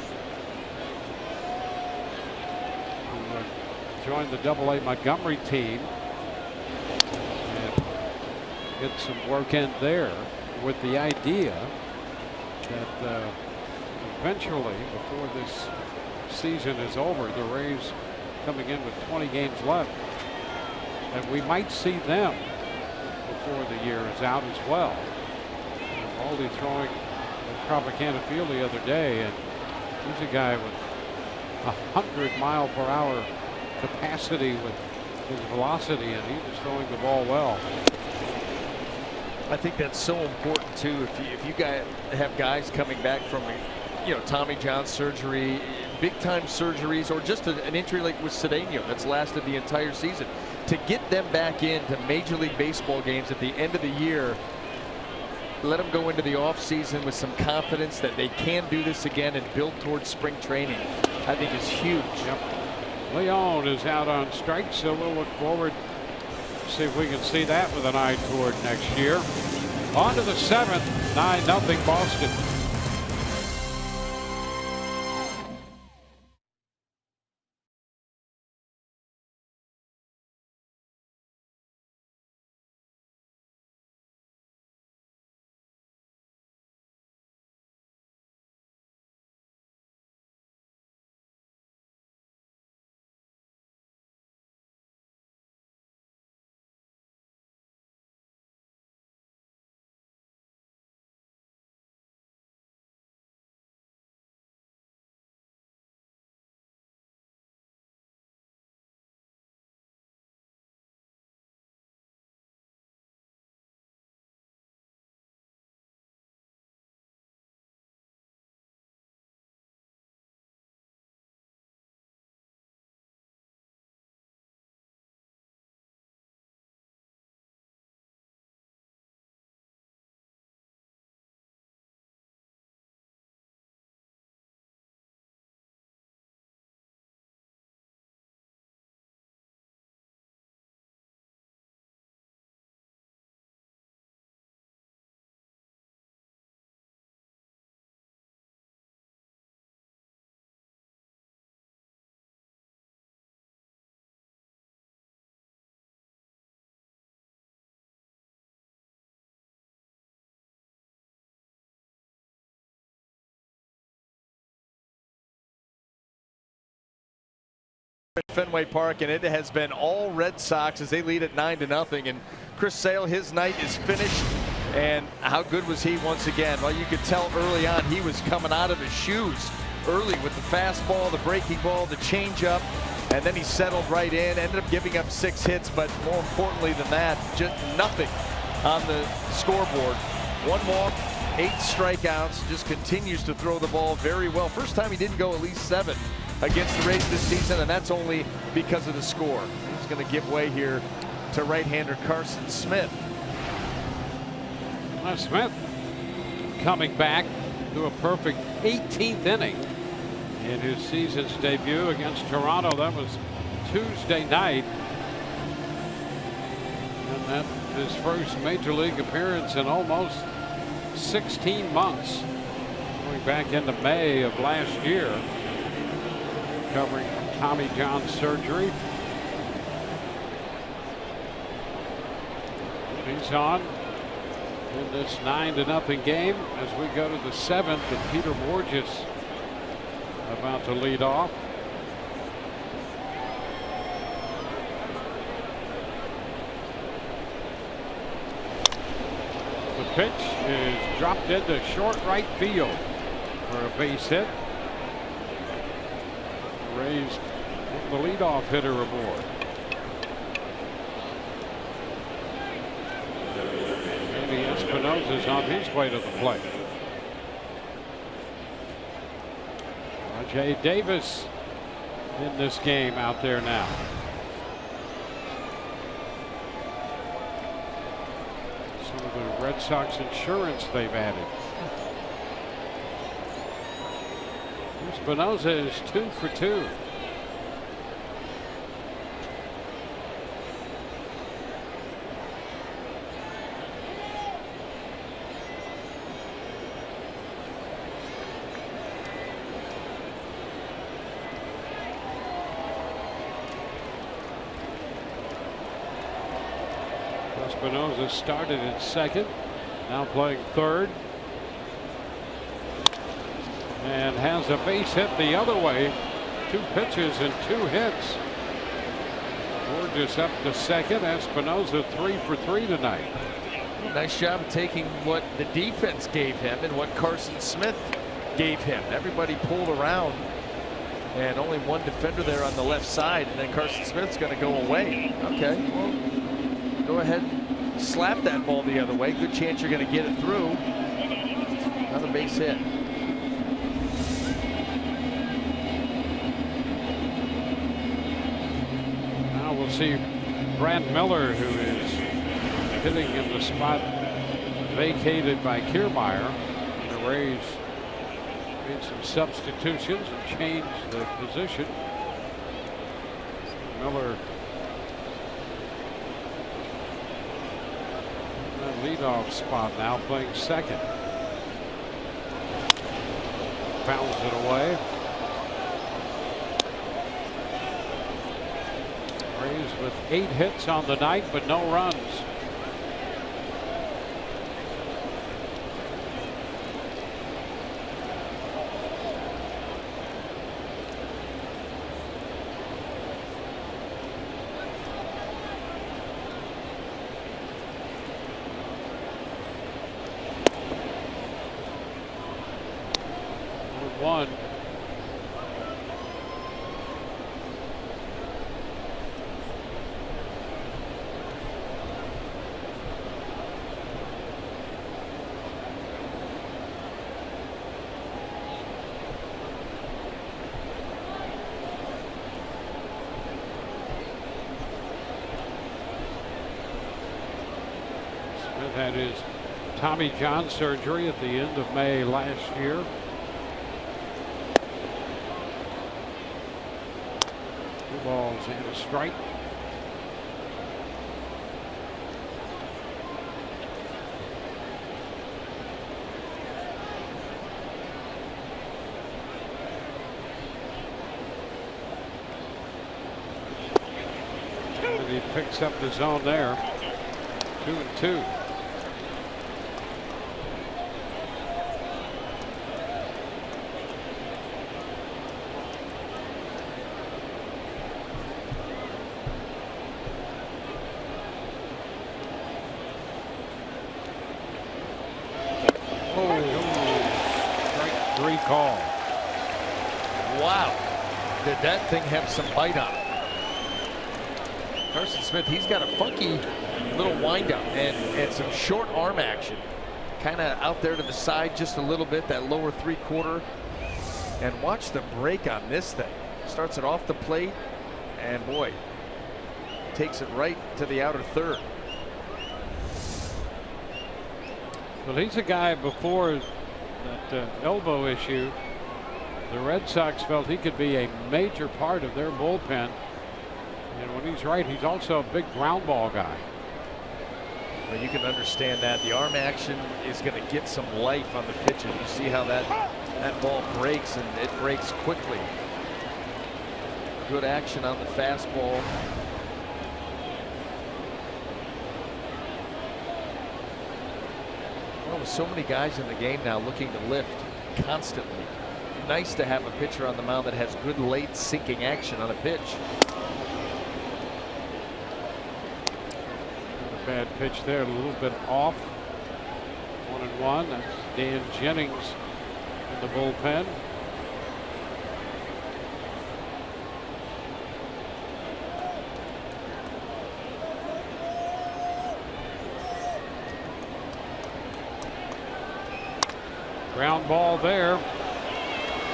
to join the AA Montgomery team and get some work in there, with the idea that eventually, before this season is over, the Rays coming in with 20 games left, and we might see them before the year is out as well. Aldi throwing at Tropicana Field the other day, and he's a guy with 100-mile-per-hour capacity with his velocity, and he was throwing the ball well. I think that's so important too. If you guys have guys coming back from, Tommy John surgery, big time surgeries, or just an injury like with Cedeno that's lasted the entire season, to get them back into Major League Baseball games at the end of the year, let them go into the off season with some confidence that they can do this again and build towards spring training, I think is huge. Yep. Leon is out on strike, so we'll look forward, see if we can see that with an eye toward next year. On to the 7th, 9-0 Boston. at Fenway Park, and it has been all Red Sox as they lead at 9-0. And Chris Sale, his night is finished. And how good was he once again? Well, you could tell early on he was coming out of his shoes early with the fastball, the breaking ball, the changeup, and then he settled right in, ended up giving up 6 hits, but more importantly than that, just nothing on the scoreboard. 1 walk, 8 strikeouts, just continues to throw the ball very well. First time he didn't go at least 7 against the Rays this season, and that's only because of the score. He's going to give way here to right-hander Carson Smith. Smith coming back to a perfect 18th inning in his season's debut against Toronto. That was Tuesday night. And that his first major league appearance in almost 16 months. Going back into May of last year. Recovering from Tommy John surgery. He's on in this 9-0 game as we go to the 7th, and Peter Borges about to lead off. The pitch is dropped into short right field for a base hit. Rays the leadoff hitter aboard. Espinosa's on his way to the plate. Jay Davis in this game out there now. Some of the Red Sox insurance they've added. Espinosa is 2 for 2. Espinosa started at second, now playing third, and has a base hit the other way. 2 pitches and 2 hits. Borges up to second. Espinosa 3 for 3 tonight. Nice job of taking what the defense gave him and what Carson Smith gave him. Everybody pulled around, and only one defender there on the left side, and then Carson Smith's going to go away. Okay, well, go ahead, slap that ball the other way. Good chance you're going to get it through. Another base hit. Now we'll see Brant Miller, who is hitting in the spot vacated by Kiermaier. The Rays made some substitutions and changed the position. Miller leadoff spot now, playing second. Fouls it away. Rays with 8 hits on the night, but no runs. One. Smith had his Tommy John surgery at the end of May last year. Balls and a strike. And he picks up the zone there. 2-2. Wow. Did that thing have some bite on it? Carson Smith, he's got a funky little windup and some short arm action. Kind of out there to the side just a little bit, that lower 3/4. And watch the break on this thing. Starts it off the plate, and boy, takes it right to the outer third. Well, he's a guy before that elbow issue. The Red Sox felt he could be a major part of their bullpen. And when he's right, he's also a big ground ball guy. Well, you can understand that. The arm action is going to get some life on the pitch. And you see how that ball breaks, and it breaks quickly. Good action on the fastball. Well, with so many guys in the game now looking to lift constantly, nice to have a pitcher on the mound that has good late sinking action on a pitch. A bad pitch there, a little bit off. 1-1. That's Dan Jennings in the bullpen. Ground ball there.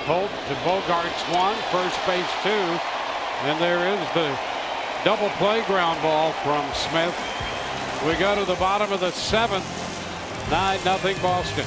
Holt to Bogarts 1, first base 2, and there is the double play ground ball from Smith. We go to the bottom of the 7th. 9-0 Boston.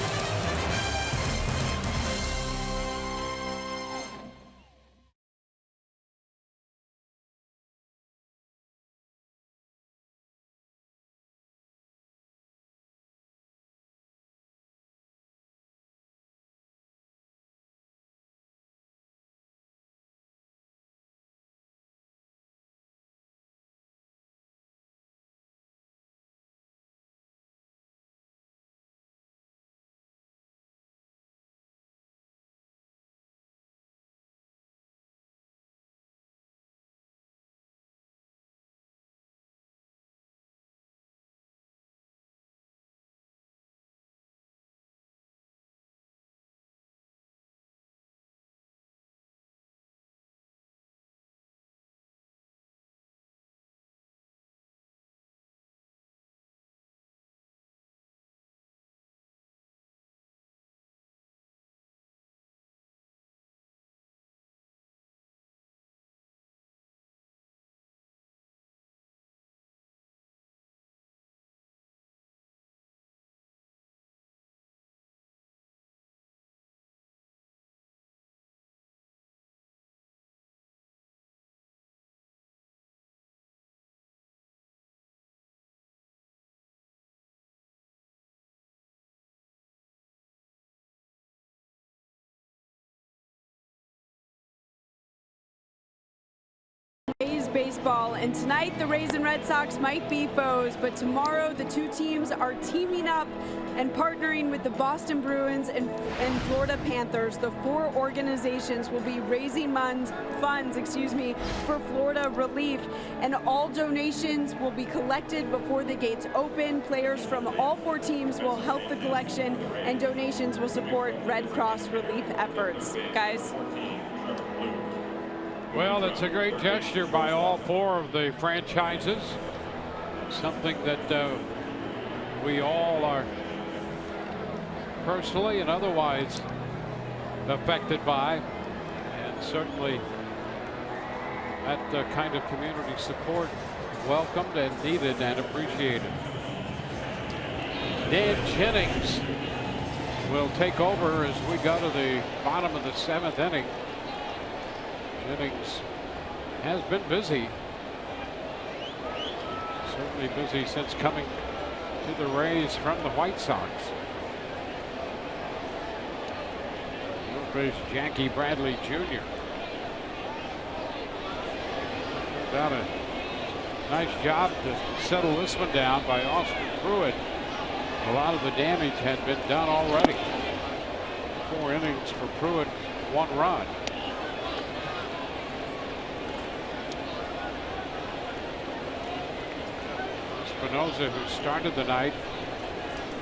Rays baseball, and tonight the Rays and Red Sox might be foes, but tomorrow the two teams are teaming up and partnering with the Boston Bruins and Florida Panthers. The 4 organizations will be raising funds for Florida relief, and all donations will be collected before the gates open. Players from all 4 teams will help the collection, and donations will support Red Cross relief efforts. Guys. Well, it's a great gesture by all 4 of the franchises. Something that we all are personally and otherwise affected by, and certainly that kind of community support welcomed and needed and appreciated. Dan Jennings will take over as we go to the bottom of the 7th inning. Jennings has been busy. Certainly busy since coming to the Rays from the White Sox. He'll face Jackie Bradley Jr. Done a nice job to settle this one down by Austin Pruitt. A lot of the damage had been done already. 4 innings for Pruitt, 1 run. Espinosa, who started the night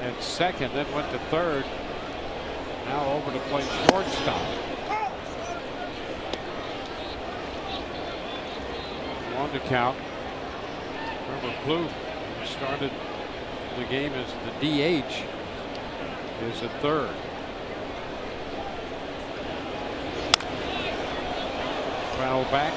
at second, then went to third. Now over to play shortstop. on the count. Remember, Plouffe started the game as the DH. Is at third. Foul back.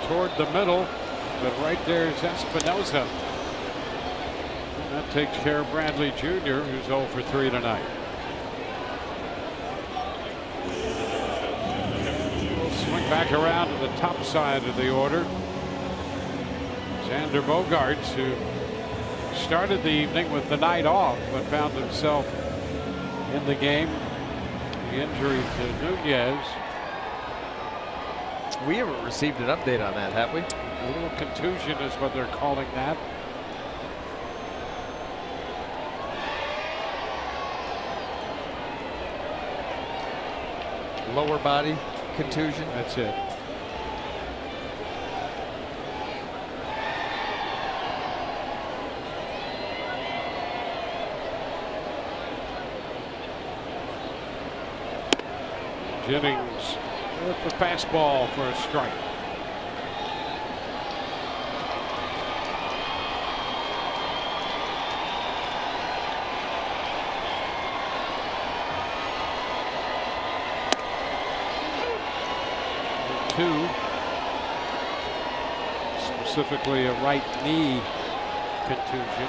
Toward the middle, but right there is Espinosa. And that takes care of Bradley Jr., who's 0 for 3 tonight. We'll swing back around to the top side of the order. Xander Bogaerts, who started the evening with the night off, but found himself in the game. The injury to Nunez. We haven't received an update on that, have we? A little contusion is what they're calling that. Lower body contusion. That's it. Jennings with the fastball for a strike. Two, specifically a right knee contusion.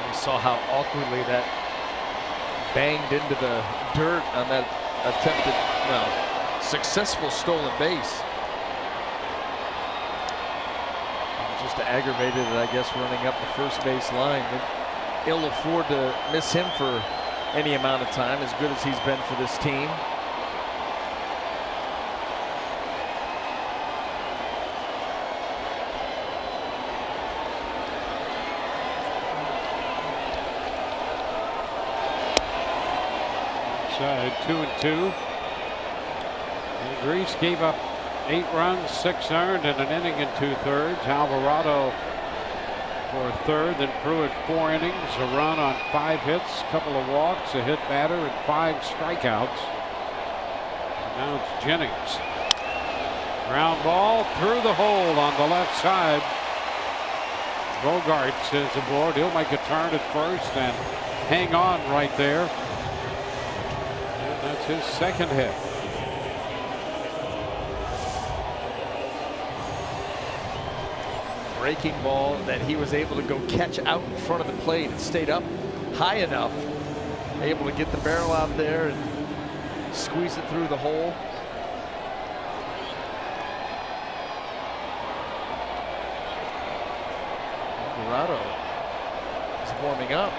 We saw how awkwardly that banged into the dirt on that attempted, successful stolen base. Just aggravated it, I guess, running up the first base line. They'll afford to miss him for any amount of time, as good as he's been for this team. Side 2-2. And Grease gave up 8 runs, 6 earned, and an inning and 2/3. Alvarado for a third, then Pruitt 4 innings, a run on 5 hits, a couple of walks, a hit batter, and 5 strikeouts. And now it's Jennings. Ground ball through the hole on the left side. Bogaerts is aboard. He'll make a turn at first and hang on right there. That's his second hit. Breaking ball that he was able to go catch out in front of the plate. It stayed up high enough, able to get the barrel out there and squeeze it through the hole. Alvarado is warming up.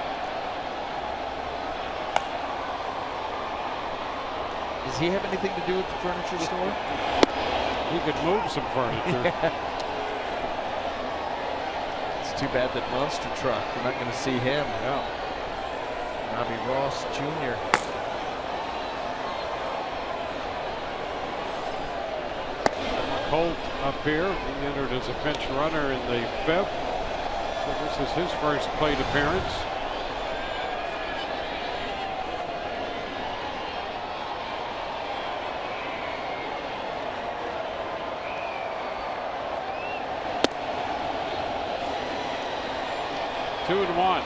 Does he have anything to do with the furniture store? He could move some furniture. It's too bad that monster truck. We're not going to see him. Yeah. Robbie Ross Jr. Colt up here. He entered as a pinch runner in the 5th. So this is his first plate appearance. Two and one.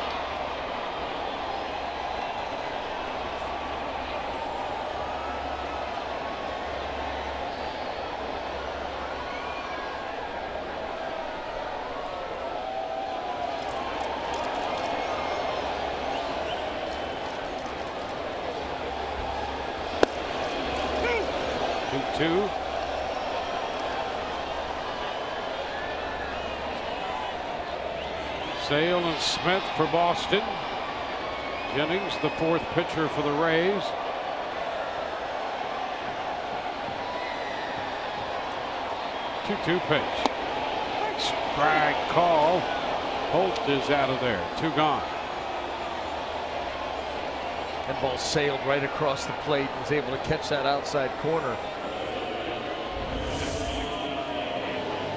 Two. Sale and Smith for Boston. Jennings, the 4th pitcher for the Rays. Two pitch. Strike call. Holt is out of there. 2 gone. And ball sailed right across the plate. Was able to catch that outside corner.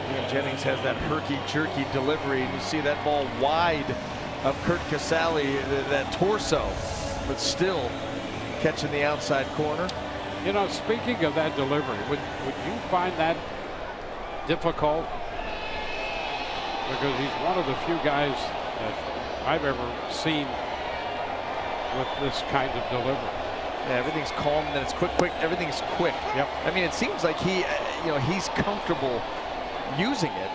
And Jennings has that herky-jerky delivery. And you see that ball wide of Kurt Casale, that torso, but still catching the outside corner. You know, speaking of that delivery, would you find that difficult? Because he's one of the few guys that I've ever seen with this kind of delivery. Yeah, everything's calm, and then it's quick. Everything's quick. Yep. I mean, it seems like he's comfortable using it.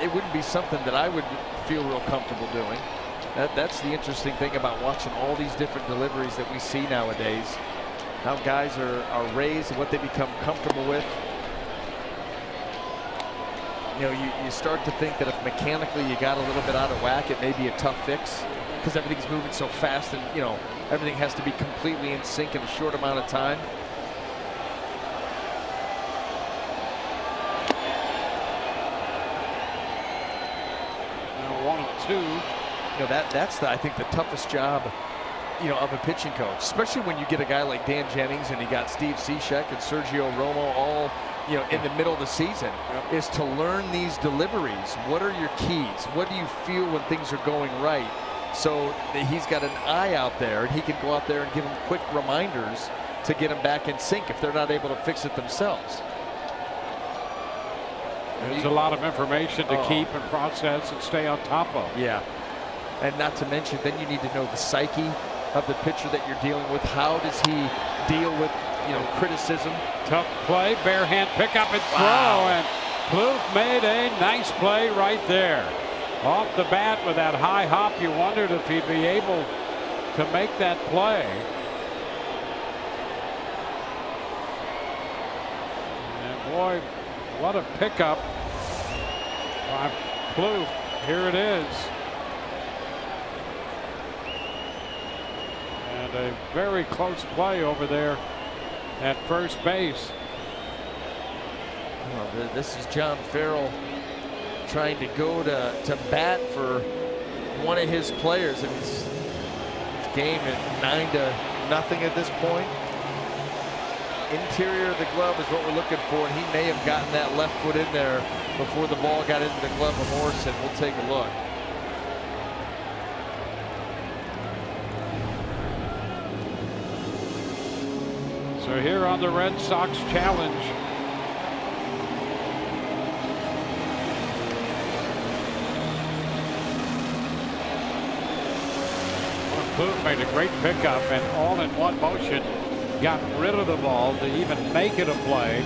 It wouldn't be something that I would feel real comfortable doing. That's the interesting thing about watching all these different deliveries that we see nowadays. How guys are raised and what they become comfortable with. You know, you start to think that if mechanically you got a little bit out of whack, it may be a tough fix because everything's moving so fast, and you know everything has to be completely in sync in a short amount of time. Now 1-2. You know, that's I think the toughest job, you know, of a pitching coach, especially when you get a guy like Dan Jennings and you got Steve Cishek and Sergio Romo all, you know, in the middle of the season, is to learn these deliveries. What are your keys? What do you feel when things are going right? So that he's got an eye out there, and he can go out there and give them quick reminders to get them back in sync if they're not able to fix it themselves. There's a lot of information to keep and process and stay on top of. Yeah, and not to mention, then you need to know the psyche of the pitcher that you're dealing with. How does he deal with, you know, criticism? Tough play, bare hand pickup and throw, and Plouffe made a nice play right there. Off the bat with that high hop, you wondered if he'd be able to make that play. And boy, what a pickup by Plouffe. Here it is. And a very close play over there at first base. Well, this is John Farrell trying to go to bat for one of his players, and his game at 9-0 at this point. Interior of the glove is what we're looking for, and he may have gotten that left foot in there before the ball got into the glove of Morrison. We'll take a look. So here on the Red Sox challenge, Plouffe made a great pickup and all in one motion got rid of the ball to even make it a play.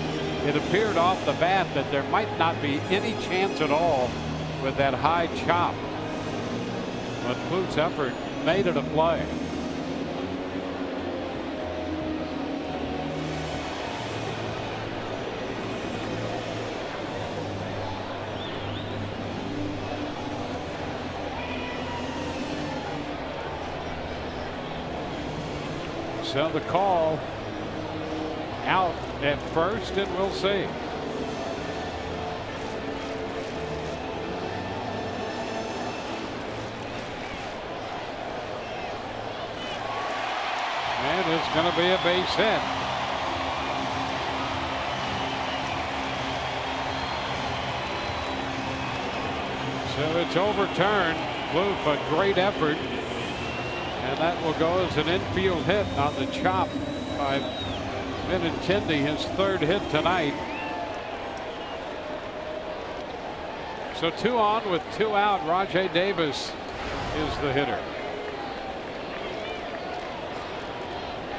It appeared off the bat that there might not be any chance at all with that high chop, but Plouffe's effort made it a play. So the call out at first, and we'll see. And it's going to be a base hit. So it's overturned. Plouffe, a great effort. And that will go as an infield hit on the chop by Benintendi, his third hit tonight. So 2 on with 2 out. Rajai Davis is the hitter.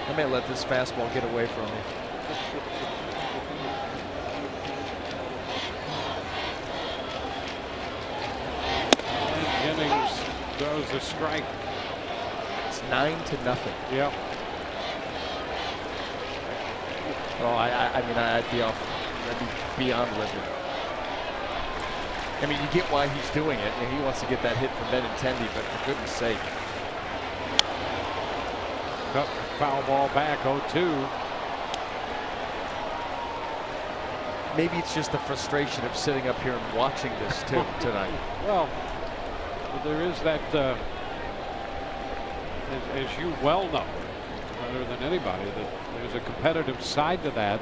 I may let this fastball get away from me. And Jennings throws a strike. 9-0. Yep. Oh, I mean, I'd be beyond livid. I mean, you get why he's doing it, and he wants to get that hit from Benintendi, but for goodness sake. Cut foul ball back, 0-2. Maybe it's just the frustration of sitting up here and watching this too tonight. Well, But there is that, as you well know, better than anybody, that there's a competitive side to that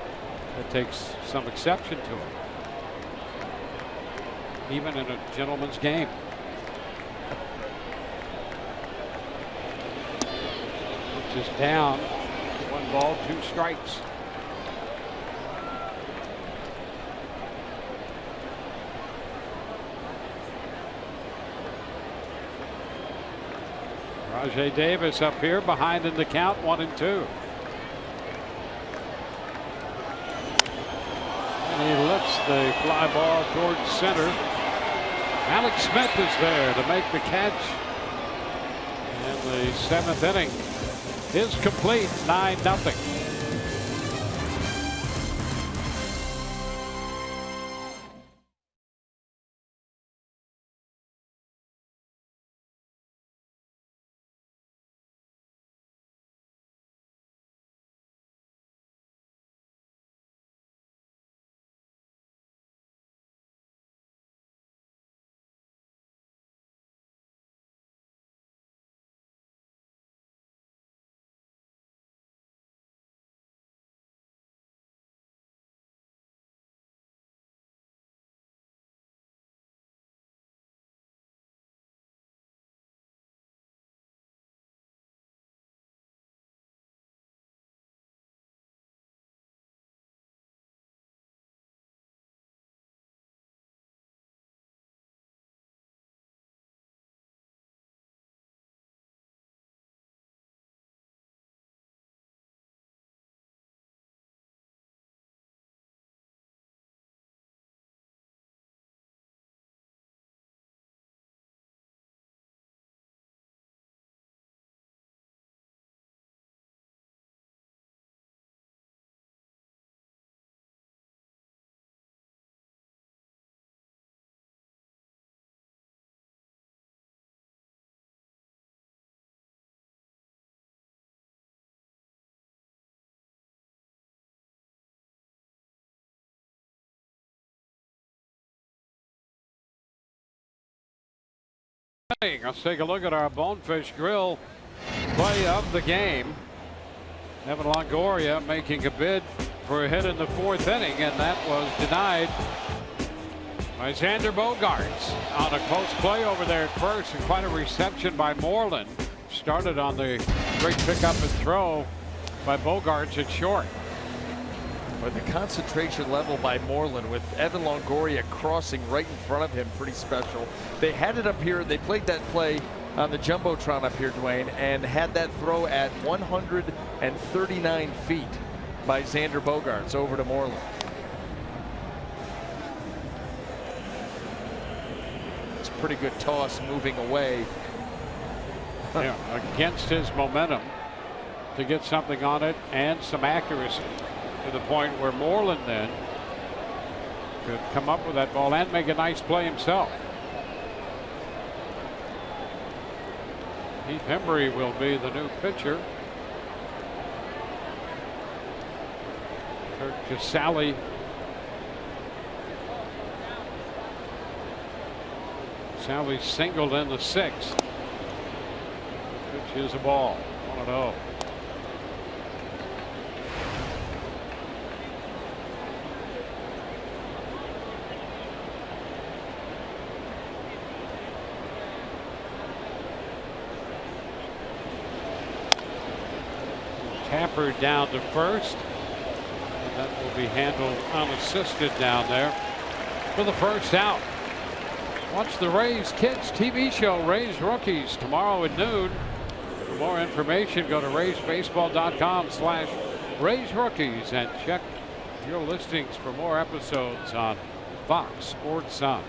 takes some exception to it, even in a gentleman's game. Which is down. 1 ball, 2 strikes. Rajai Davis up here behind in the count, 1-2. And he lifts the fly ball towards center. Alex Smith is there to make the catch. And the 7th inning is complete, 9-0. Let's take a look at our Bonefish Grill play of the game. Evan Longoria making a bid for a hit in the 4th inning, and that was denied by Xander Bogaerts on a close play over there at first, and quite a reception by Moreland. Started on the great pickup and throw by Bogaerts at short. But the concentration level by Moreland with Evan Longoria crossing right in front of him, pretty special. They had it up here. They played that play on the Jumbotron up here, Dwayne, and had that throw at 139 feet by Xander Bogaerts over to Moreland. It's a pretty good toss moving away. Yeah, against his momentum to get something on it and some accuracy, to the point where Moreland then could come up with that ball and make a nice play himself. Heath Hembry will be the new pitcher. Kirk Casale singled in the 6th. Pitch is a ball, 1-0. Tapper down to first. And that will be handled unassisted down there for the first out. Watch the Rays Kids TV show, Rays Rookies, tomorrow at noon. For more information, go to RaysBaseball.com/Rays Rookies and check your listings for more episodes on Fox Sports Sun.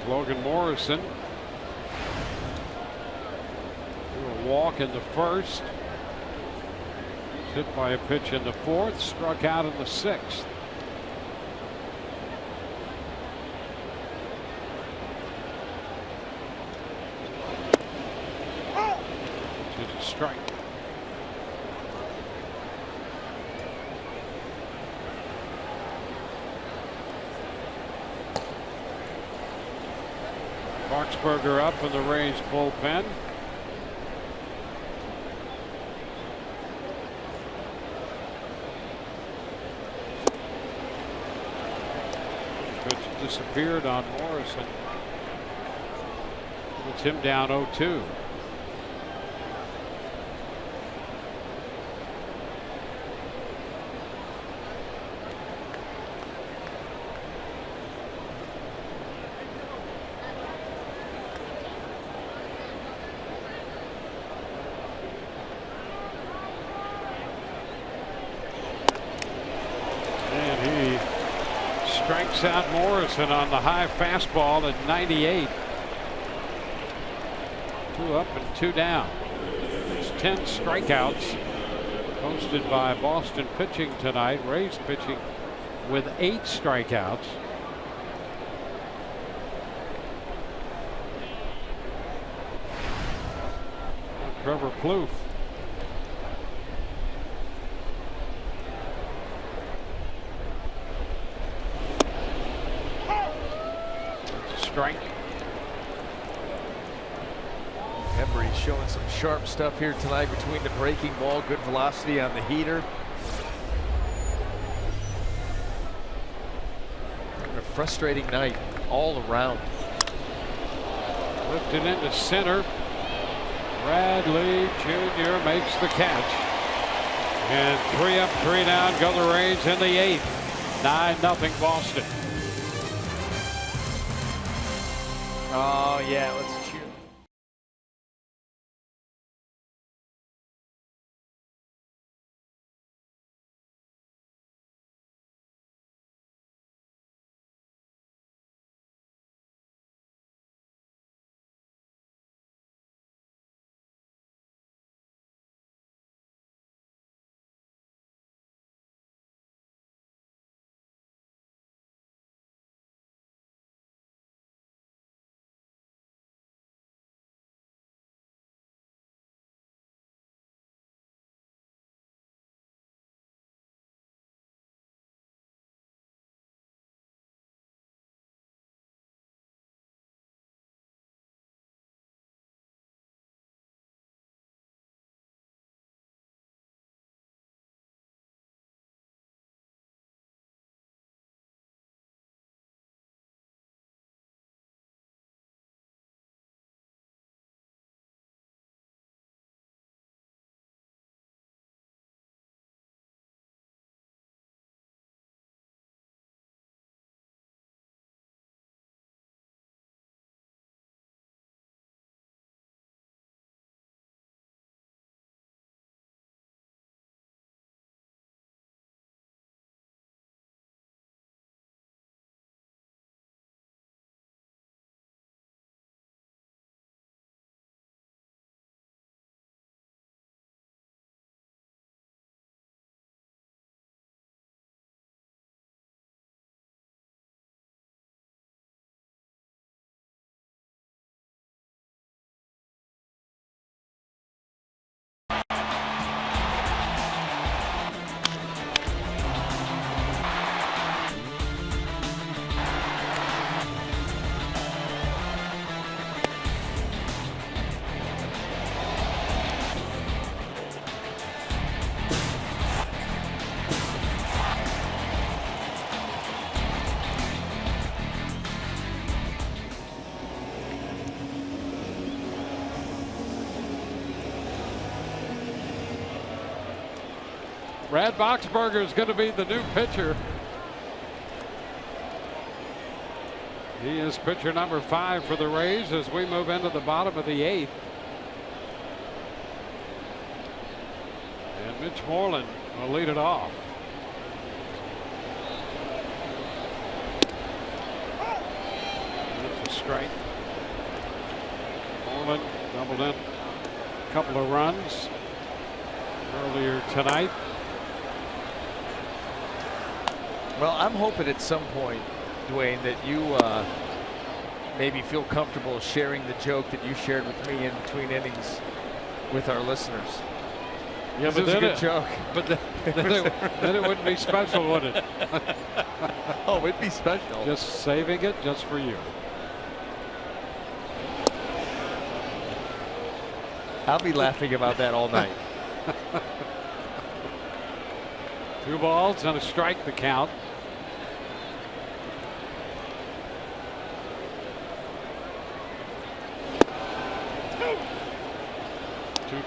Logan Morrison. A walk in the 1st. Hit by a pitch in the 4th. Struck out in the 6th. Which is a strike. Boxberger up in the Rays bullpen. Pitch disappeared on Morrison. Puts him down 0-2. Strikes out Morrison on the high fastball at 98. 2 up and 2 down. It's 10 strikeouts posted by Boston pitching tonight. Rays pitching with 8 strikeouts. Trevor Plouffe. Strike. Embry's showing some sharp stuff here tonight between the breaking ball, good velocity on the heater. A frustrating night all around. Lifted into center. Bradley Jr. makes the catch. And 3 up, 3 down go the Rays in the 8th. 9-0 Boston. Oh, yeah, let's cheer. Brad Boxberger is going to be the new pitcher. He is pitcher number 5 for the Rays as we move into the bottom of the 8th. And Mitch Moreland will lead it off. That's a strike. Moreland doubled in a couple of runs earlier tonight. Well, I'm hoping at some point, Dwayne, that you maybe feel comfortable sharing the joke that you shared with me in between innings with our listeners. Yeah, but it was a good joke. But then it wouldn't be special, would it? Oh, it'd be special. Just saving it just for you. I'll be laughing about that all night. 2 balls and a strike to count.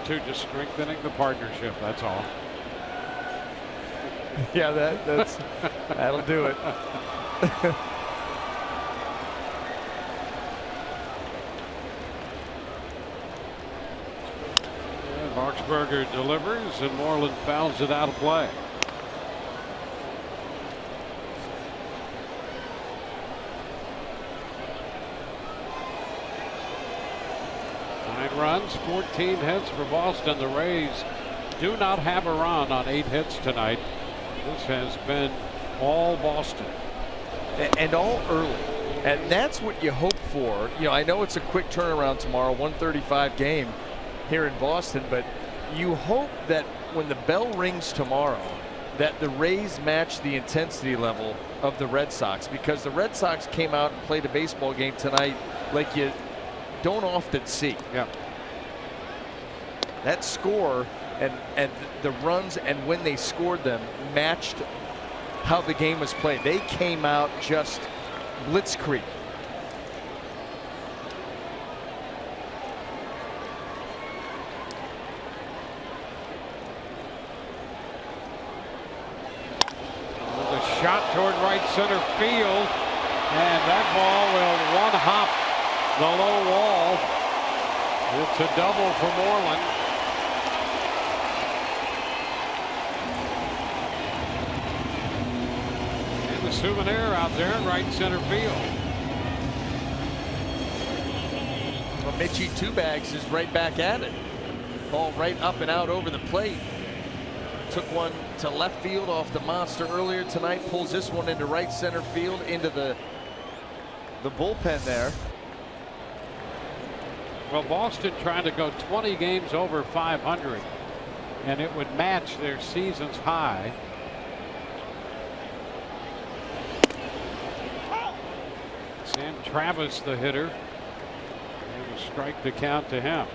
2-2, just strengthening the partnership, that's all. Yeah, that'll do it. Boxberger delivers and Moreland fouls it out of play. Nine runs, 14 hits for Boston. The Rays do not have a run on 8 hits tonight. This has been all Boston. And all early. And that's what you hope for. You know, I know it's a quick turnaround tomorrow, 1:35 game here in Boston, but you hope that when the bell rings tomorrow that the Rays match the intensity level of the Red Sox, because the Red Sox came out and played a baseball game tonight like you don't often see. Yeah. That score and the runs and when they scored them matched how the game was played. They came out just blitzkrieg. Shot toward right center field, and that ball will one-hop the low wall. It's a double for Moreland. And the souvenir out there in right center field. Well, Mitchie Two Bags is right back at it. Ball right up and out over the plate. Took one to left field off the monster earlier tonight, pulls this one into right center field into the bullpen there. Well, Boston trying to go 20 games over 500, and it would match their season's high. Sam Travis, the hitter, and a strike to count to him.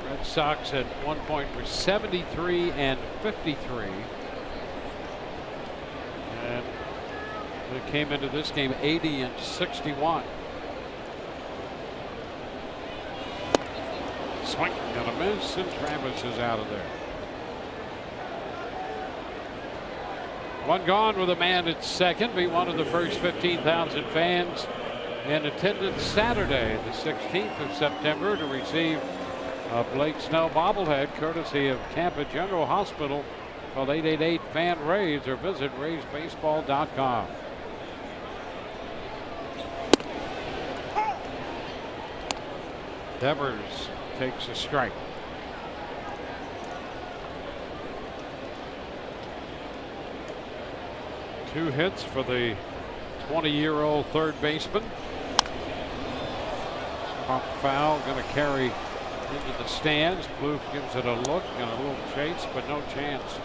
Red Sox at one point were 73 and 53, and they came into this game 80 and 61. Swing and a miss, and Travis is out of there. One gone with a man at second. Be one of the first 15,000 fans in attendance Saturday, the 16th of September, to receive a Blake Snell bobblehead courtesy of Tampa General Hospital. Call 888-FAN-RAYS or visit RaysBaseball.com. Devers takes a strike. Two hits for the 20-year-old third baseman. Pop foul, going to carry into the stands. Plouffe gives it a look and a little chase, but no chance.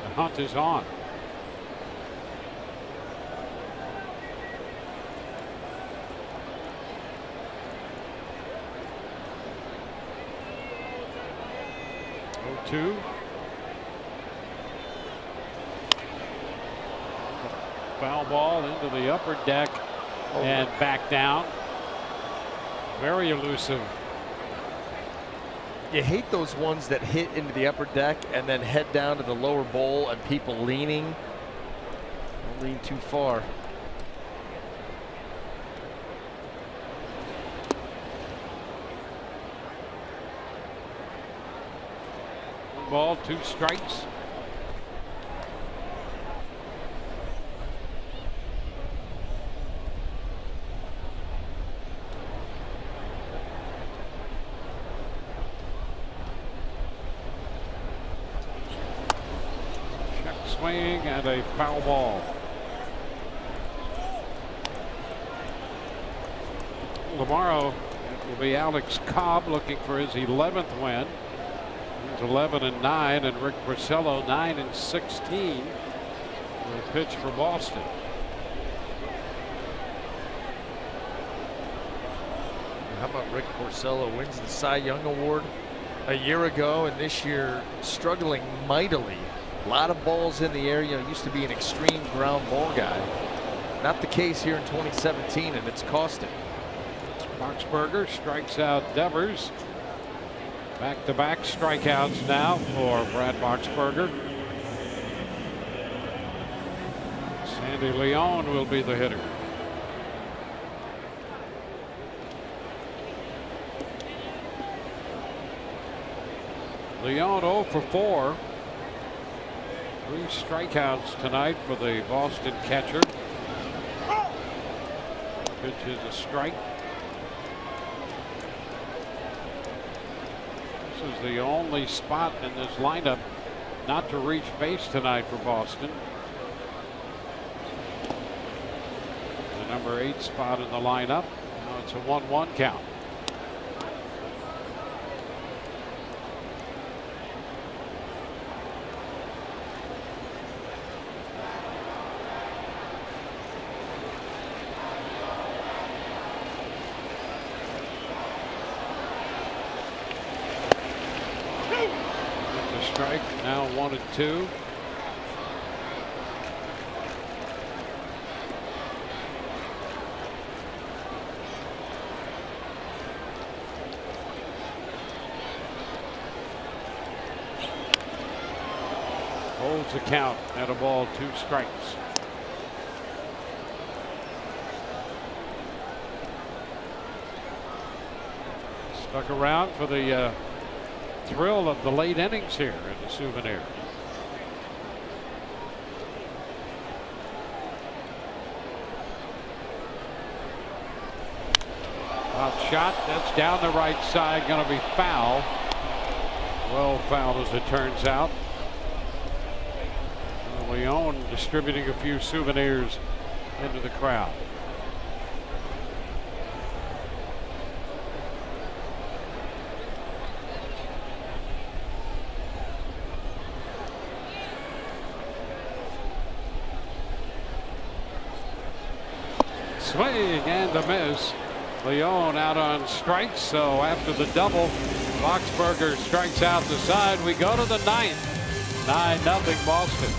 The hunt is on. Two. Foul ball into the upper deck and back down. Very elusive. You hate those ones that hit into the upper deck and then head down to the lower bowl and people leaning. Don't lean too far. One ball, two strikes. Swing and a foul ball. tomorrow it will be Alex Cobb looking for his 11th win. He's 11-9, and Rick Porcello 9-16 will pitch for Boston. How about Rick Porcello wins the Cy Young Award a year ago, and this year struggling mightily. A lot of balls in the air. You know, used to be an extreme ground ball guy. Not the case here in 2017, and it's cost him. Boxberger strikes out Devers. Back-to-back strikeouts now for Brad Boxberger. Sandy Leon will be the hitter. Leon 0 for 4. 3 strikeouts tonight for the Boston catcher. Pitch is a strike. This is the only spot in this lineup not to reach base tonight for Boston. The number 8 spot in the lineup. Now it's a 1-1 count. Strike, now 1-2. Holds the count at a ball, 2 strikes. Stuck around for the thrill of the late innings here in the Souvenir. Out shot, that's down the right side, going to be foul. Well fouled as it turns out. Leon distributing a few souvenirs into the crowd. Swing and a miss. Leon out on strikes, so after the double, Boxberger strikes out the side. We go to the 9th. 9-0 Boston.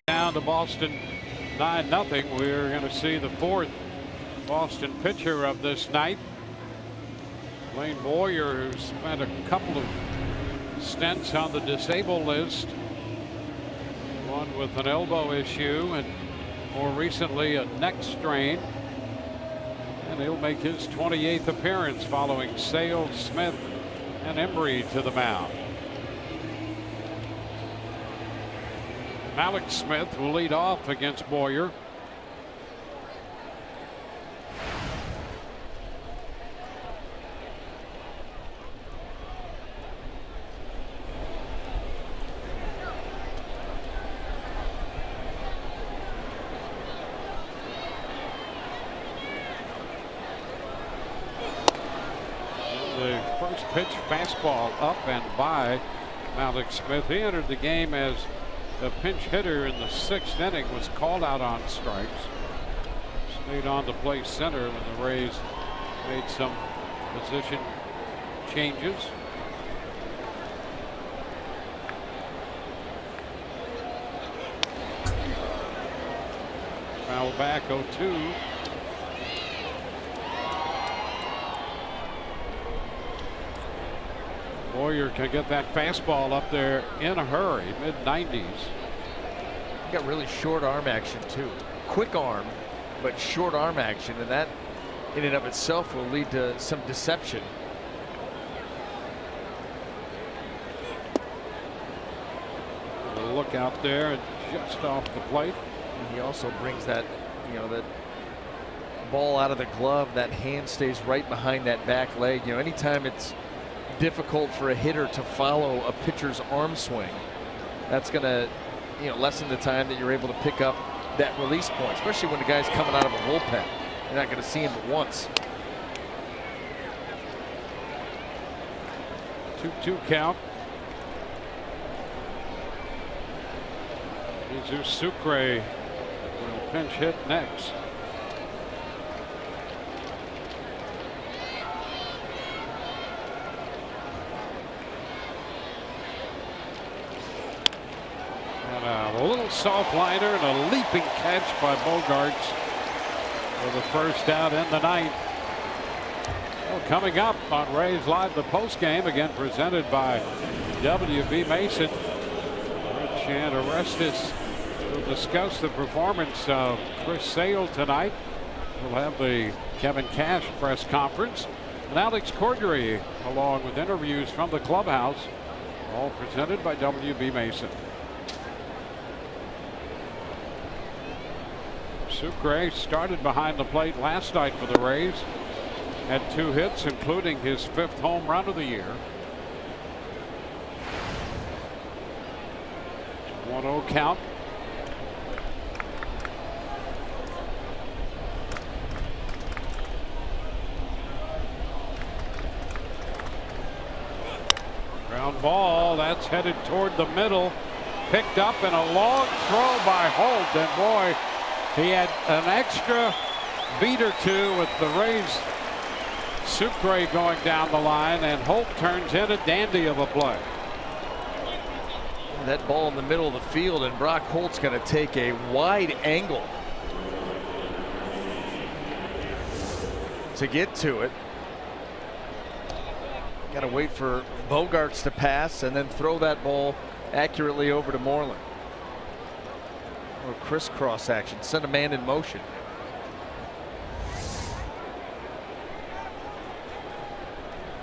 Down to Boston 9-0. We're going to see the 4th Boston pitcher of this night. Lane Boyer, who spent a couple of stints on the disabled list. One with an elbow issue, and More recently, a neck strain. And he'll make his 28th appearance following Sale, Smith, and Embry to the mound. Alex Smith will lead off against Boyer. The first pitch fastball up and by Alex Smith. He entered the game as a pinch hitter in the 6th inning, was called out on strikes. Stayed on to play center when the Rays made some position changes. Foul back 0-2. Boyer can get that fastball up there in a hurry, mid-90s. Got really short arm action too. Quick arm, but short arm action, and that in and of itself will lead to some deception. A look out there and just off the plate. And he also brings that, that ball out of the glove. That hand stays right behind that back leg. Anytime it's difficult for a hitter to follow a pitcher's arm swing, that's going to lessen the time that you're able to pick up that release point, especially when the guy's coming out of a bullpen. You're not going to see him but once. 2-2 count. Jesus Sucre will pinch hit next. A little soft liner and a leaping catch by Bogaerts for the first out in the 9th. Well, coming up on Rays Live, the post game, again presented by WB Mason. Rich and Orestes will discuss the performance of Chris Sale tonight. We'll have the Kevin Cash press conference and Alex Cordray along with interviews from the clubhouse, all presented by WB Mason. Sucre started behind the plate last night for the Rays. Had 2 hits, including his 5th home run of the year. 1-0 count. Ground ball, that's headed toward the middle. Picked up in a long throw by Holt, and boy, he had an extra beat or two with the Rays. Sucre going down the line, and Holt turns in a dandy of a play. That ball in the middle of the field, and Brock Holt's going to take a wide angle to get to it. Got to wait for Bogaerts to pass and then throw that ball accurately over to Moreland. Or crisscross action, send a man in motion.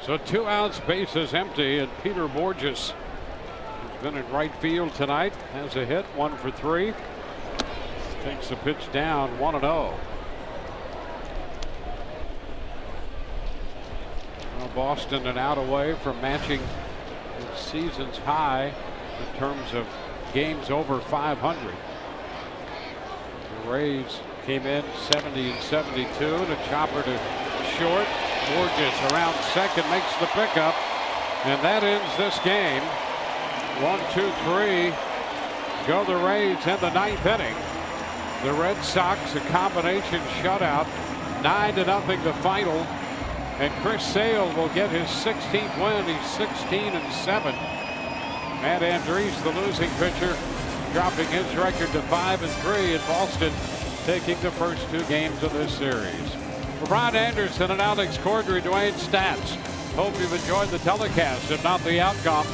So 2 outs, bases empty, and Peter Borges, who's been in right field tonight, has a hit, 1 for 3. Takes the pitch down, 1-0. Well, Boston an out away from matching its season's high in terms of games over 500. The Rays came in 70 and 72, and a chopper to short. Borges around second makes the pickup, and that ends this game. 1-2-3 go the Rays in the 9th inning. The Red Sox a combination shutout, 9-0 the final, and Chris Sale will get his 16th win. He's 16 and 7. Matt Andriese, the losing pitcher, dropping his record to 5-3 in Boston, taking the first 2 games of this series. For Brian Anderson and Alex Cordray, Dwayne Stats. Hope you've enjoyed the telecast, if not the outcome.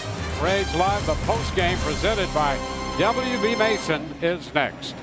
Rays Live, the post game presented by WB Mason, is next.